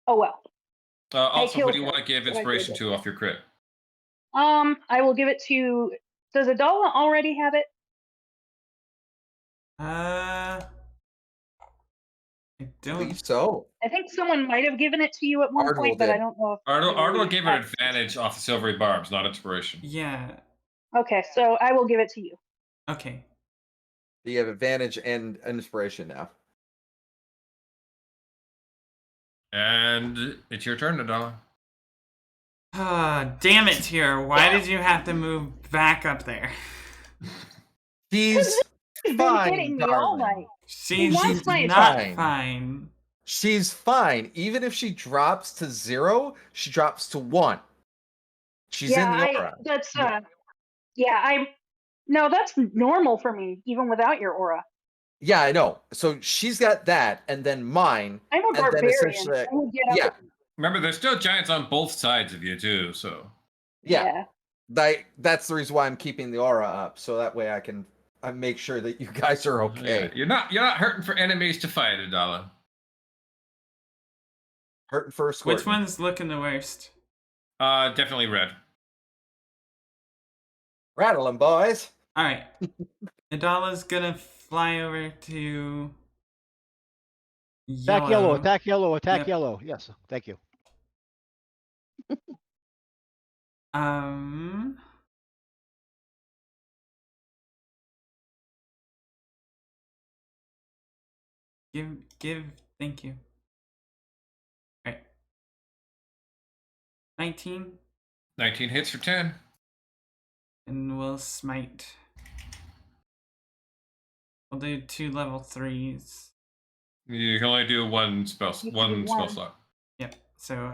Oh well. Also, who killed do you her, want to give but I inspiration did to off your crit? I will give it to. Does Adala already have it? I I don't. believe so. I think someone might have given it to you at one Ardwell point, but I did. don't know if. Arnold gave her Back- advantage off the silvery barbs, not inspiration. Yeah. Okay, so I will give it to you. Okay. You have advantage and inspiration now. And it's your turn, Adala. Ah, damn it, Tira. Why did you have to move back up there? She's He's been fine, hitting me all darling. night. She's wants my not attack. fine. She's fine. Even if she drops to 0, she drops to 1. She's in the aura. That's no, that's normal for me, even without your aura. Yeah, I know. So she's got that, and then mine. I'm a And then barbarian. essentially, I would get up yeah, and- Remember, there's still giants on both sides of you, too, so. yeah. That's the reason why I'm keeping the aura up, so that way I can make sure that you guys are okay. Yeah, you're not hurting for enemies to fight, Adala. Hurting for a Which squirt. one's looking the worst? Definitely red. Rattle 'em, boys. Alright. Adala's gonna fly over to Attack yellow, attack yellow, attack Yep. yellow. Yes, thank you. Thank you. Alright. 19, 19 hits for 10. and we'll smite. We'll do 2 level 3s. You can only do one spell You can one do spell one. slot. Yep. So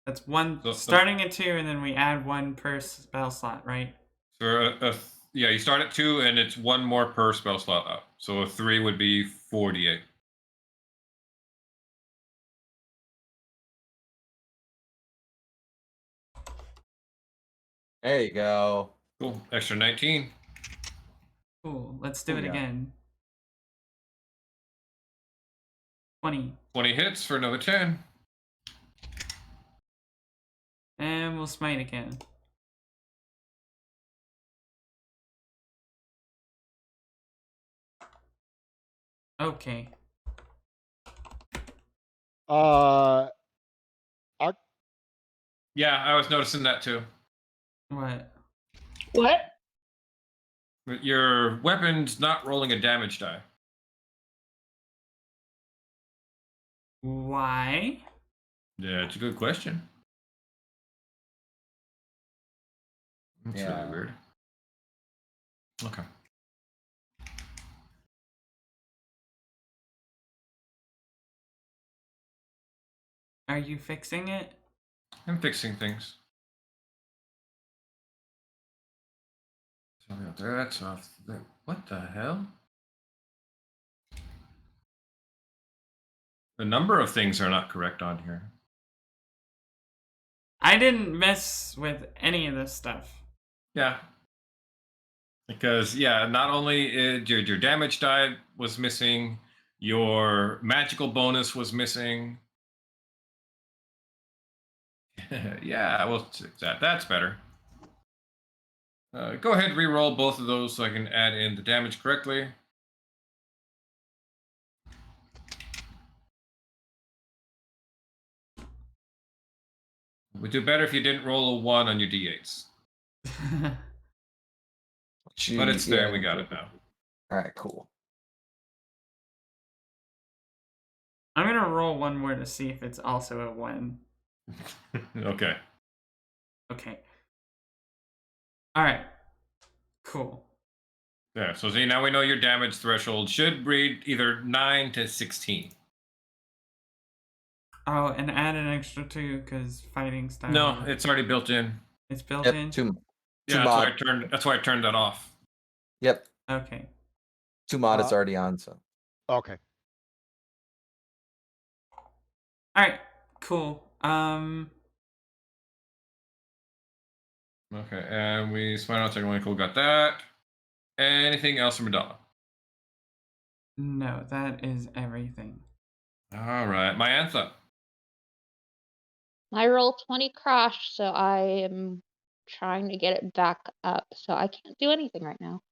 that's one So- starting at 2, and then we add 1 per spell slot, right? For you start at 2, and it's 1 more per spell slot up. So a 3 would be 48. There you go. Cool. Extra 19. Cool. Let's do Oh, it yeah. again. 20. 20 hits for another 10. And we'll smite again. Okay. Yeah, I was noticing that too. What? What? Your weapon's not rolling a damage die. Why? Yeah, it's a good question. That's Yeah. really weird. Okay. Are you fixing it? I'm fixing things. So that's off. What the hell? The number of things are not correct on here. I didn't mess with any of this stuff. Yeah. Because, yeah, not only your damage die was missing, your magical bonus was missing. Yeah, well, that's better. Go ahead and re-roll both of those so I can add in the damage correctly. Would do better if you didn't roll a 1 on your d8s. But it's there, Yeah. we got it now. All right, cool. I'm gonna roll one more to see if it's also a 1. Okay. Okay. Alright. Cool. Yeah, so see, now we know your damage threshold should read either 9 to 16. Oh, and add an extra 2 because fighting style. No, it's already built in. It's built Yep, in? two Yeah, mod. that's why I turned that off. Yep, Okay. 2 mod is Uh, already on, so. Okay. Alright. Cool. Okay, and we smite out second one. Cool, got that. Anything else from Madonna? No, that is everything. All right, my anthem. My roll 20 crashed, so I am trying to get it back up. So I can't do anything right now.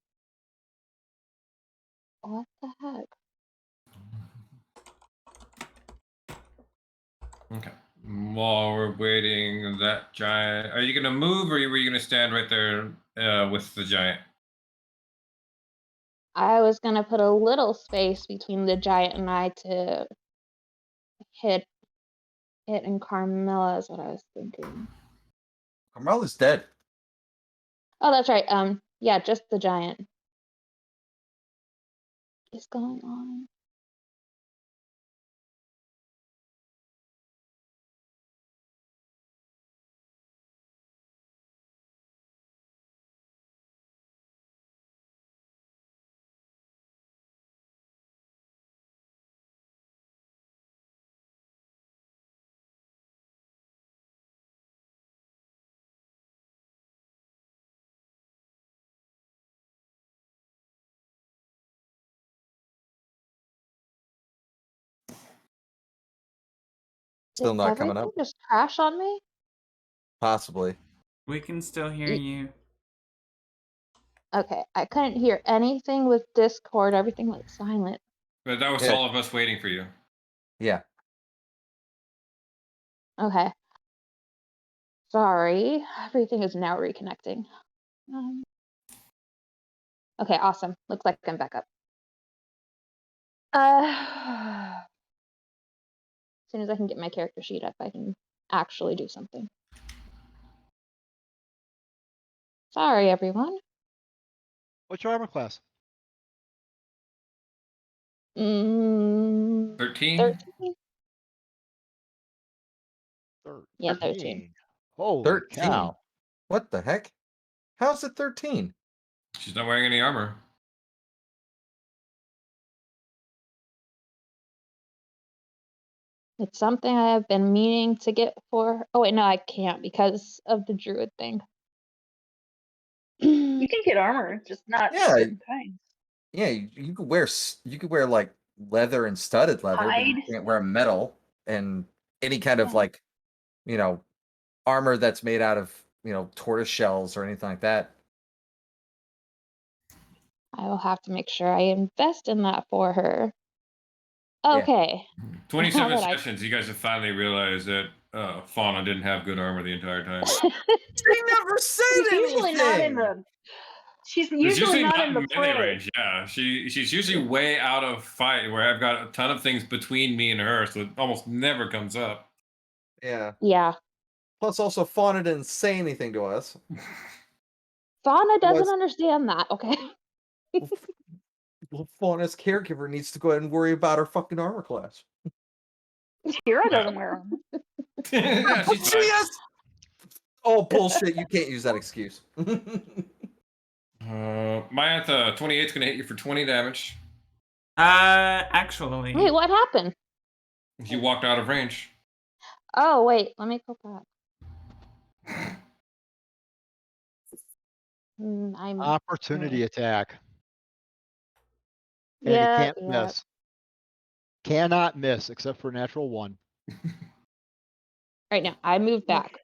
What the heck? Okay. While we're waiting, that giant. Are you gonna move, or were you gonna stand right there with the giant? I was gonna put a little space between the giant and I to hit it and Carmilla is what I was thinking. Carmela's dead. Oh, that's right. Yeah, just the giant. What is going on? Still Did not coming everything up. just crash on me? Possibly. We can still hear you. Okay, I couldn't hear anything with Discord. Everything went silent. But that was Yeah. all of us waiting for you. Yeah. Okay. Sorry. Everything is now reconnecting. Okay, awesome. Looks like I'm back up. As soon as I can get my character sheet up, I can actually do something. Sorry, everyone. What's your armor class? 13? 13? 13. Yeah, 13. Holy 13. cow. What the heck? How's it 13? She's not wearing any armor. It's something I have been meaning to get for. Oh wait, no, I can't because of the druid thing. You can get armor, just not Yeah. certain kinds. Yeah, you could wear you could wear like leather and studded leather, but you Hide. can't wear metal and any kind of Yeah. like, armor that's made out of, tortoise shells or anything like that. I will have to make sure I invest in that for her. Yeah. Okay. 27 Now that I- sessions, you guys have finally realized that Fauna didn't have good armor the entire time. She never said She's anything. usually not in the. She's It's usually not in the melee fray. range. Yeah, she's usually way out of fight where I've got a ton of things between me and her, so it almost never comes up. Yeah. Yeah. Plus, also, Fauna didn't say anything to us. Fauna doesn't Was- understand that, okay? Well, Fauna's caregiver needs to go ahead and worry about her fucking armor class. Tira doesn't wear armor. Yeah, she's She fine. has. Oh bullshit! You can't use that excuse. Myantha, 28 is going to hit you for 20 damage. Actually, Wait, what happened? You walked out of range. Oh wait, let me go back. I'm Opportunity attack. And yeah, he can't yeah. miss. Cannot miss except for natural 1. Right now, I moved back.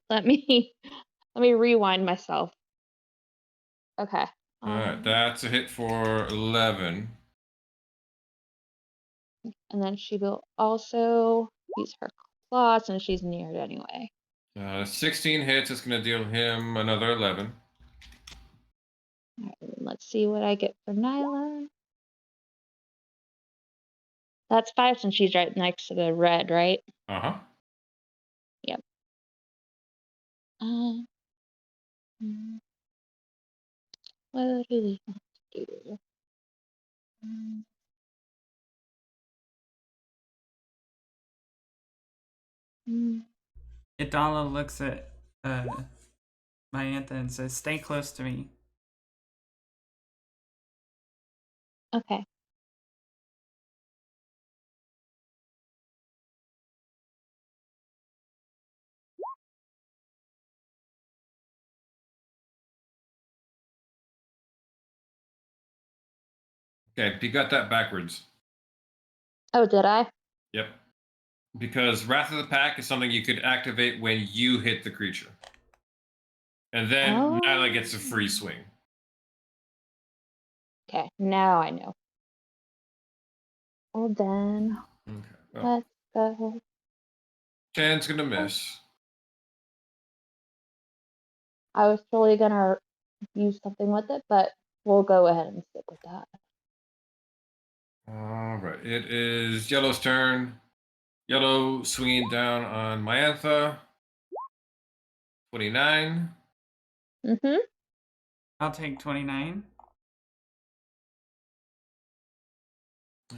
let me rewind myself. Okay. All right, that's a hit for 11. And then she will also use her claw since she's near it anyway. 16 hits is going to deal him another 11. All right, let's see what I get for Nyla. That's 5 since she's right next to the red, right? Uh-huh. Yep. Mm, what do we want to do? Idala looks at Myantha and says, "Stay close to me." Okay. Okay, you got that backwards. Oh, did I? Yep. Because Wrath of the Pack is something you could activate when you hit the creature. And then Oh. Nyla gets a free swing. Okay, now I know. Well then, Okay. Well, let's go. 10's going to miss. I was totally gonna use something with it, but we'll go ahead and stick with that. All right, it is Yellow's turn. Yellow swinging down on Myantha. 29. Mm-hmm. I'll take 29.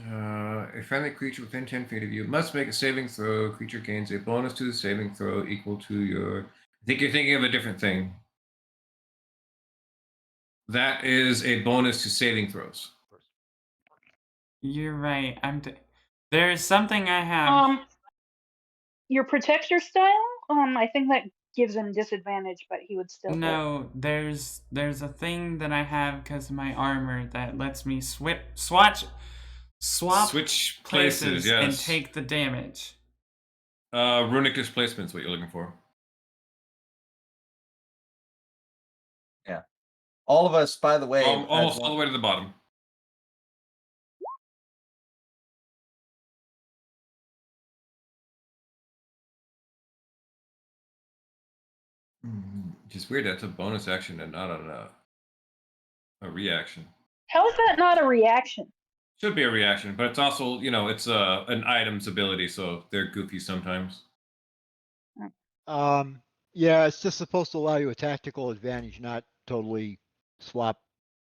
A friendly creature within 10 feet of you must make a saving throw. Creature gains a bonus to the saving throw equal to your. I think you're thinking of a different thing. That is a bonus to saving throws. You're right. There's something I have. Your protector style. I think that gives him disadvantage, but he would still. hit. No, there's a thing that I have because of my armor that lets me swap Switch places, yes. and take the damage. Runic displacement is what you're looking for. Yeah. All of us, by the way, Almost all the way to the bottom. Which is weird. That's a bonus action and not a reaction. How is that not a reaction? Should be a reaction, but it's also, it's an item's ability, so they're goofy sometimes. Yeah, it's just supposed to allow you a tactical advantage, not totally swap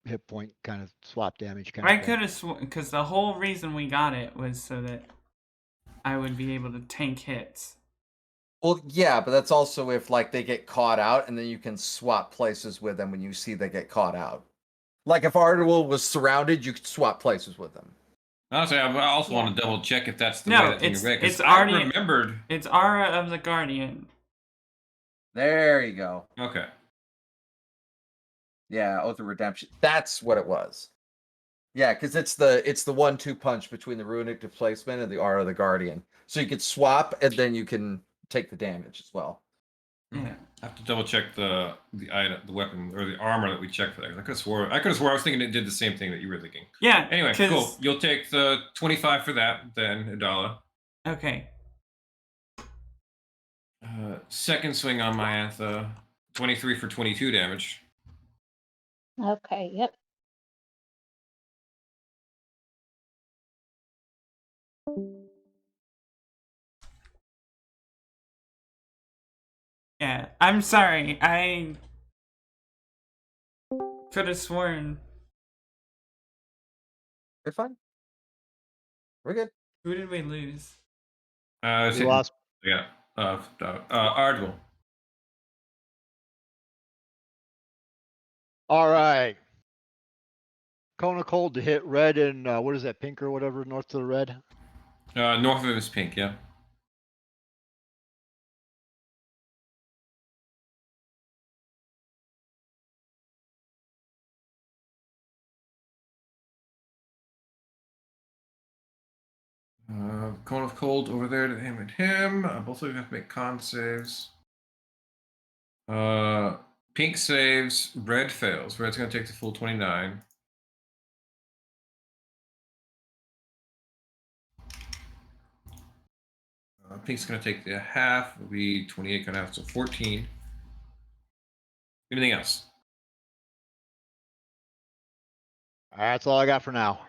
hit point kind of swap damage kind I of thing. could have because the whole reason we got it was so that I would be able to tank hits. Well, yeah, but that's also if like they get caught out, and then you can swap places with them when you see they get caught out. Like if Ardwell was surrounded, you could swap places with them. Honestly, I also Yeah. want to double check if that's the way No, that thing is read. it's Because I already remembered. it's Aura of the Guardian. There you go. Okay. Yeah, Oath of Redemption. That's what it was. Yeah, because it's the 1-2 punch between the Runic Displacement and the Aura of the Guardian. So you could swap, and then you can take the damage as well. Yeah. I have to double check the item, the weapon or the armor that we checked for that. I could have swore I was thinking it did the same thing that you were thinking. Yeah. Anyway, 'cause- cool. You'll take the 25 for that, then Adala. Okay. Second swing on my Antha, 23 for 22 damage. Okay, yep. Yeah. I'm sorry. I could have sworn. You're fine. We're good. Who did we lose? You lost. Yeah. Ardwell. All right. Cone of Cold to hit red and what is that, pink or whatever, north to the red? North of him is pink, yeah. Cone of Cold over there to aim at him. Both of you have to make con saves. Pink saves, red fails. Red's going to take the full 29. Pink's going to take the half. Will be 28 going to have, so 14. Anything else? That's all I got for now.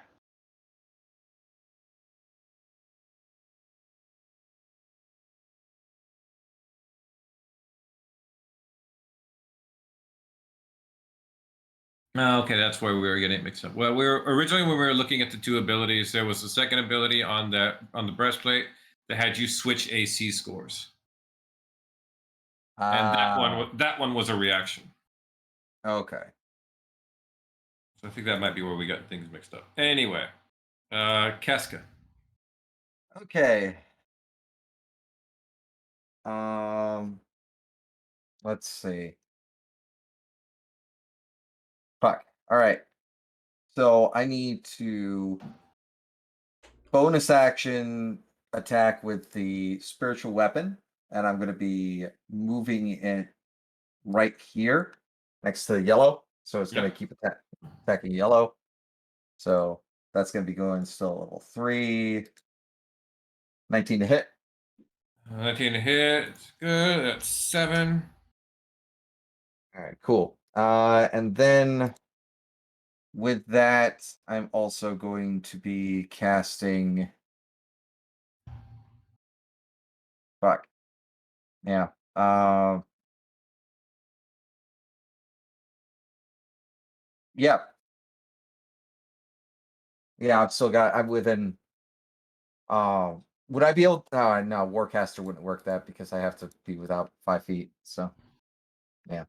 Okay, that's why we were getting it mixed up. Well, we were originally when we were looking at the two abilities, there was the second ability on the breastplate that had you switch AC scores, and that one was a reaction. Okay. So I think that might be where we got things mixed up. Anyway, Casca. Okay. Let's see. Fuck. All right. So I need to bonus action attack with the spiritual weapon, and I'm going to be moving it right here next to the yellow. So it's going to keep attacking yellow. So that's going to be going still level 3. 19 to hit. 19 to hit. Good. That's 7. All right, cool. And then with that, I'm also going to be casting. Fuck. Yeah. Yeah. Yeah, I'm within. Would I be able? No, Warcaster wouldn't work that because I have to be without 5 feet. So, yeah.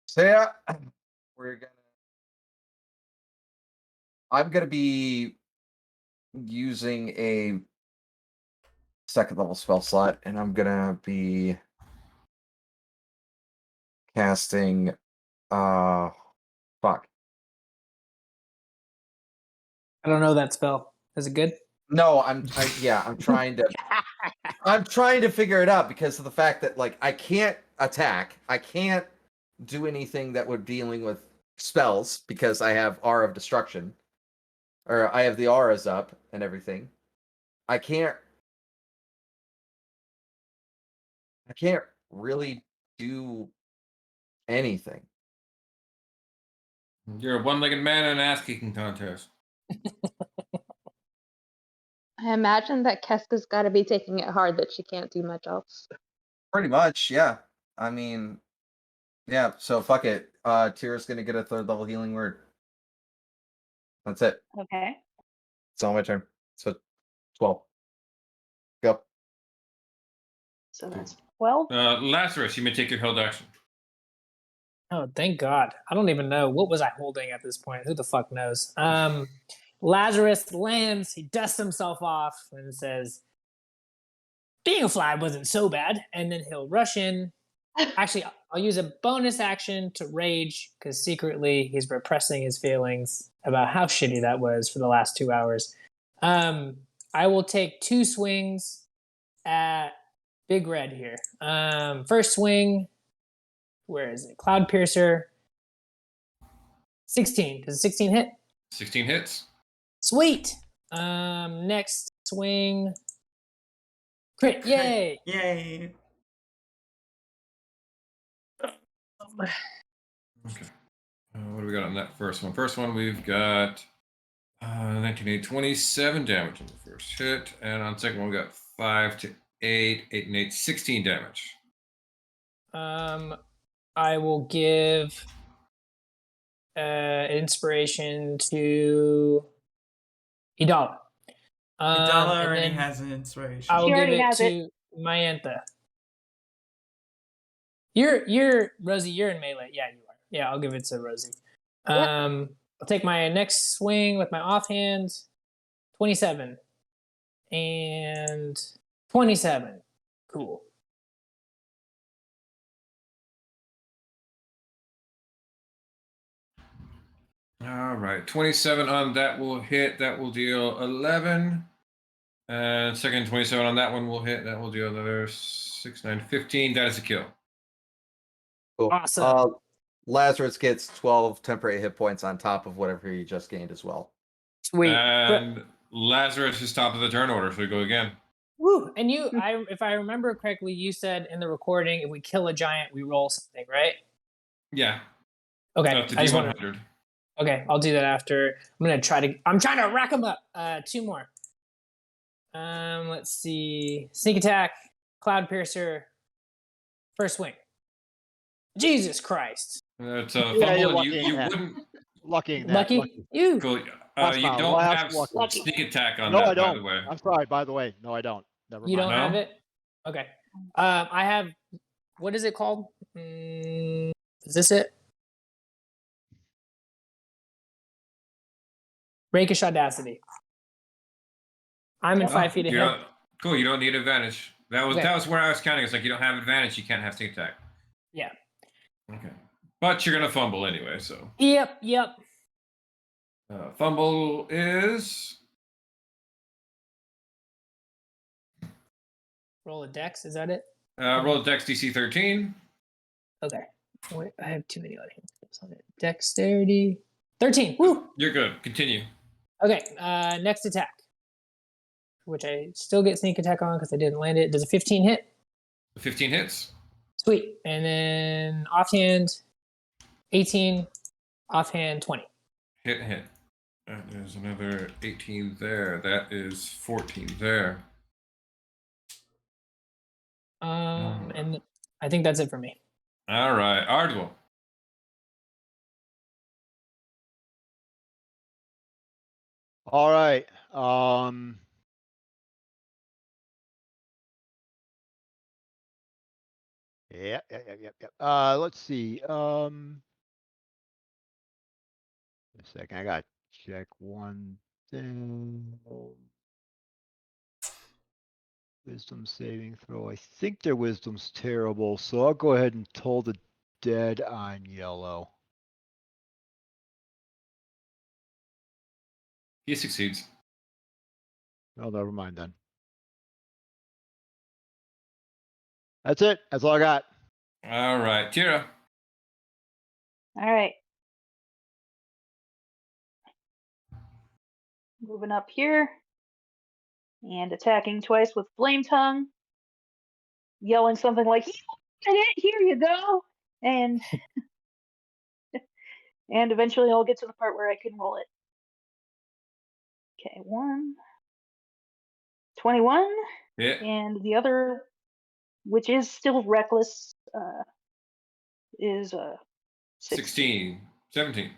So yeah, I'm gonna be using a second level spell slot, and I'm gonna be casting. Fuck. I don't know that spell. Is it good? No, I'm trying to. I'm trying to figure it out because of the fact that like I can't attack, I can't do anything that would dealing with spells because I have Aura of Destruction, or I have the auras up and everything. I can't really do anything. You're a one-legged man in an ass-kicking contest. I imagine that Keska's got to be taking it hard that she can't do much else. Pretty much, yeah. I mean, yeah. So fuck it. Tira's gonna get a 3rd level healing word. That's it. Okay. It's all my turn. So 12. Go. So that's 12. Lazarus, you may take your held action. Oh, thank God. I don't even know. What was I holding at this point? Who the fuck knows? Lazarus lands, he dusts himself off and says, being a fly wasn't so bad. And then he'll rush in. Actually, I'll use a bonus action to rage because secretly he's repressing his feelings about how shitty that was for the last 2 hours. I will take 2 swings at Big Red here. First swing, where is it? Cloud Piercer. 16. Does 16 hit? 16 hits. Sweet. Next swing. Crit. Yay. Yay. Okay. What do we got on that first one? First one, we've got 19, 27 damage on the first hit. And on the second one, we got 5 to 8, 8 and 8, 16 damage. I will give inspiration to Idala. Idala and already then has an inspiration. I will She give already it has to Mayantha. You're Rosie. You're in melee. Yeah, you are. Yeah, I'll give it to Rosie. I'll take my next swing with my offhand. 27 and 27. Cool. All right. 27 on that will hit. That will deal 11. And second 27 on that one will hit. That will deal another 6, 9, 15. That is a kill. Cool. Awesome. Lazarus gets 12 temporary hit points on top of whatever he just gained as well. Sweet. And Lazarus is top of the turn order, so we go again. Woo! And if I remember correctly, you said in the recording, if we kill a giant, we roll something, right? Yeah. Okay. Up to I just wanted- D100. Okay, I'll do that after. I'm trying to rack them up. 2 more. Let's see. Sneak attack, Cloud Piercer, first swing. Jesus Christ. That's Yeah, fumble. you're You lucky in that. wouldn't. Lucky in that. Lucky? You. Cool. That's You my don't last have lucky. sneak attack on No, that, I by don't. the way. I'm sorry, by the way. No, I don't. Never You mind. don't No? have it? Okay. I have, what is it called? Is this it? Rakish Audacity. I'm in 5 feet You ahead. don't- Cool. You don't need advantage. That was where I was counting. It's like you don't have advantage. You can't have sneak attack. Yeah. Okay. But you're gonna fumble anyway. So Yep. fumble is Roll a dex, is that it? roll a dex DC 13. Okay. Wait, I have too many on here. Dexterity. 13. Woo! You're good. Continue. Okay, next attack. Which I still get sneak attack on because I didn't land it. Does a 15 hit? 15 hits. Sweet. And then offhand, 18. Offhand, 20. Hit. That is another 18 there. That is 14 there. And I think that's it for me. All right. Ardwell. All right. Yep. Let's see. A second. I gotta check one thing. Wisdom saving throw. I think their wisdom's terrible, so I'll go ahead and toll the dead on yellow. He succeeds. Oh, never mind then. That's it. That's all I got. All right. Tira. All right. Moving up here and attacking twice with Flame Tongue, yelling something like, "You did it! Here you go!" And and eventually I'll get to the part where I can roll it. Okay, 21, Hit. and the other, which is still reckless, is 16. 17.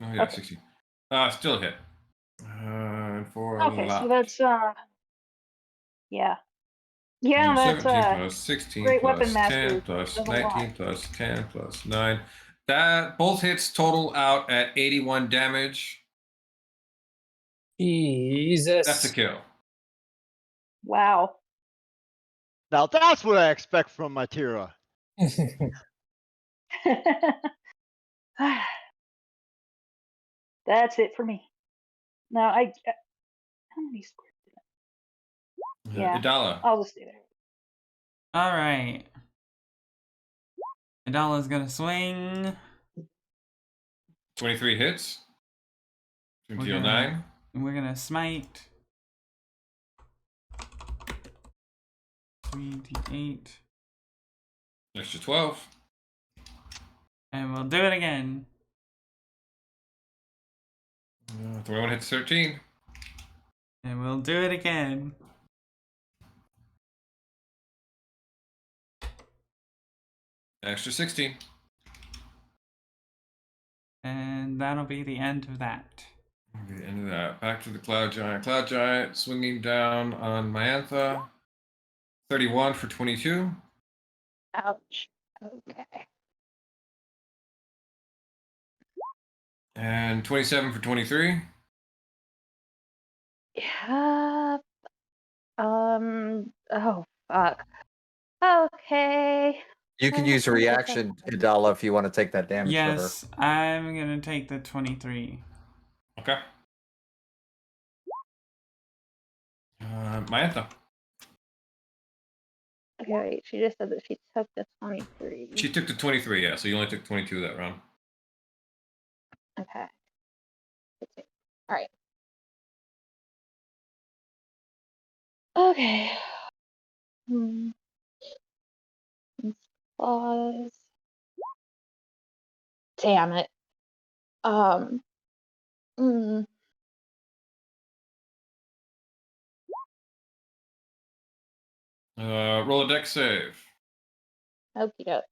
Oh, yeah, Okay. 16. Still a hit. For Okay, so lock. that's yeah. Yeah, that's 17 plus 16 Great plus Weapon 10 Master plus does a 19 lot. plus 10 plus 9. That both hits total out at 81 damage. Jesus. That's a kill. Wow. Now that's what I expect from my Tira. That's it for me. Now how many squares did I? Yeah. Idala. I'll just stay there. All right. Adala's gonna swing. 23 hits. We're 2d9. We're gonna smite. 3d8. Extra 12. And we'll do it again. 21 hits 13. And we'll do it again. Extra 16. And that'll be the end of that. The end of that. Back to the Cloud Giant. Cloud Giant swinging down on Myantha. 31 for 22. Ouch. Okay. And 27 for 23. Yeah. Oh, fuck. Okay. You can use a reaction, Idala, if you want to take that damage for her. Yes, I'm gonna take the 23. Okay. Myantha. Okay, wait. She just said that she took the 23. She took the 23, yeah, so you only took 22 that round. Okay. All right. Okay. Pause. Damn it. Mm, Roll a dex save. okie doke.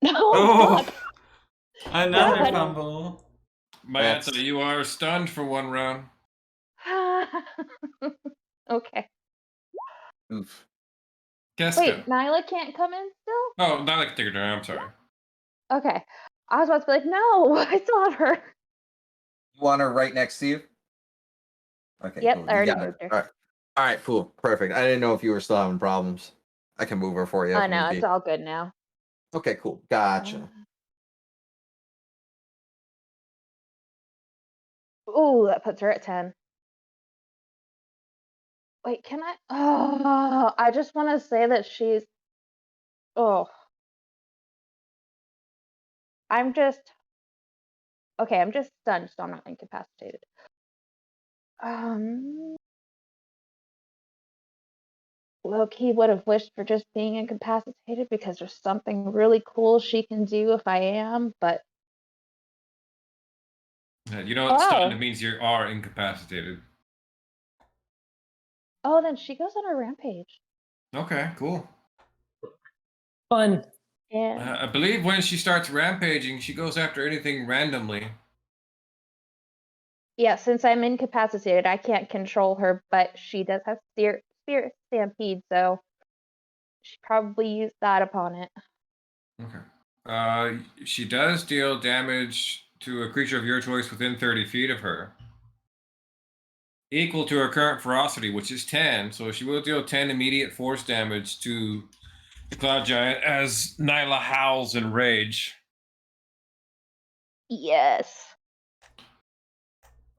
No, fuck. Another God. fumble. Myantha, That's- you are stunned for 1 round. Okay. Oof. Casca. Wait, Nyla can't come in still? Oh, not like take her turn. I'm sorry. Okay. I was about to be like, no, I still have her. You want her right next to you? Okay, Yep, cool. I You already got it. moved her. All right, cool. Perfect. I didn't know if you were still having problems. I can move her for you. Oh if no, need it's be. all good now. Okay, cool. Gotcha. Ooh, that puts her at 10. Wait, can I? Oh, I just want to say that she's. Oh. I'm just. Okay, I'm just stunned, so I'm not incapacitated. Loki would have wished for just being incapacitated because there's something really cool she can do if I am, but You know what stunned Oh. means you are incapacitated. oh, then she goes on a rampage. Okay, cool. Fun. And I believe when she starts rampaging, she goes after anything randomly. yeah, since I'm incapacitated, I can't control her, but she does have spirit stampede, so she probably used that upon it. Okay. She does deal damage to a creature of your choice within 30 feet of her, equal to her current ferocity, which is 10. So she will deal 10 immediate force damage to the Cloud Giant as Nyla howls in rage. Yes.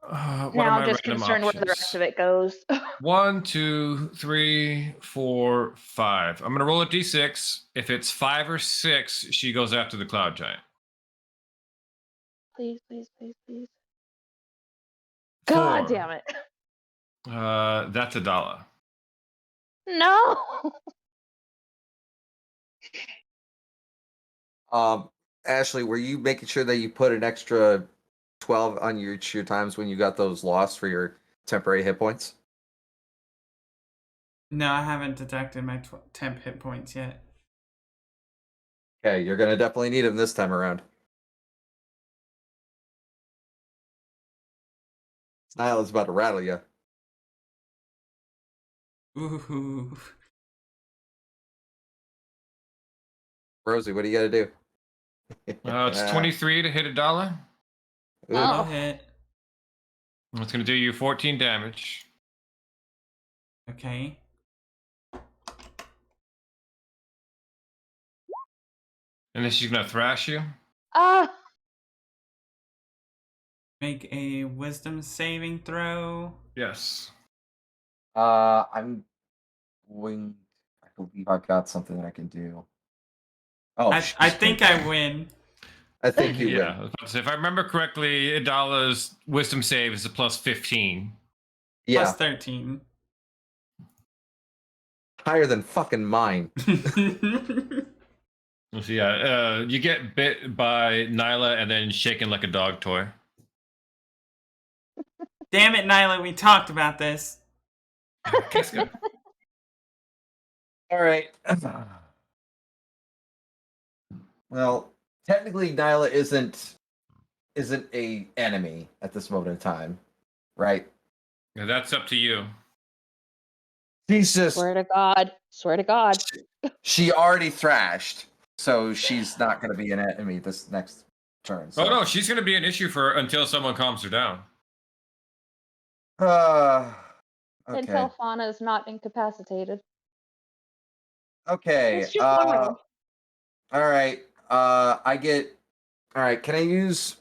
What Now are my I'm just random concerned options? where the rest of it goes. 1, 2, 3, 4, 5. I'm gonna roll a d6. If it's 5 or 6, she goes after the Cloud Giant. Please, please, please, please. God 4. damn it. That's Idala. No. Ashley, were you making sure that you put an extra 12 on your times when you got those lost for your temporary hit points? No, I haven't detected my temp hit points yet. Okay, you're gonna definitely need them this time around. Nyla's about to rattle you. Ooh. Rosie, what do you got to do? It's 23 to hit $1. Ooh. That'll Oh. hit. It's going to do you 14 damage. Okay. And then she's going to thrash you. Ah! Make a wisdom saving throw. Yes. I'm going. I believe I've got something that I can do. Oh, I think I win. I think you Yeah. win. So if I remember correctly, Idala's wisdom save is a plus 15. Yeah, Plus 13. higher than fucking mine. So yeah, you get bit by Nyla and then shaken like a dog toy. Damn it, Nyla, we talked about this. Kiska. All right. Well, technically, Nyla isn't a enemy at this moment in time, right? Yeah, that's up to you. She's just Swear to God. Swear to God. she already thrashed, so she's not going to be an enemy this next turn. So. Oh no, she's going to be an issue for until someone calms her down. Okay. Until Fauna is not incapacitated. Okay. It's just one round. All right. I get. All right. Can I use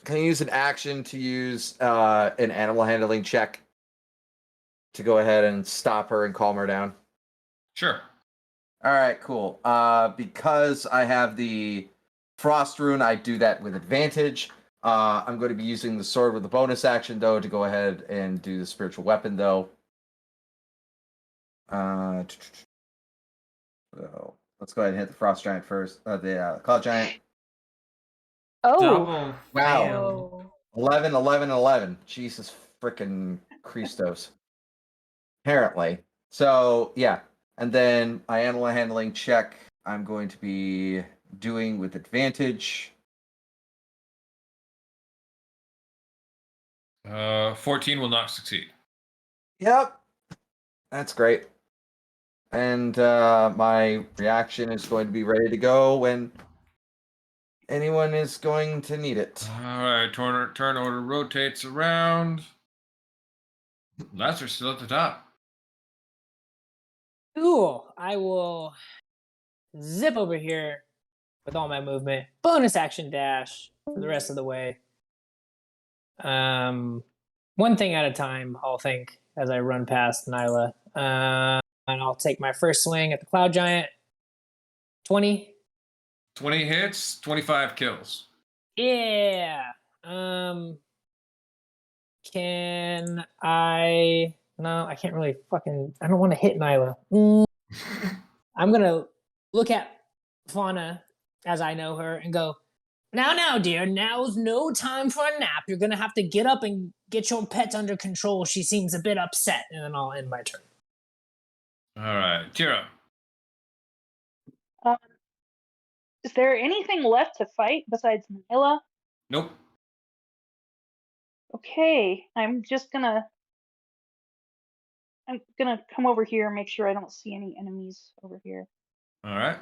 an action to use an animal handling check to go ahead and stop her and calm her down? Sure. All right. Cool. Because I have the frost rune, I do that with advantage. I'm going to be using the sword with the bonus action though to go ahead and do the spiritual weapon though. So let's go ahead and hit the frost giant first. The cloud giant. Oh. Double Wow. fail. 11, 11, 11. Jesus freaking Christos. Apparently. So, yeah. And then my animal handling check, I'm going to be doing with advantage. 14 will not succeed. Yep. That's great. And my reaction is going to be ready to go when anyone is going to need it. All right, turn order rotates around. Lazarus still at the top. Cool. I will zip over here with all my movement. Bonus action dash for the rest of the way. One thing at a time, I'll think as I run past Nyla. And I'll take my first swing at the Cloud Giant. 20. 20 hits, 25 kills. Yeah. Can I? No, I can't really fucking. I don't want to hit Nyla. I'm gonna look at Fauna as I know her and go, now, dear, now's no time for a nap. You're gonna have to get up and get your pet under control. She seems a bit upset, and then I'll end my turn. All right, Tira. Is there anything left to fight besides Nyla? Nope. Okay, I'm gonna come over here and make sure I don't see any enemies over here. All right.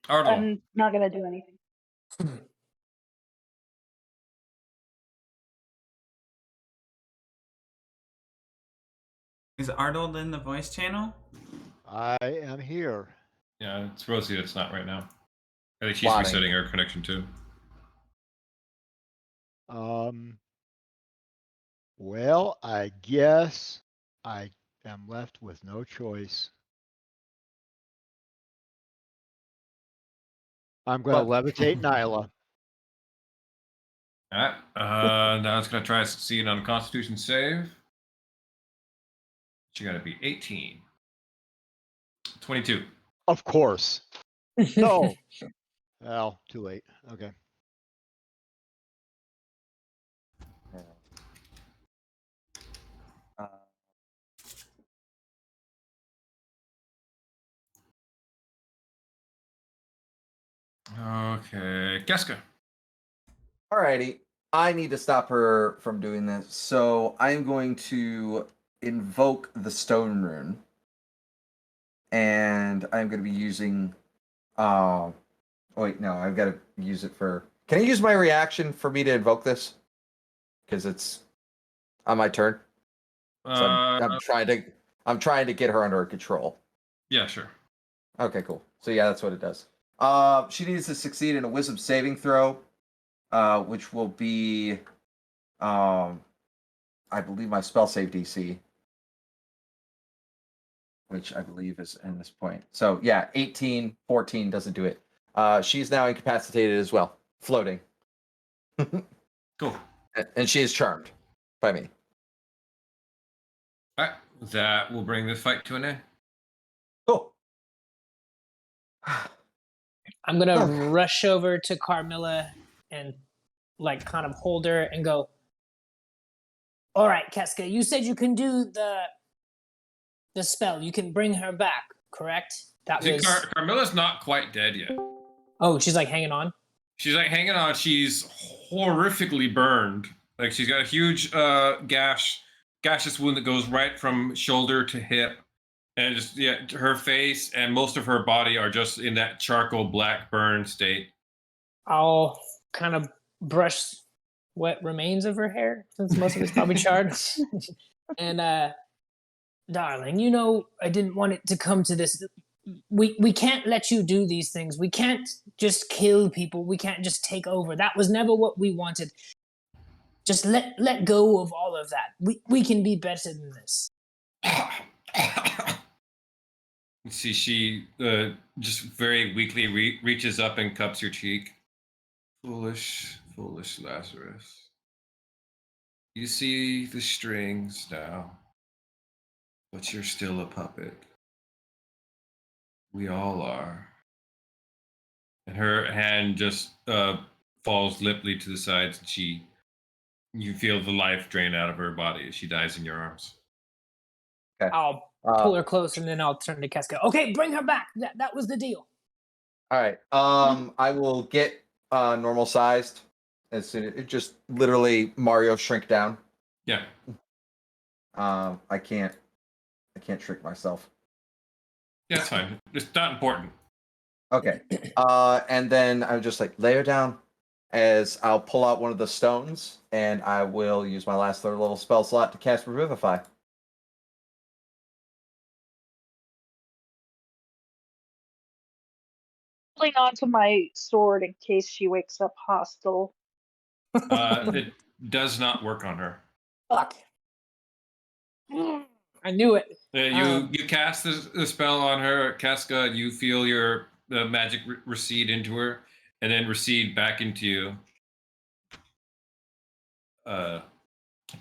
Ardal. I'm not gonna do anything. Is Arnold in the voice channel? I am here. Yeah, it's Rosie that's not right now. I think she's Plotting. resetting her connection too. Well, I guess I am left with no choice. I'm going to levitate Nyla. All right. Now it's going to try to succeed on a Constitution save. She got to be 18. 22. Of course. No. Well, too late. Okay. Okay. Keska. Alrighty. I need to stop her from doing this. So I'm going to invoke the stone rune. and I'm going to be using. Wait, no, I've got to use it for. Can I use my reaction for me to invoke this? Because it's on my turn. So I'm trying to get her under control. Yeah, sure. Okay, cool. So yeah, that's what it does. She needs to succeed in a wisdom saving throw, which will be, I believe my spell save DC, which I believe is in this point. So yeah, 18, 14 doesn't do it. She's now incapacitated as well, floating. Cool. And she is charmed by me. All right. That will bring this fight to an end. Cool. I'm gonna rush over to Carmilla and like kind of hold her and go, all right, Casca, you said you can do the spell. You can bring her back, correct? That See, was Carmilla's not quite dead yet. Oh, she's like hanging on. She's like hanging on. She's horrifically burned. Like she's got a huge gaseous wound that goes right from shoulder to hip. And just her face and most of her body are just in that charcoal black burn state. I'll kind of brush what remains of her hair, since most of it's probably charred. And darling, you know I didn't want it to come to this. We can't let you do these things. We can't just kill people. We can't just take over. That was never what we wanted. Just let go of all of that. We can be better than this. You see, she just very weakly reaches up and cups your cheek. Foolish, foolish Lazarus. You see the strings now, but you're still a puppet. We all are. And her hand just falls limply to the sides, and you feel the life drain out of her body as she dies in your arms. Okay. I'll pull her close, and then I'll turn to Casca. Okay, bring her back. That was the deal. All right. I will get normal sized as soon as it just literally Mario shrink down. Yeah. I can't shrink myself. Yeah, it's fine. It's not important. Okay. And then I would just like lay her down as I'll pull out one of the stones and I will use my last third level spell slot to cast Revivify. Holding on to my sword in case she wakes up hostile. It does not work on her. Fuck. I knew it. You cast the spell on her, Casca. You feel the magic recede into her, and then recede back into you.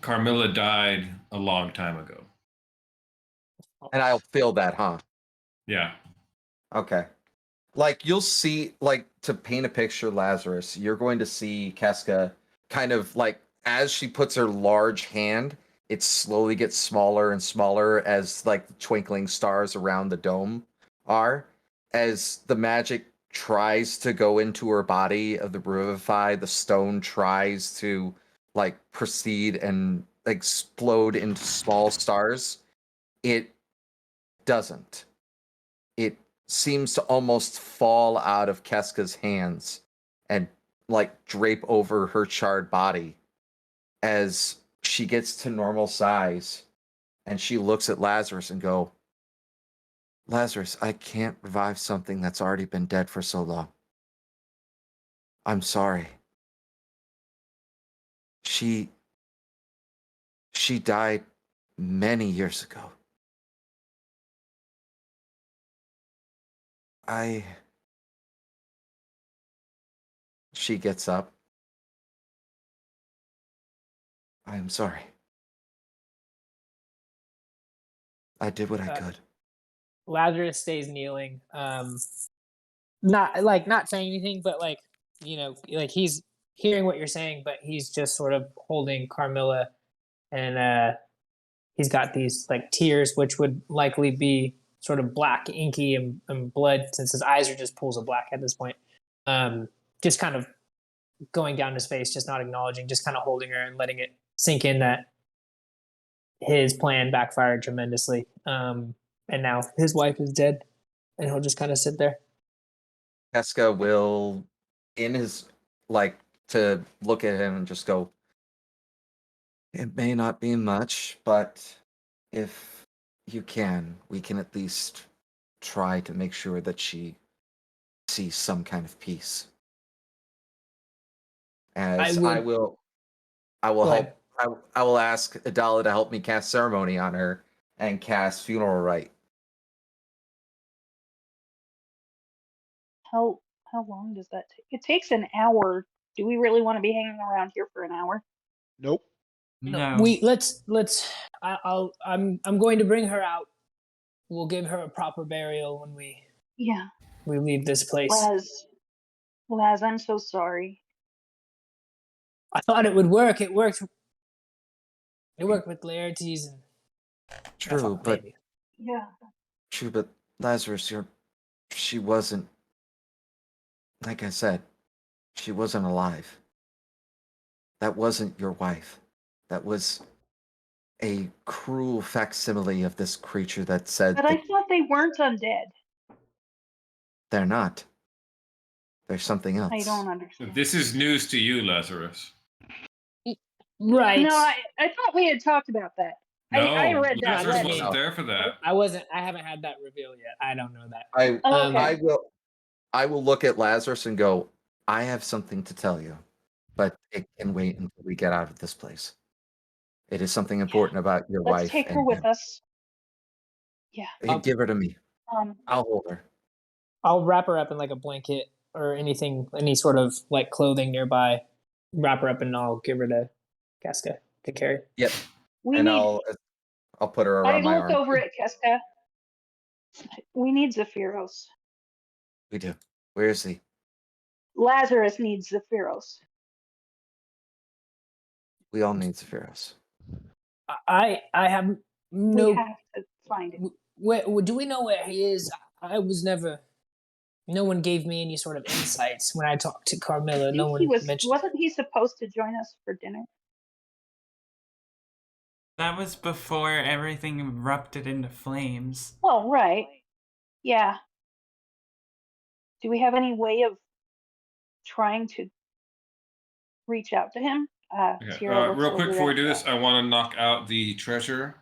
Carmilla died a long time ago. And I'll feel that, huh? Yeah. Okay. Like you'll see, like to paint a picture, Lazarus, you're going to see Casca kind of like as she puts her large hand, it slowly gets smaller and smaller as like the twinkling stars around the dome are. As the magic tries to go into her body of the Revivify, the stone tries to like proceed and explode into small stars. It doesn't. It seems to almost fall out of Casca's hands and like drape over her charred body as she gets to normal size and she looks at Lazarus and go, Lazarus, I can't revive something that's already been dead for so long. I'm sorry. She died many years ago. She gets up. I am sorry. I did what I could. Lazarus stays kneeling. Not saying anything, but like, you know, like he's hearing what you're saying, but he's just sort of holding Carmilla, and he's got these like tears, which would likely be sort of black, inky, and blood, since his eyes are just pools of black at this point. Just kind of going down his face, just not acknowledging, just kind of holding her and letting it sink in that his plan backfired tremendously. And now his wife is dead, and he'll just kind of sit there. Casca will, in his, like, to look at him and just go, it may not be much, but if you can, we can at least try to make sure that she sees some kind of peace. As I would- will Go help. ahead. I will ask Adala to help me cast ceremony on her and cast funeral rite. How long does that take? It takes an hour. Do we really want to be hanging around here for an hour? Nope. No. I'm going to bring her out. We'll give her a proper burial when we Yeah. leave this place. Laz, I'm so sorry. I thought it would work. It worked. It worked with Laertes and True, but maybe. Yeah. Lazarus, she wasn't. Like I said, she wasn't alive. That wasn't your wife. That was a cruel facsimile of this creature that said But that I thought they weren't undead. they're not. There's something else. I don't understand. This is news to you, Lazarus. Right. No, I thought we had talked about that. No, I read that Lazarus letter. wasn't there for that. I haven't had that reveal yet. I don't know that. Oh, okay. I will look at Lazarus and go, I have something to tell you, but it can wait until we get out of this place. It is something important about your Let's wife. take her with us. Yeah. You give her to me. Um. I'll hold her. I'll wrap her up in like a blanket or anything, any sort of like clothing nearby. Wrap her up and I'll give her to Casca to carry. Yep. We And need. I'll put her I around my look arm. over at Keska. We need Zephyros. We do. Where is he? Lazarus needs Zephyros. We all need Zephyros. I have no. We have to find it. Where do we know where he is? I was never. No one gave me any sort of insights when I talked to Carmilla. No one mentioned. Wasn't he supposed to join us for dinner? That was before everything erupted into flames. Well, right. Yeah. Do we have any way of trying to reach out to him? Okay. Tira looks Real quick over before we at, do this, I want to knock out the treasure.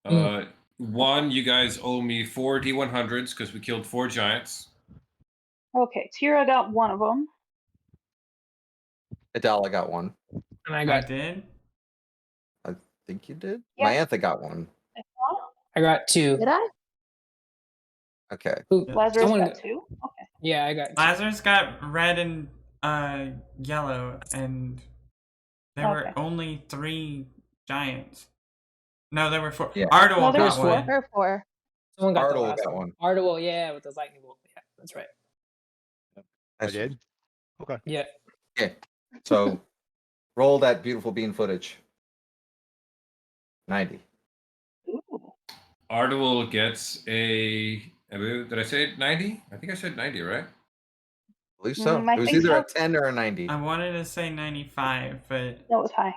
Mm. One, you guys owe me 4 D100s because we killed 4 giants. Okay, Tira got one of them. Adala got one. And I I got did. I think you did. Yeah. Myantha got one. I got 2. Did I? Okay. Ooh, Lazarus someone got 2. Okay. Yeah, I got 2. Lazarus got red and yellow, and there Okay. were only 3 giants. No, there were 4. Yeah. Ardwell No, there got was 4. one. Or 4. Someone got the Ardwell last got one. Ardwell, yeah, with the lightning bolt. Yeah, that's right. I did. Okay. Yeah. Okay. So roll that beautiful bean footage. 90. Ooh. Ardwell gets a. Did I say 90? I think I said 90, right? I believe so. I It was think either so. a 10 or a 90. I wanted to say 95, but That was high.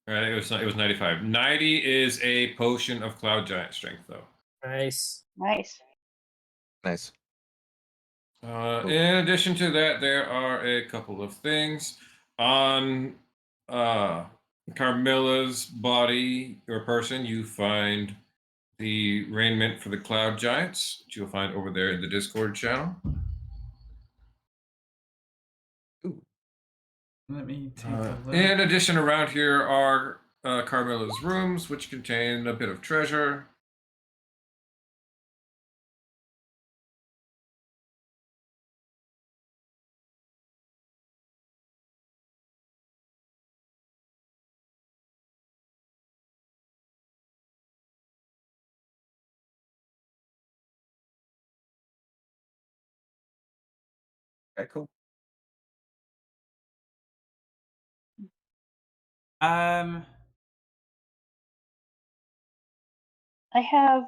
All right, it was 95. 90 is a potion of cloud giant strength, though. Nice. Nice. Nice. In addition to that, there are a couple of things on Carmilla's body or person. You find the raiment for the cloud giants, which you'll find over there in the Discord channel. let me take a look. In addition, around here are Carmilla's rooms, which contain a bit of treasure. Okay, cool. I have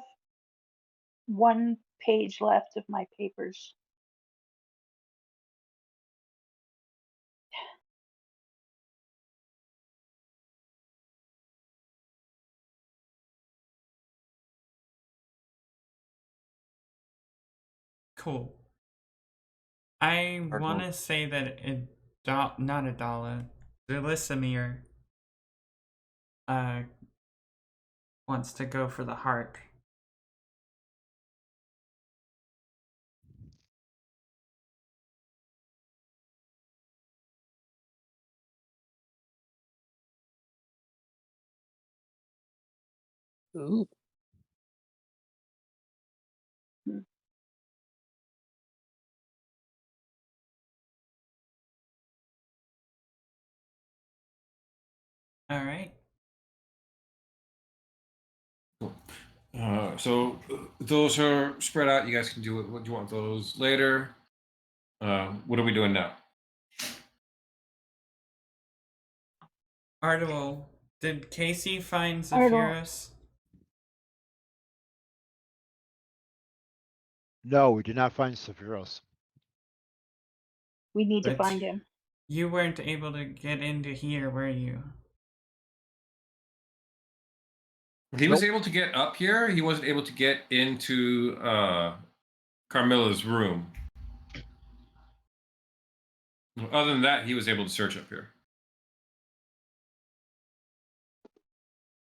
1 page left of my papers. Cool. I Hard want one. to say that not Adala, Zilisamir wants to go for the heart. Ooh. All right. So those are spread out. You guys can do it. What do you want those later? What are we doing now? Ardual, did Casey find Ardual. Zephyros? No, we did not find Sephiroth. We need to But find him. you weren't able to get into here, were you? He was Nope. able to get up here. He wasn't able to get into Carmilla's room. Other than that, he was able to search up here.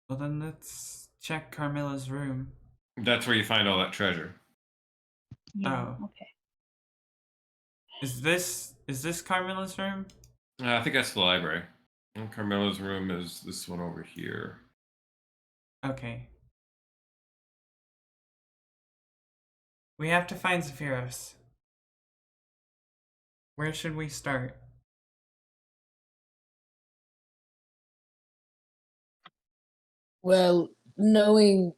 Well, then let's check Carmilla's room. That's where you find all that treasure. Yeah. Oh. Okay. Is this Carmilla's room? I think that's the library. And Carmilla's room is this one over here. Okay. We have to find Zephyros. Where should we start? Well, knowing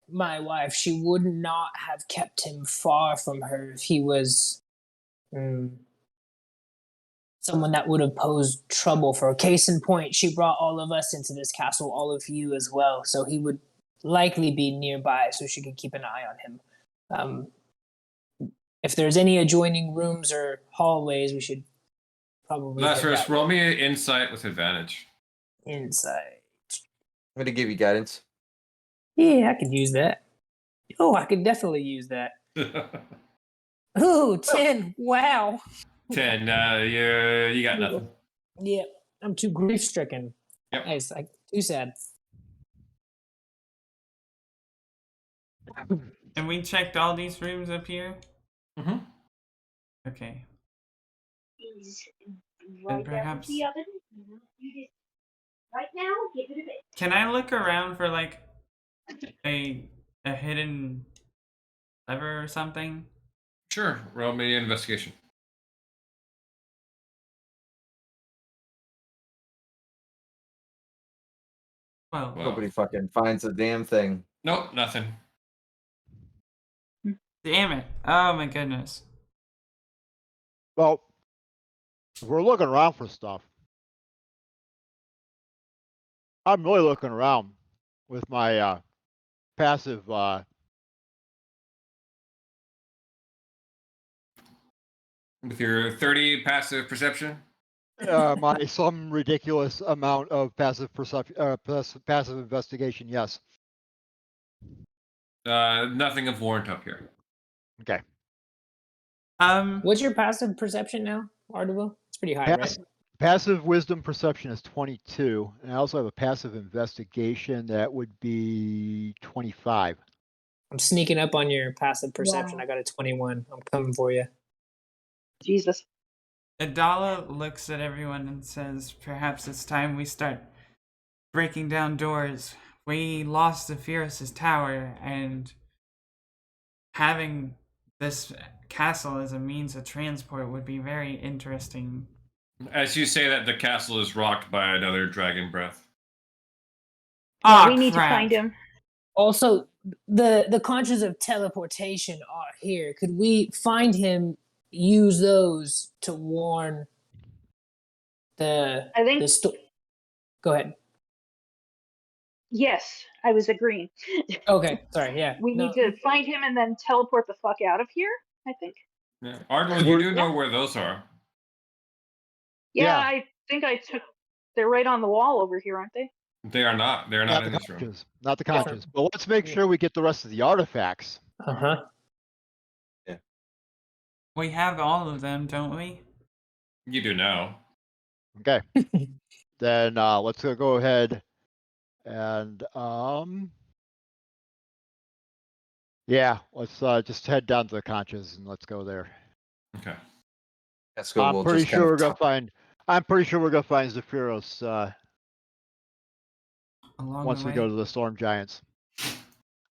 my wife, she would not have kept him far from her if he was someone that would have posed trouble for her. Case in point, she brought all of us into this castle, all of you as well, so he would likely be nearby so she could keep an eye on him. If there's any adjoining rooms or hallways, we should probably head Lazarus, that roll way. me an insight with advantage. Inside. I'm gonna give you guidance. Yeah, I could use that. Oh, I could definitely use that. Ooh, 10. Wow. 10. You got nothing. Yeah, I'm too grief stricken. Yep. Nice. Too sad. And we checked all these rooms up here? Mm-hmm. Okay. Is And right there perhaps- with the oven. You just right now give it a bit. Can I look around for like a hidden lever or something? Sure. Roll me an investigation. Well, Wow. Nobody fucking finds a damn thing. Nope, nothing. damn it. Oh my goodness. Well, we're looking around for stuff. I'm really looking around with my passive With your 30 passive perception? my some ridiculous amount of passive perception passive investigation, yes. Nothing of warrant up here. Okay. What's your passive perception now, Arduel? It's pretty high, right? Passive wisdom perception is 22, and I also have a passive investigation that would be 25. I'm sneaking up on your passive perception. Wow. I got a 21. I'm coming for you. Jesus. Adala looks at everyone and says, perhaps it's time we start breaking down doors. We lost Zephyros' tower, and having this castle as a means of transport would be very interesting. As you say that, the castle is rocked by another dragon breath. Ah, we need crap. to find him. Also, the conjures of teleportation are here. Could we find him, use those to warn the I think- Go ahead. Yes, I was agreeing. Okay, sorry, yeah. We No, need to find him and then teleport the fuck out of here, I think. Yeah. Ardwell, you do know where those are. Yeah, Yeah. I think they're right on the wall over here, aren't they? They are not. They are not Not in the this room. conches. Not the conches. But let's make sure we get the rest of the artifacts. Uh-huh. We have all of them, don't we? You do now. Okay. Then let's go ahead and yeah, let's just head down to the conches and let's go there. Okay. Casca I'm will pretty just kind sure of we're gonna find. I'm pretty sure we're gonna find Zephyros Along once the we way. go to the Storm Giants,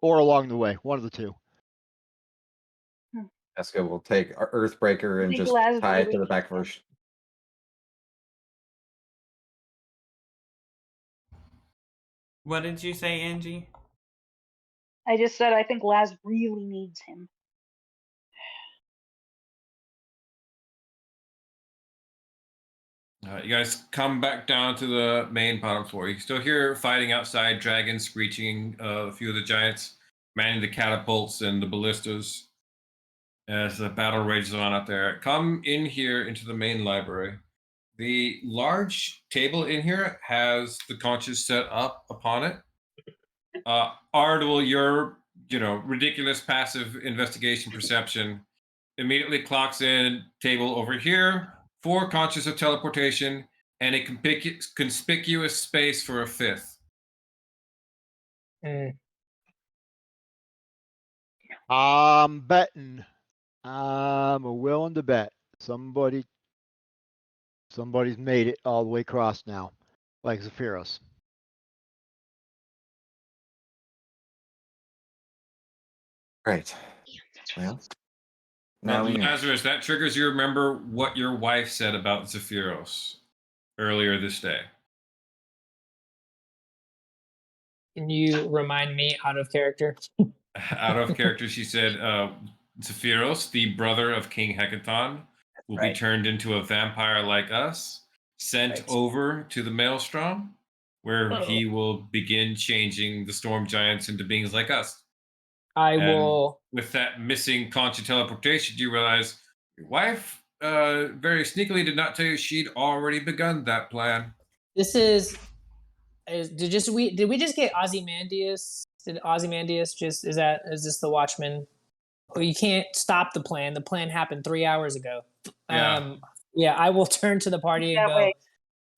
or along the way, one of the two. Casca will take our Earthbreaker I and think just Laz tie it to really the back of her. needs What did you say, Angie? I just said I think Laz really needs him. You guys come back down to the main bottom floor. You can still hear fighting outside, dragons screeching, a few of the giants manning the catapults and the ballistas as the battle rages on out there. Come in here into the main library. The large table in here has the conches set up upon it. Ardwell, your ridiculous passive investigation perception immediately clocks in table over here, 4 conches of teleportation, and a conspicuous space for a 5th. Mm. I'm betting. I'm willing to bet somebody's made it all the way across now, like Zephyros. Right. Well, now we know. Lazarus, that triggers you remember what your wife said about Zephyros earlier this day. Can you remind me out of character? Out of character, she said, Zephyros, the brother of King Hecaton, will be Right. turned into a vampire like us, sent Right. over to the Maelstrom, where he will begin changing the storm giants into beings like us. I And will. with that missing concha teleportation, you realize your wife very sneakily did not tell you she'd already begun that plan. This is did we just get Ozymandias? Did Ozymandias just is this the Watchman? Oh, you can't stop the plan. The plan happened 3 hours ago. Yeah. Yeah, I will turn to the party and That go. way.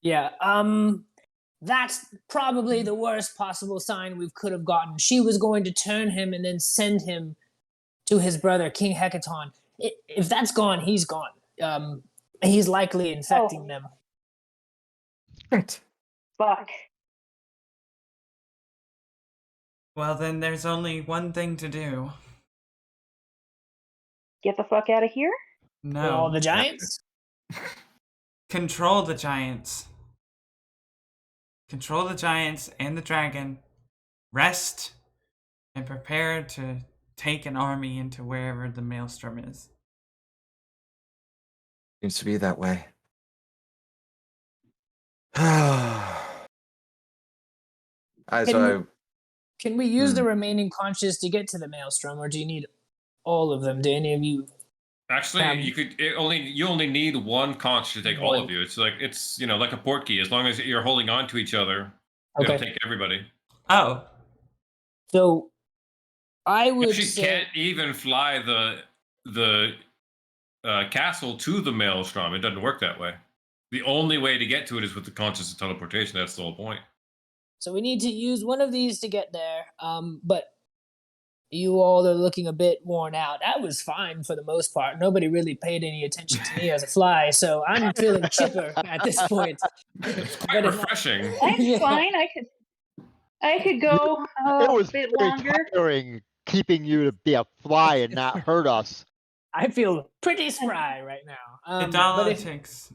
Yeah, that's probably the worst possible sign we could have gotten. She was going to turn him and then send him to his brother, King Hecaton. If that's gone, he's gone. He's likely infecting them. Right. Fuck. Well, then there's only one thing to do. Get the fuck out of here? No. All the giants? Control the giants. Control the giants and the dragon. Rest and prepare to take an army into wherever the Maelstrom is. Seems to be that way. Can we use the remaining conches to get to the Maelstrom, or do you need all of them? Do any of you? Actually, you only need one conch to take all of you. It's like like a port key. As long as you're holding on to each other, it'll take everybody. Oh. So I would She say can't even fly the castle to the Maelstrom. It doesn't work that way. The only way to get to it is with the conscious of teleportation. That's the whole point. so. We need to use one of these to get there. But you all are looking a bit worn out. That was fine for the most part. Nobody really paid any attention to me as a fly, so I'm feeling chipper at this point. It's quite refreshing. I'm Yeah. fine. I could go It was a bit very longer. tiring keeping you to be a fly and not hurt us. I feel pretty spry right now. Idala takes.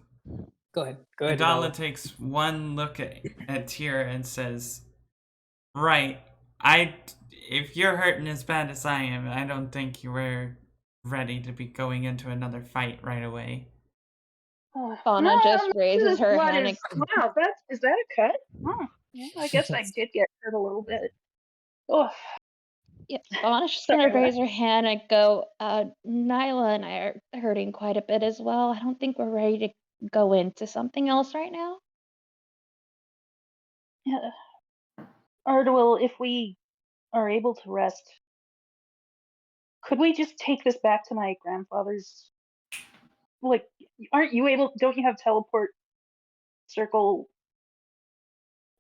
Go ahead. Idala takes one look at Tira and says, "Right, if you're hurting as bad as I am, I don't think you were ready to be going into another fight right away." Fauna just this raises her blood hand. is- wow, is that a cut? Oh, yeah, I guess I did get hurt a little bit. Oh, Yeah, Fauna's just gonna raise her hand and go, Nyla and I are hurting quite a bit as well. I don't think we're ready to go into something else right now. yeah. Ardwell, if we are able to rest, could we just take this back to my grandfather's like, aren't you able? Don't you have teleport circle?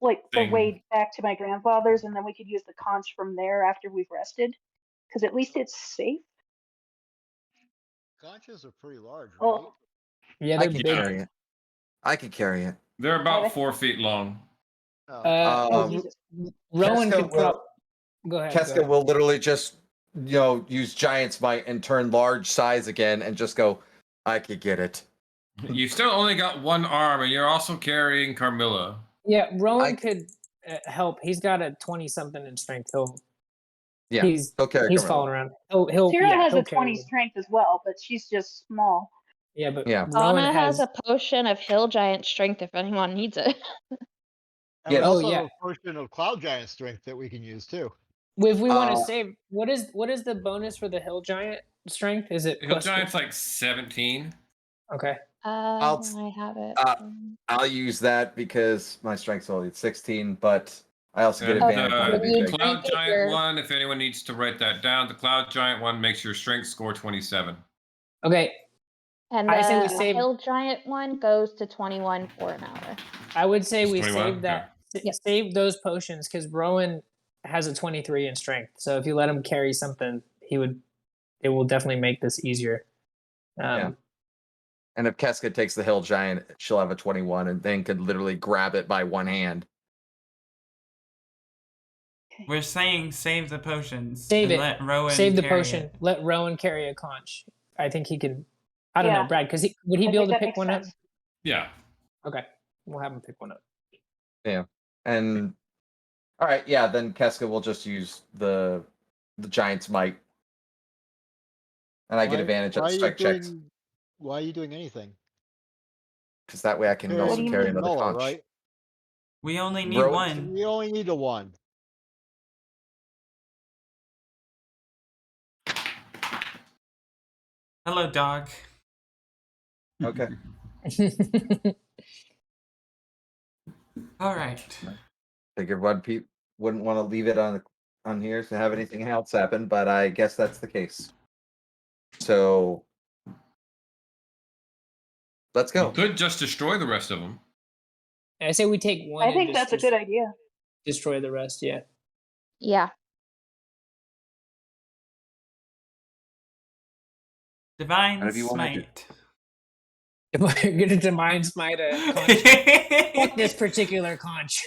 Like the Thing. way back to my grandfather's, and then we could use the conch from there after we've rested, because at least it's safe. Conches are pretty large, right? Oh, Yeah, I they're can big. carry it. I can carry it. They're about they? 4 feet long. Oh, oh Um, Jesus! Rowan Casca could will- prop. Go ahead. Keska will literally just, use Giant's Might and turn large size again and just go, I could get it. You still only got one arm, and you're also carrying Carmilla. Yeah, Rowan I- could help. He's got a 20-something in strength. Yeah, He's he'll carry he's Carmilla. falling around. He'll Tira yeah, has he'll a 20 carry. strength as well, but she's just small. Yeah, but Yeah. Rowan Anna has a potion of hill giant strength if anyone needs it. and we Yeah. also yeah. have a portion of cloud giant strength that we can use too. If we want to Uh, save, what is the bonus for the hill giant strength? Is it Hill plus Giant's like 17. Okay. I have it. I'll use that because my strength's only at 16, but I also get And advantage on When anything you big. Cloud drink it, Giant you're- one, if anyone needs to write that down, the Cloud Giant one makes your strength score 27. Okay. And I say we the save- hill giant one goes to 21 for an hour. I would say Just we 21? save that. Save those potions because Rowan has a 23 in strength. So if you let him carry something, it will definitely make this easier. Yeah. And if Keska takes the Hill Giant, she'll have a 21 and then could literally grab it by one hand. We're saying save the potions. Save and it. Let Rowan Save the carry potion. it. Let Rowan carry a conch. I think he can. I don't know, Yeah. Brad, because would he I be able think to that pick makes one up? sense. Yeah. Okay, we'll have him pick one up. And all right, yeah, then Keska will just use the Giant's Might. And I get advantage on strike checks. Why are you doing anything? Because that way I can Carrying also carry another Carmilla, conch. right? We only need Rowan- one. We only need a one. Hello, dog. Okay. All right. Figured one wouldn't want to leave it on here to have anything else happen, but I guess that's the case. So let's You go. could just destroy the rest of them. I say we take one. I and think just that's a good idea. Destroy the rest. Yeah. Yeah. Divine And if you wanna do- smite. We're gonna divine smite a conch. Fuck this particular conch.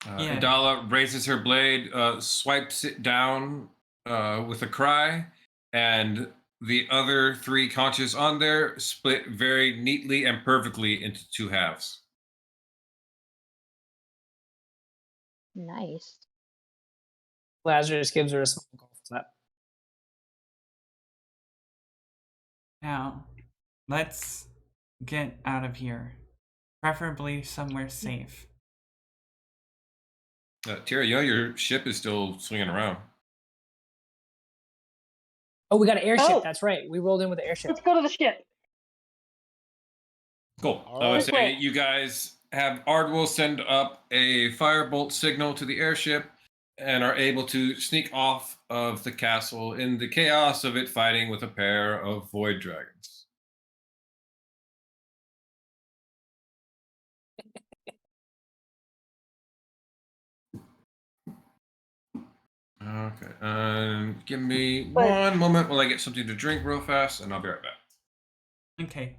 Yeah. Idala raises her blade, swipes it down with a cry, and the other 3 conches on there split very neatly and perfectly into 2 halves. Nice. Lazarus gives her a small golf clap. Now, let's get out of here. Preferably somewhere safe. Tira, your ship is still swinging around. Oh, we got an airship. Oh. That's right. We rolled in with the airship. Let's go to the ship. Cool. All I would right. say Wait. you guys have Ardwell send up a firebolt signal to the airship and are able to sneak off of the castle in the chaos of it fighting with a pair of void dragons. Okay, give me But- one moment while I get something to drink real fast, and I'll be right back. Okay.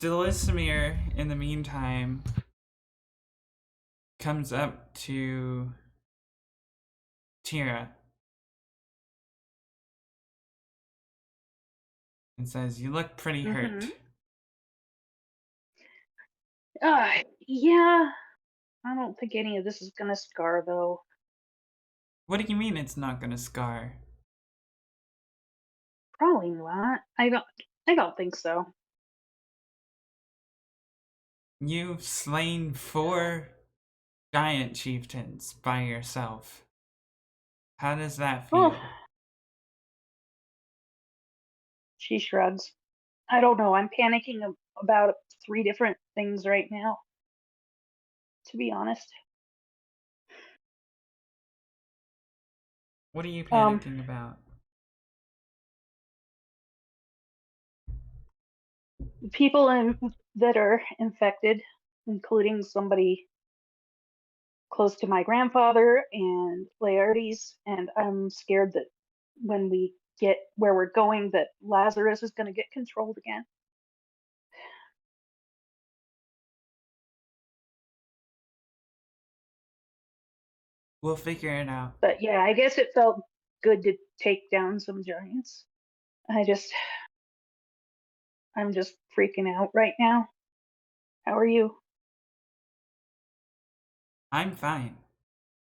Delismere, in the meantime, comes up to Tira and says, "You look pretty hurt." Yeah. I don't think any of this is gonna scar though. What do you mean it's not gonna scar? Probably not. I don't think so. You've slain 4 giant chieftains by yourself. How does that feel? Oh. She shrugs. I don't know. I'm panicking about 3 different things right now. to be honest. What are you Um, panicking about? People that are infected, including somebody close to my grandfather and Laertes, and I'm scared that when we get where we're going, that Lazarus is going to get controlled again. We'll figure it out. But yeah, I guess it felt good to take down some giants. I'm just freaking out right now. How are you? I'm fine.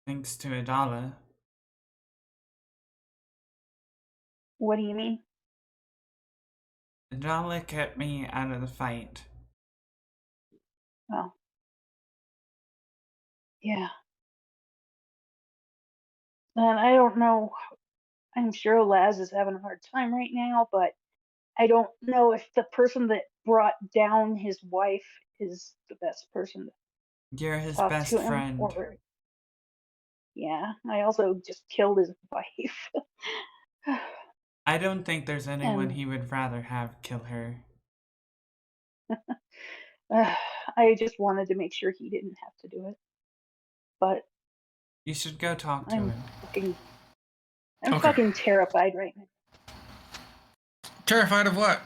Thanks to Adala. What do you mean? Adala kept me out of the fight. Oh. Yeah. And I don't know. I'm sure Laz is having a hard time right now, but I don't know if the person that brought down his wife is the best person You're to his talk best to him. friend. Or yeah, I also just killed his wife. I don't think there's anyone And he would rather have kill her. I just wanted to make sure he didn't have to do it. But You should go talk to I'm him. Okay. fucking terrified right now. Terrified of what?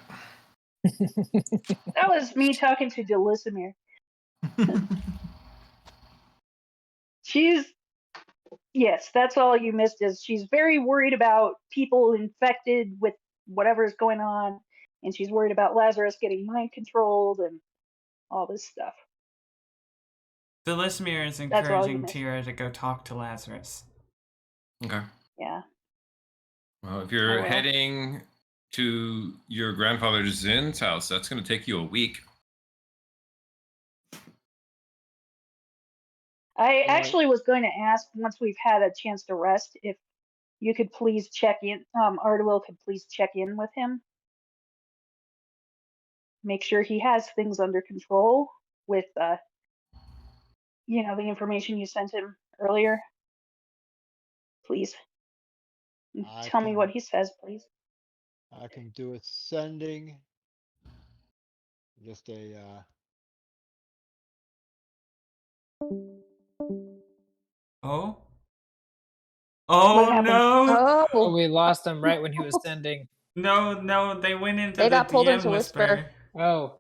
That was me talking to Delisimir. Yes, that's all you missed is she's very worried about people infected with whatever's going on, and she's worried about Lazarus getting mind controlled and all this stuff. Delismir is That's all you encouraging missed. Tira to go talk to Lazarus. Okay. Yeah. Well, if you're will. heading to your grandfather Zin's house, that's going to take you a week. I actually was going to ask once we've had a chance to rest if you could please check in, Arduil could please check in with him. Make sure he has things under control with, the information you sent him earlier. Please. Tell me what he says, please. I can do a sending. Just a Oh? What Oh happened? no! Oh, we lost him right when he was sending. No, they went into They the got pulled DM into whisper. Whisper. Oh,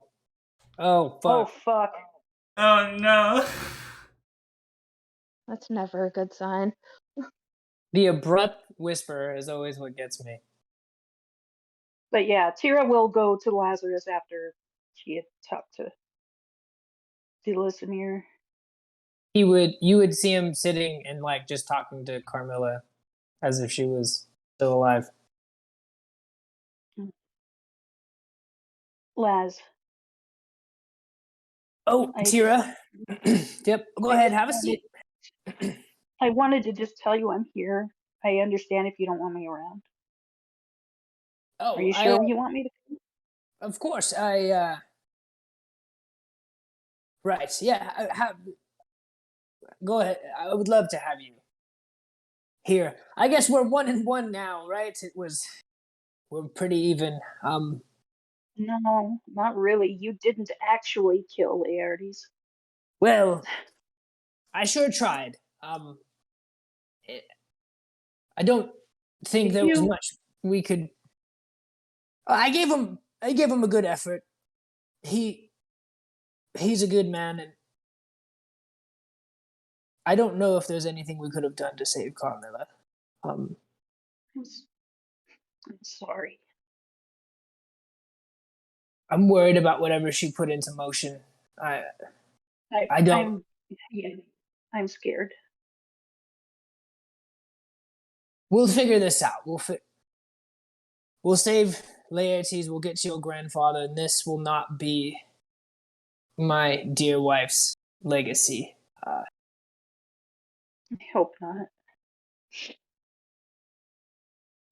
Oh fuck. fuck. Oh no. That's never a good sign. The abrupt whisper is always what gets me. But yeah, Tira will go to Lazarus after she had talked to Delisimir. You would see him sitting and like just talking to Carmilla as if she was still alive. Laz. Oh, I Tira. Yep, go I ahead, just have a wanted- seat. I wanted to just tell you I'm here. I understand if you don't want me around. Oh, Are you sure you want me to? of course, right, yeah, go ahead. I would love to have you here. I guess we're 1-1 now, right? We're pretty even. No, not really. You didn't actually kill Laertes. Well, I sure tried. I don't think there was much we could. I gave him a good effort. He's a good man, and I don't know if there's anything we could have done to save Carmilla. I'm sorry. I'm worried about whatever she put into motion. I don't. I'm scared. We'll figure this out. We'll save Laertes. We'll get to your grandfather, and this will not be my dear wife's legacy. I hope not.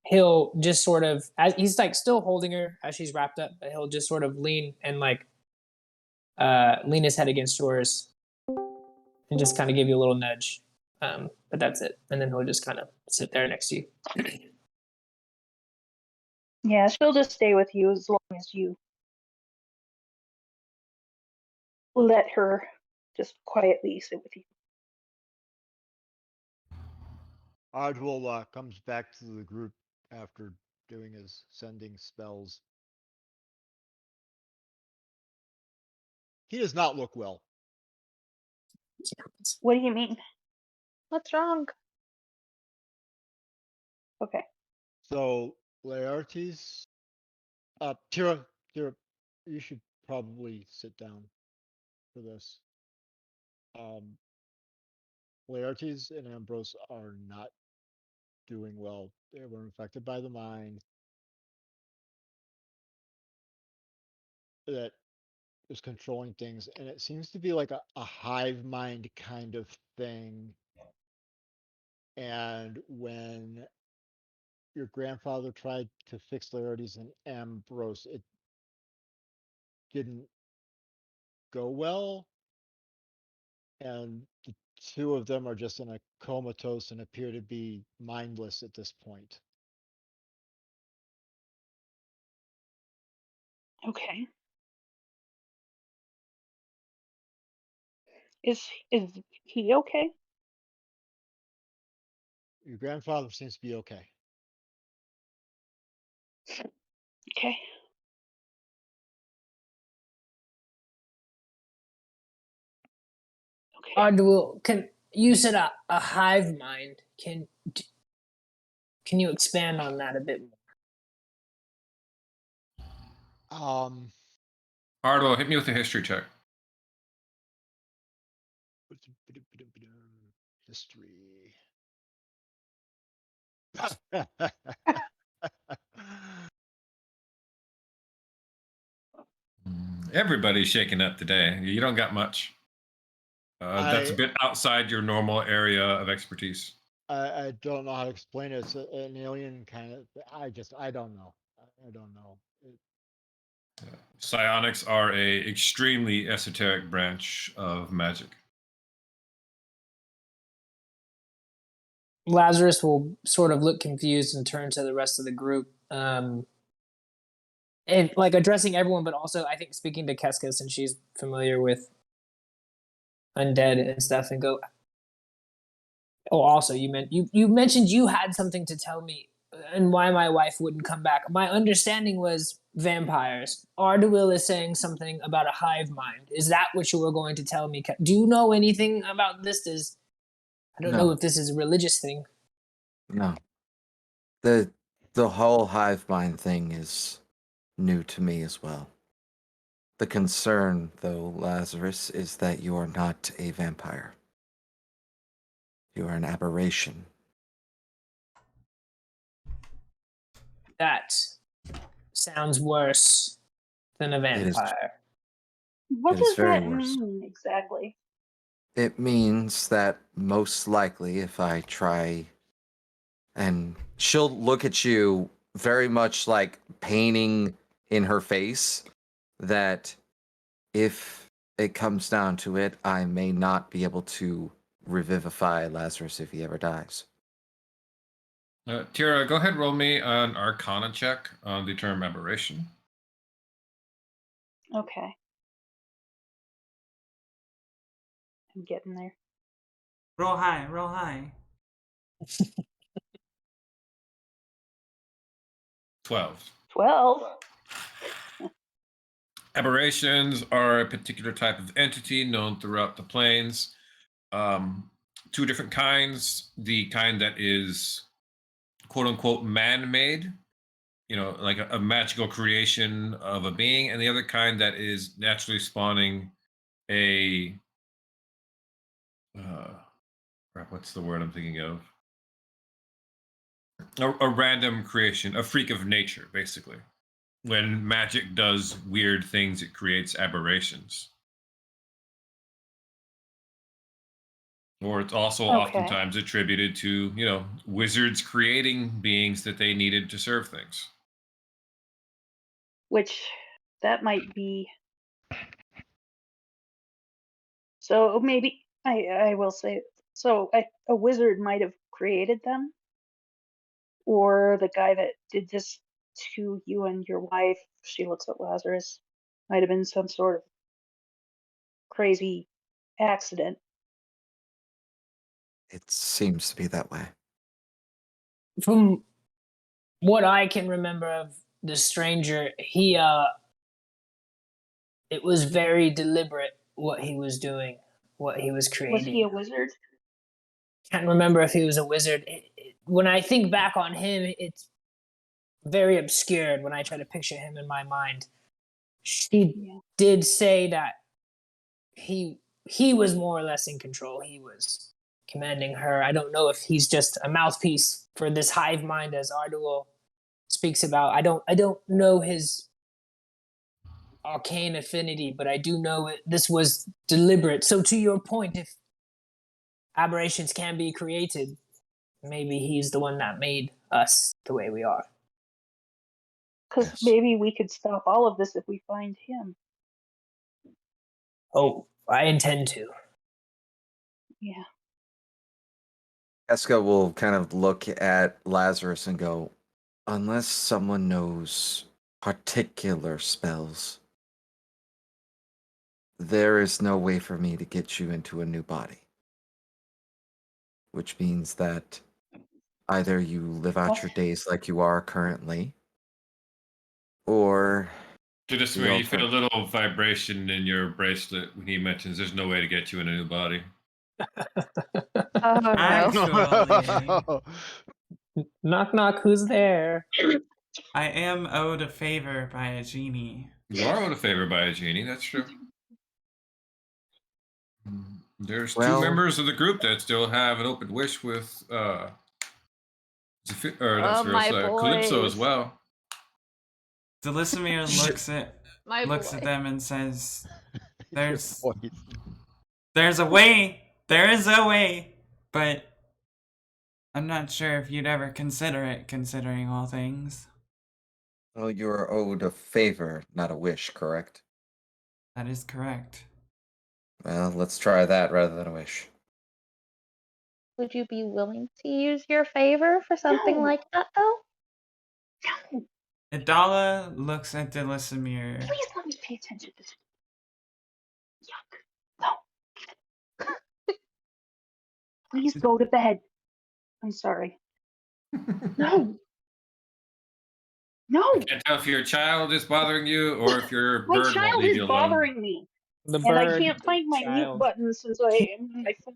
He'll just sort of, as he's like still holding her as she's wrapped up, but he'll just sort of lean and like lean his head against yours. and just kind of give you a little nudge. But that's it. And then he'll just kind of sit there next to you. Yeah, she'll just stay with you as long as you let her just quietly sit with you. Ardwell comes back to the group after doing his sending spells. He does not look well. What do you mean? What's wrong? Okay. So, Laertes, Tira, you should probably sit down for this. Laertes and Ambrose are not doing well. They were infected by the mind that is controlling things, and it seems to be like a hive mind kind of thing. And when your grandfather tried to fix Laertes and Ambrose, it didn't go well. And the two of them are just in a comatose and appear to be mindless at this point. Okay. Is he okay? Your grandfather seems to be okay. Okay. Okay. Ardwell, you said a hive mind. Can you expand on that a bit more? Ardwell, hit me with a history check. History. Everybody's shaking up today. You don't got much. That's a bit outside your normal area of expertise. I don't know how to explain it. It's an alien kind of. I don't know. I don't know. Psionics are a extremely esoteric branch of magic. Lazarus will sort of look confused and turn to the rest of the group. And like addressing everyone, but also I think speaking to Keska since she's familiar with undead and stuff, and go. Oh, also you mentioned you had something to tell me, and why my wife wouldn't come back. My understanding was vampires. Ardwell is saying something about a hive mind. Is that what you were going to tell me? Do you know anything about this? I don't know if this is a religious thing. No. The whole hive mind thing is new to me as well. The concern, though, Lazarus, is that you are not a vampire. You are an aberration. That sounds worse than a vampire. What It is does very that worse. mean exactly? It means that most likely if I try, and she'll look at you very much like painting in her face that if it comes down to it, I may not be able to revivify Lazarus if he ever dies. Tira, go ahead and roll me an Arcana check on the term aberration. Okay. I'm getting there. Roll high, roll high. 12. 12. Aberrations are a particular type of entity known throughout the planes. Two different kinds. The kind that is quote unquote man-made, like a magical creation of a being, and the other kind that is naturally spawning what's the word I'm thinking of? A random creation, a freak of nature, basically. When magic does weird things, it creates aberrations. Or it's also oftentimes attributed to, wizards creating beings that they needed to serve things. Which that might be. So maybe I will say, so a wizard might have created them, or the guy that did this to you and your wife, she looks at Lazarus, might have been some sort of crazy accident. It seems to be that way. From what I can remember of the stranger, it was very deliberate what he was doing, what he was Was creating. he a wizard? Can't remember if he was a wizard. When I think back on him, it's very obscured when I try to picture him in my mind. She Yeah. did say that he was more or less in control. He was commanding her. I don't know if he's just a mouthpiece for this hive mind, as Arduel speaks about. I don't know his arcane affinity, but I do know this was deliberate. So to your point, if aberrations can be created, maybe he's the one that made us the way we are. Because Yes. maybe we could stop all of this if we find him. Oh, I intend to. Yeah. Casca will kind of look at Lazarus and go, unless someone knows particular spells, there is no way for me to get you into a new body. Which means that either you live out your days like you are currently, or Just The where you feel a alter- little vibration in your bracelet when he mentions there's no way to get you in a new body. Oh no. Actually, Knock knock, who's there? I am owed a favor by a genie. You are owed a favor by a genie, that's true. There's two Well- members of the group that still have an open wish with not Oh, my Zephyr, Calypso as boys. well. Delisimir My looks boy. at them and says, There's- Your voice. "There's a way. There is a way, but I'm not sure if you'd ever consider it, considering all things." well, you're owed a favor, not a wish, correct? That is correct. Well, let's try that rather than a wish. Would you be willing to use your favor for something No. like that, though? Idala looks at Delisimir. Please let me pay attention to this. Yuck. No. Please go to bed. I'm sorry. No. No. Can't tell if your child is bothering you or if your My bird won't child leave is you alone. bothering me. The And I bird, can't find my mute child. button since I am on my phone.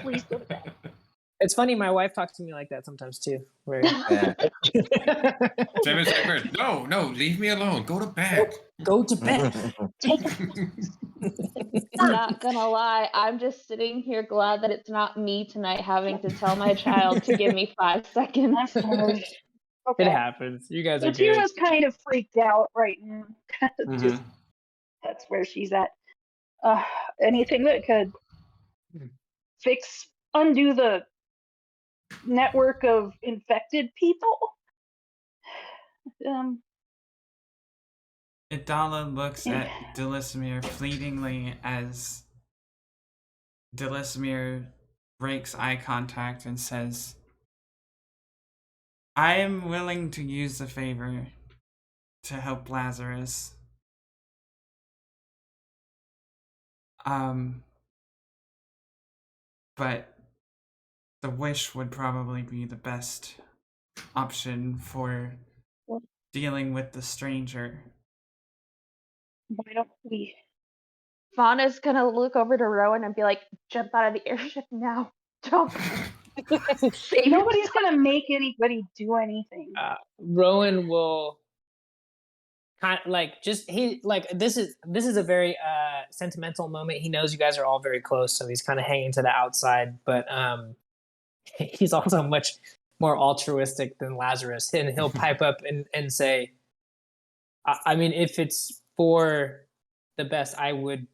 Please go to bed. It's funny, my wife talks to me like that sometimes too. Where Yeah. Same as that bird. No, leave me alone. Go to bed. go to bed. Not gonna lie, I'm just sitting here glad that it's not me tonight having to tell my child to give me 5 seconds. I'm sorry. It Okay. happens. You guys are good. Latira's kind of freaked out right now. Mhm. Just that's where she's at. Anything that could undo the network of infected people. Idala looks at Delisimir fleetingly as Delisimir breaks eye contact and says, "I am willing to use the favor to help Lazarus. But the wish would probably be the best option for dealing with the stranger." Why don't we? Fauna's gonna look over to Rowan and be like, "Jump out of the airship now. Jump." Save Nobody's gonna make anybody do anything. Rowan will kind of like this is a very sentimental moment. He knows you guys are all very close, so he's kind of hanging to the outside, but he's also much more altruistic than Lazarus, and he'll pipe up and say, I mean, if it's for the best, I would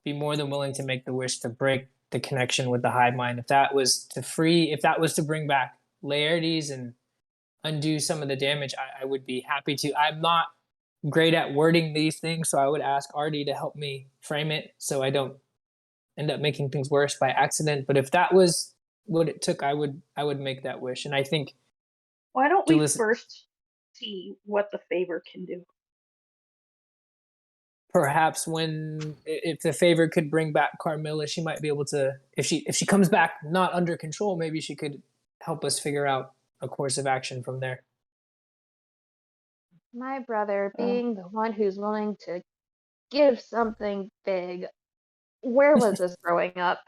be more than willing to make the wish to break the connection with the hive mind. If that was to bring back Laertes and undo some of the damage, I would be happy to. I'm not great at wording these things, so I would ask Artie to help me frame it so I don't end up making things worse by accident. But if that was what it took, I would make that wish. And I think Why don't to we listen, first see what the favor can do? perhaps when if the favor could bring back Carmilla, she might be able to. If she comes back not under control, maybe she could help us figure out a course of action from there. My brother being the one who's willing to give something big. Where was this growing up?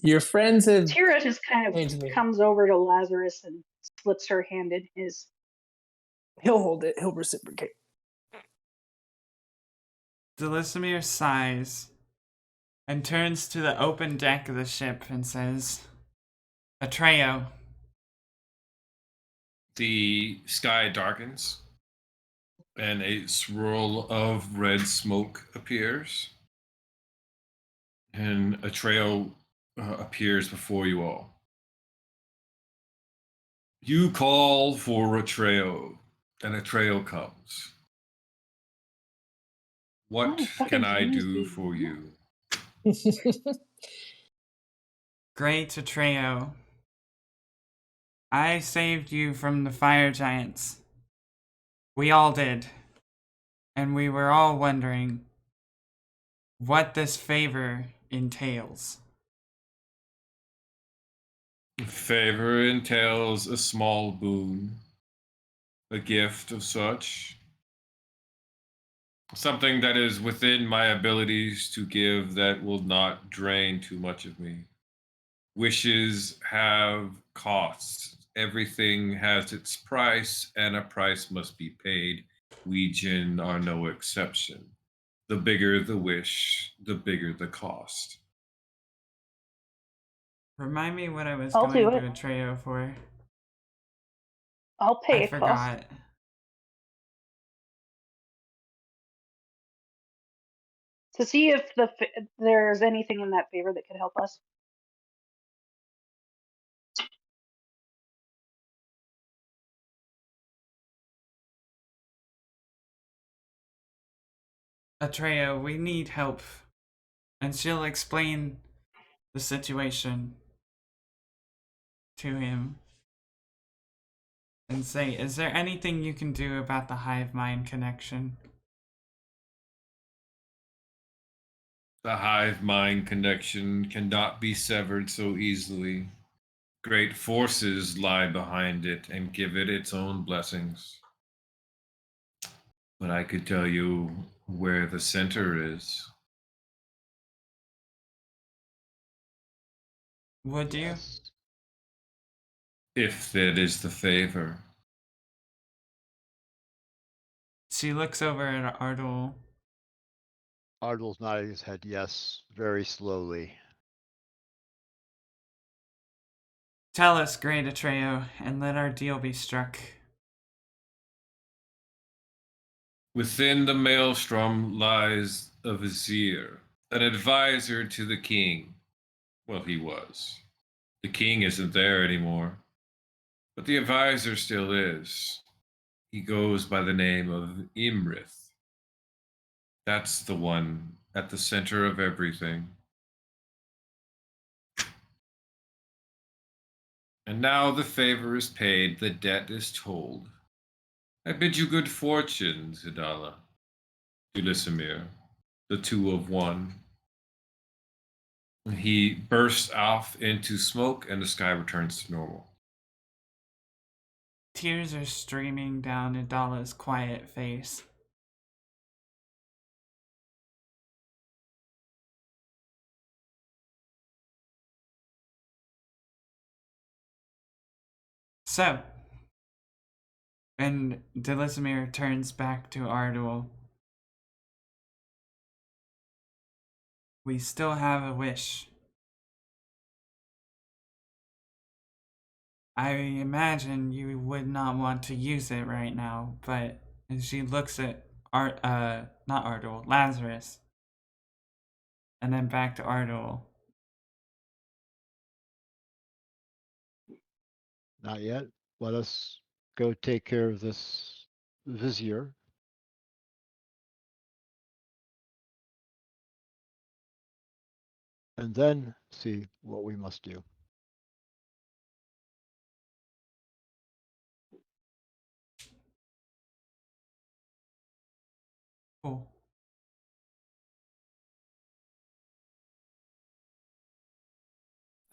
Your friends have Tira just kind changed of me. comes over to Lazarus and slips her hand in his. He'll hold it. He'll reciprocate. Delisimir sighs and turns to the open deck of the ship and says, Atreo. The sky darkens, and a swirl of red smoke appears, and a trail appears before you all. You call for a trail, and a trail comes. What can I do for you? Great Atreo. I saved you from the fire giants. We all did. And we were all wondering what this favor entails. Favor entails a small boon, a gift of such. Something that is within my abilities to give that will not drain too much of me. Wishes have costs. Everything has its price, and a price must be paid. We Jinn are no exception. The bigger the wish, the bigger the cost. Remind me what I was I'll going do to it. Atreo for. I'll pay I a cost. forgot. To see if there's anything in that favor that could help us. Atreo, we need help. And she'll explain the situation to him. And say, is there anything you can do about the hive mind connection? The hive mind connection cannot be severed so easily. Great forces lie behind it and give it its own blessings. But I could tell you where the center is. Would you? Yes. If that is the favor. She looks over at Ardul. Ardul's nodding his head yes, very slowly. Tell us, great Atreo, and let our deal be struck. Within the maelstrom lies a vizier, an advisor to the king. Well, he was. The king isn't there anymore, but the advisor still is. He goes by the name of Imrith. That's the one at the center of everything. And now the favor is paid, the debt is told. I bid you good fortune, Zidala, Delisimir, the two of one. He bursts off into smoke, and the sky returns to normal. Tears are streaming down Idala's quiet face. So, and Delisimir turns back to Ardul. We still have a wish. I imagine you would not want to use it right now, but as she looks at not Ardul, Lazarus, and then back to Ardul. Not yet. Let us go take care of this vizier. and then see what we must do. Cool.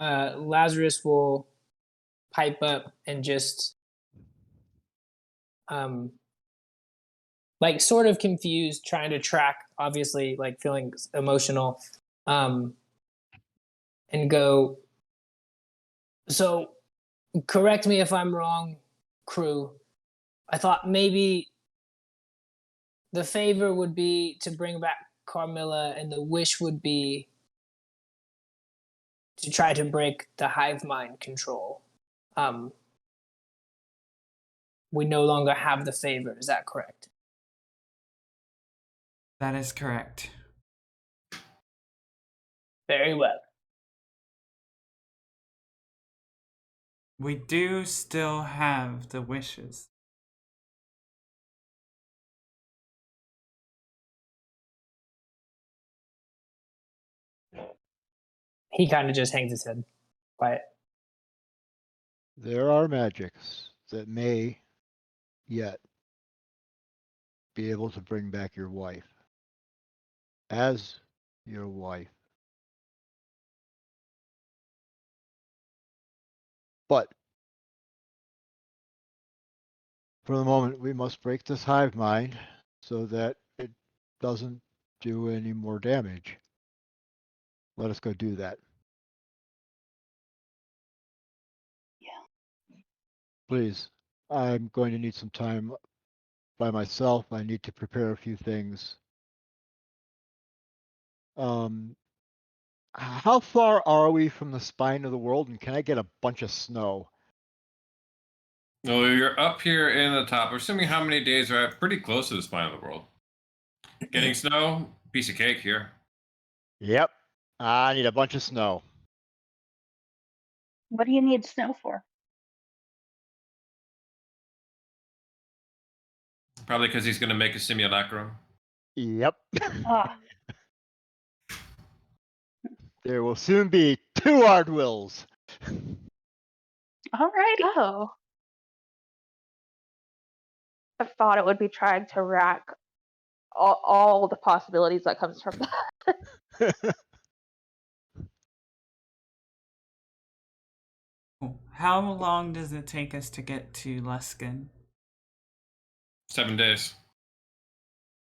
Lazarus will pipe up and just like sort of confused, trying to track, obviously like feeling emotional, and go, so correct me if I'm wrong, crew. I thought maybe the favor would be to bring back Carmilla, and the wish would be to try to break the hive mind control. We no longer have the favor. Is that correct? That is correct. Very well. We do still have the wishes. He kind of just hangs his head. Quiet. There are magics that may yet be able to bring back your wife. As your wife. But for the moment, we must break this hive mind so that it doesn't do any more damage. Let us go do that. Yeah. Please, I'm going to need some time by myself. I need to prepare a few things. How far are we from the spine of the world, and can I get a bunch of snow? No, you're up here in the top. We're assuming how many days are at pretty close to the spine of the world. Getting snow, piece of cake here. Yep. I need a bunch of snow. What do you need snow for? Probably because he's going to make a simulacrum. Yep. Ah, There will soon be 2 Ardwills. all right. Oh. I thought it would be trying to rack all the possibilities that comes from that. Cool. How long does it take us to get to Luskin? 7 days.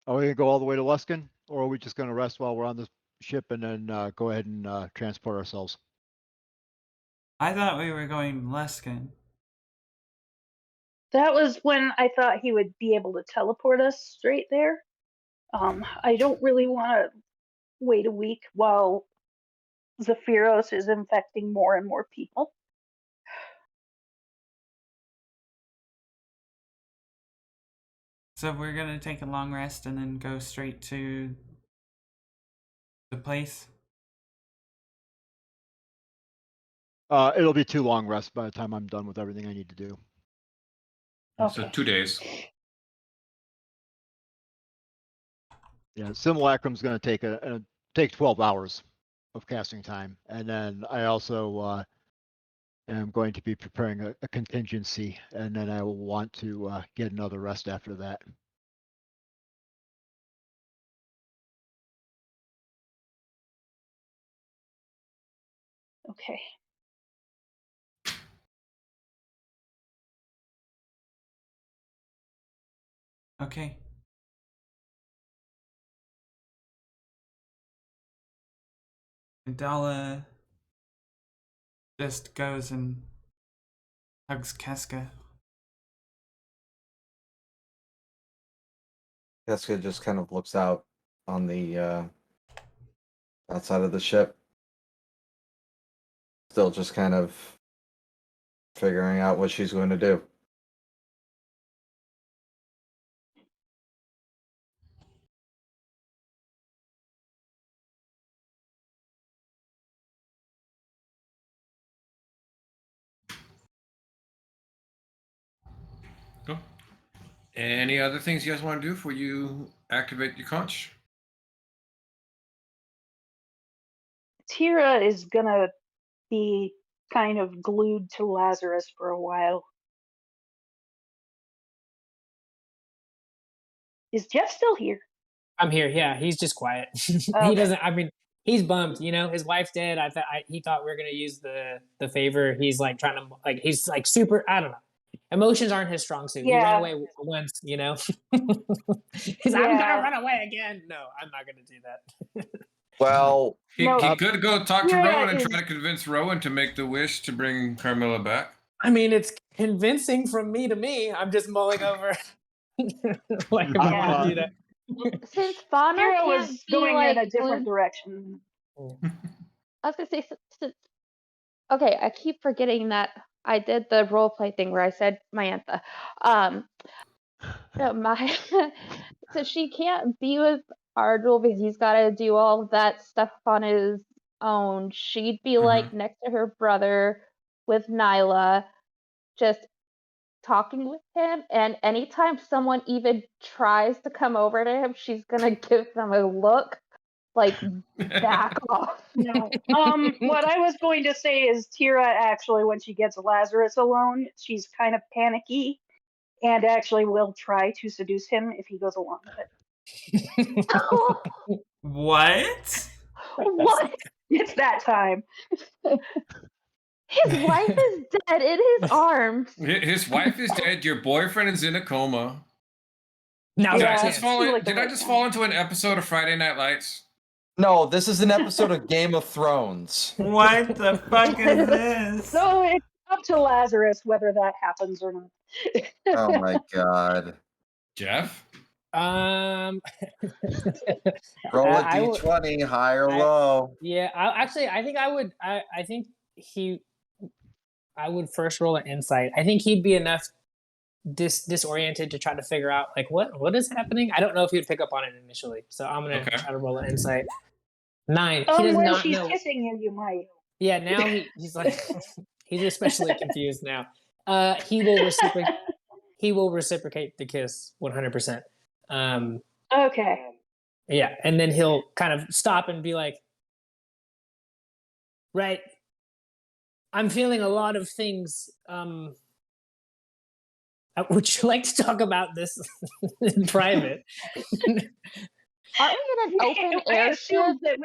Are we gonna go all the way to Luskin, or are we just gonna rest while we're on the ship and then go ahead and transport ourselves? I thought we were going Luskin. That was when I thought he would be able to teleport us straight there. I don't really want to wait a week while Zephyros is infecting more and more people. So we're gonna take a long rest and then go straight to the place. It'll be too long rest by the time I'm done with everything I need to do. So Okay. 2 days. Yeah, simulacrum's gonna take take 12 hours of casting time, and then I also am going to be preparing a contingency, and then I will want to get another rest after that. Okay. Okay. Adala just goes and hugs Casca. Jessica just kind of looks out on the outside of the ship, still just kind of figuring out what she's going to do. Cool. Any other things you guys want to do before you activate your conch? Tira is gonna be kind of glued to Lazarus for a while. Is Jeff still here? I'm here. Yeah, he's just quiet. Okay. He doesn't. I mean, he's bummed. You know, his wife's dead. He thought we were gonna use the favor. He's like trying to like. He's like super. I don't know. Emotions aren't his strong suit. He ran Yeah. away once. You know. He's like, I'm Yeah. gonna run away again. No, I'm not gonna do that. Well, He, No. he could go talk to Yeah, Rowan and is- try to convince Rowan to make the wish to bring Carmilla back. I mean, it's convincing from me to me. I'm just mulling over. Like if I want to do that. Since Fauna Tira can't was be going like in a different glued- direction. I was gonna say since okay, I keep forgetting that I did the role play thing where I said Mantha. My so she can't be with Ardul because he's got to do all of that stuff on his own. She'd be like next to her brother with Nyla, just talking with him. And anytime someone even tries to come over to him, she's gonna give them a look like back off. No. What I was going to say is Tira actually, when she gets Lazarus alone, she's kind of panicky and actually will try to seduce him if he goes along with it. What? What? It's that time. His wife is dead in his arms. His wife is dead. Your boyfriend is in a coma. Now Did, Yeah, I that's just it. fall, seems like the did I right just time. fall into an episode of Friday Night Lights? no, this is an episode of Game of Thrones. What the fuck is this? So it's up to Lazarus whether that happens or not. Oh my god. Jeff? Um, Roll a I would- d20, high or I- low. yeah, I think I would. I think I would first roll an insight. I think he'd be enough disoriented to try to figure out like what is happening. I don't know if he would pick up on it initially, so I'm gonna Okay. try to roll an insight. 9. He does When not she's know. kissing you might. Yeah, now he's like he's especially confused now. He will reciprocate the kiss 100%. Okay. Yeah, and then he'll kind of stop and be like, right, I'm feeling a lot of things. Would you like to talk about this in private? Aren't we in an open I airship? assumed that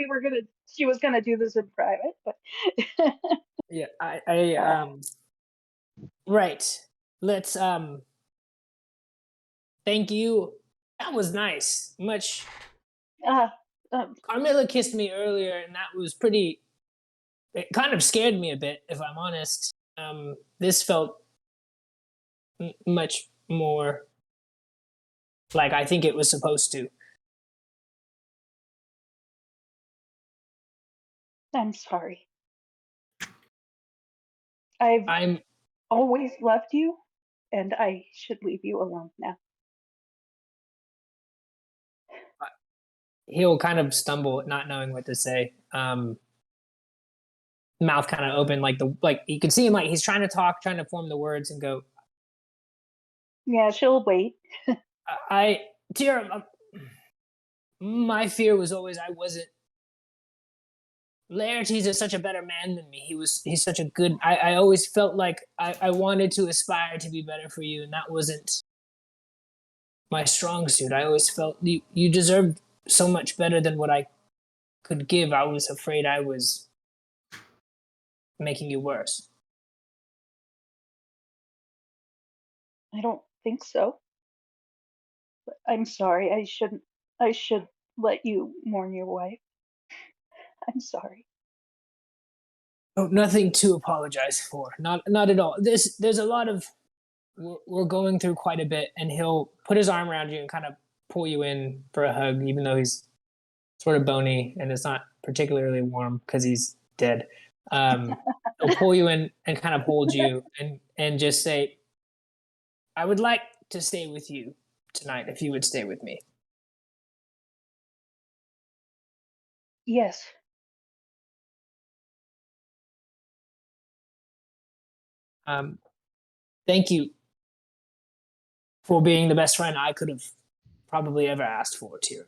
she was gonna do this in private, but Yeah, right. Let's thank you. That was nice. Much Carmilla kissed me earlier and that was pretty it kind of scared me a bit, if I'm honest. This felt much more like I think it was supposed to. I'm sorry. I've I'm always loved you, and I should leave you alone now. he'll kind of stumble, not knowing what to say. Mouth kind of open, like you can see him like he's trying to talk, trying to form the words and go. Yeah, she'll wait. Tira, my fear was always I wasn't. Laertes is such a better man than me. He's such a good. I always felt like I wanted to aspire to be better for you, and that wasn't my strong suit. I always felt you deserved so much better than what I could give. I was afraid I was making you worse. I don't think so. But I'm sorry. I should let you mourn your wife. I'm sorry. Oh, nothing to apologize for. Not at all. There's a lot of we're going through quite a bit, and he'll put his arm around you and kind of pull you in for a hug, even though he's sort of bony and it's not particularly warm because he's dead. He'll pull you in and kind of hold you and just say, "I would like to stay with you tonight if you would stay with me." Yes. Thank you for being the best friend I could have probably ever asked for, Tira.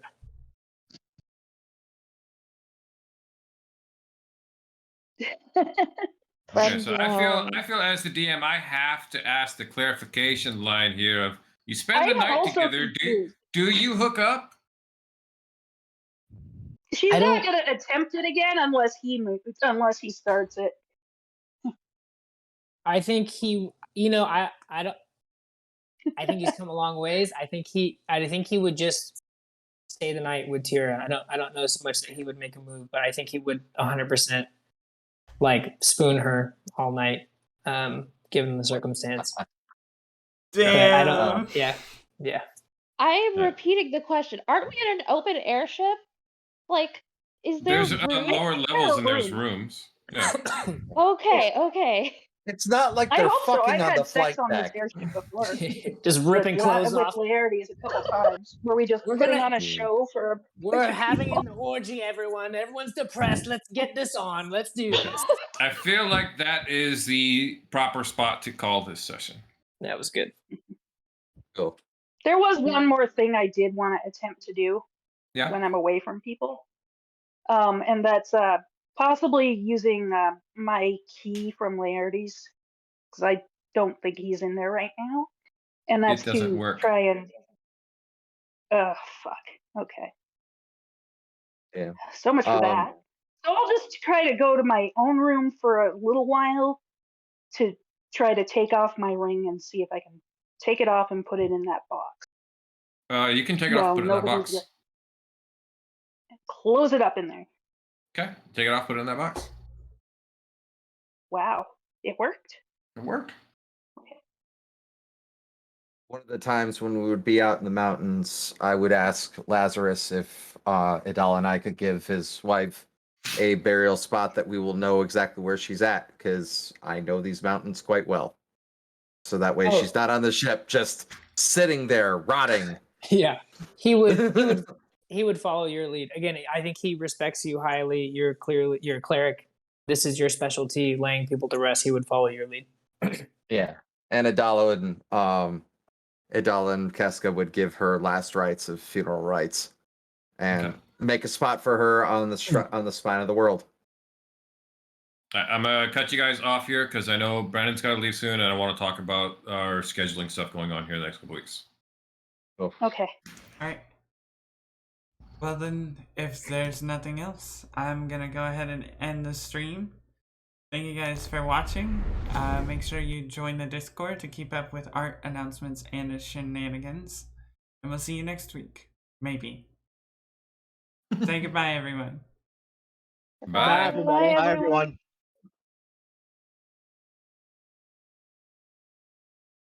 Okay, so Friend I feel as the DM, I have to ask the clarification line here of you spend the I'm night also together. confused. Do you hook up? She's I not don't- gonna attempt it again unless he starts it. I think he, you know, I don't. I think he's come a long ways. I think he would just stay the night with Tira. I don't know so much that he would make a move, but I think he would 100% like spoon her all night, given the circumstance. But I Damn. don't. Yeah. I am Yeah. repeating the question. Aren't we in an open airship? Like, is there There's room? lower levels and there's room. rooms. Yeah. Okay. It's not like I they're hope so. fucking I've on the had sex flight on this deck. airship before. Just ripping clothes with off. Laertes a couple times. Were we just We're putting gonna- on a show for a We're bunch of having people? an orgy, everyone. Everyone's depressed. Let's get this on. Let's do this. I feel like that is the proper spot to call this session. That was good. Cool. There was one more thing I did want to attempt to do Yeah. when I'm away from people. And that's possibly using my key from Laertes, because I don't think he's in there right now. And that's doesn't to work. try and fuck. Okay. Yeah. So much for that. So I'll just try to go to my own room for a little while to try to take off my ring and see if I can take it off and put it in that box. You can take it off, put it in that nobody's box. Close it up in there. Okay, take it off, put it in that box. Wow, it worked. It worked. One of the times when we would be out in the mountains, I would ask Lazarus if Idala and I could give his wife a burial spot that we will know exactly where she's at, because I know these mountains quite well. So that way she's not on the ship just sitting there rotting. Yeah, he would follow your lead. Again, I think he respects you highly. You're a cleric. This is your specialty, laying people to rest. He would follow your lead. Yeah. And Idala and Casca would give her last rites of funeral rites and Okay. make a spot for her on the spine of the world. I'm gonna cut you guys off here because I know Brandon's got to leave soon, and I want to talk about our scheduling stuff going on here the next couple weeks. Okay. Alright. Well then, if there's nothing else, I'm gonna go ahead and end the stream. Thank you guys for watching. Make sure you join the Discord to keep up with art announcements and the shenanigans. And we'll see you next week. Maybe. Say goodbye, everyone. Bye. Bye, everyone.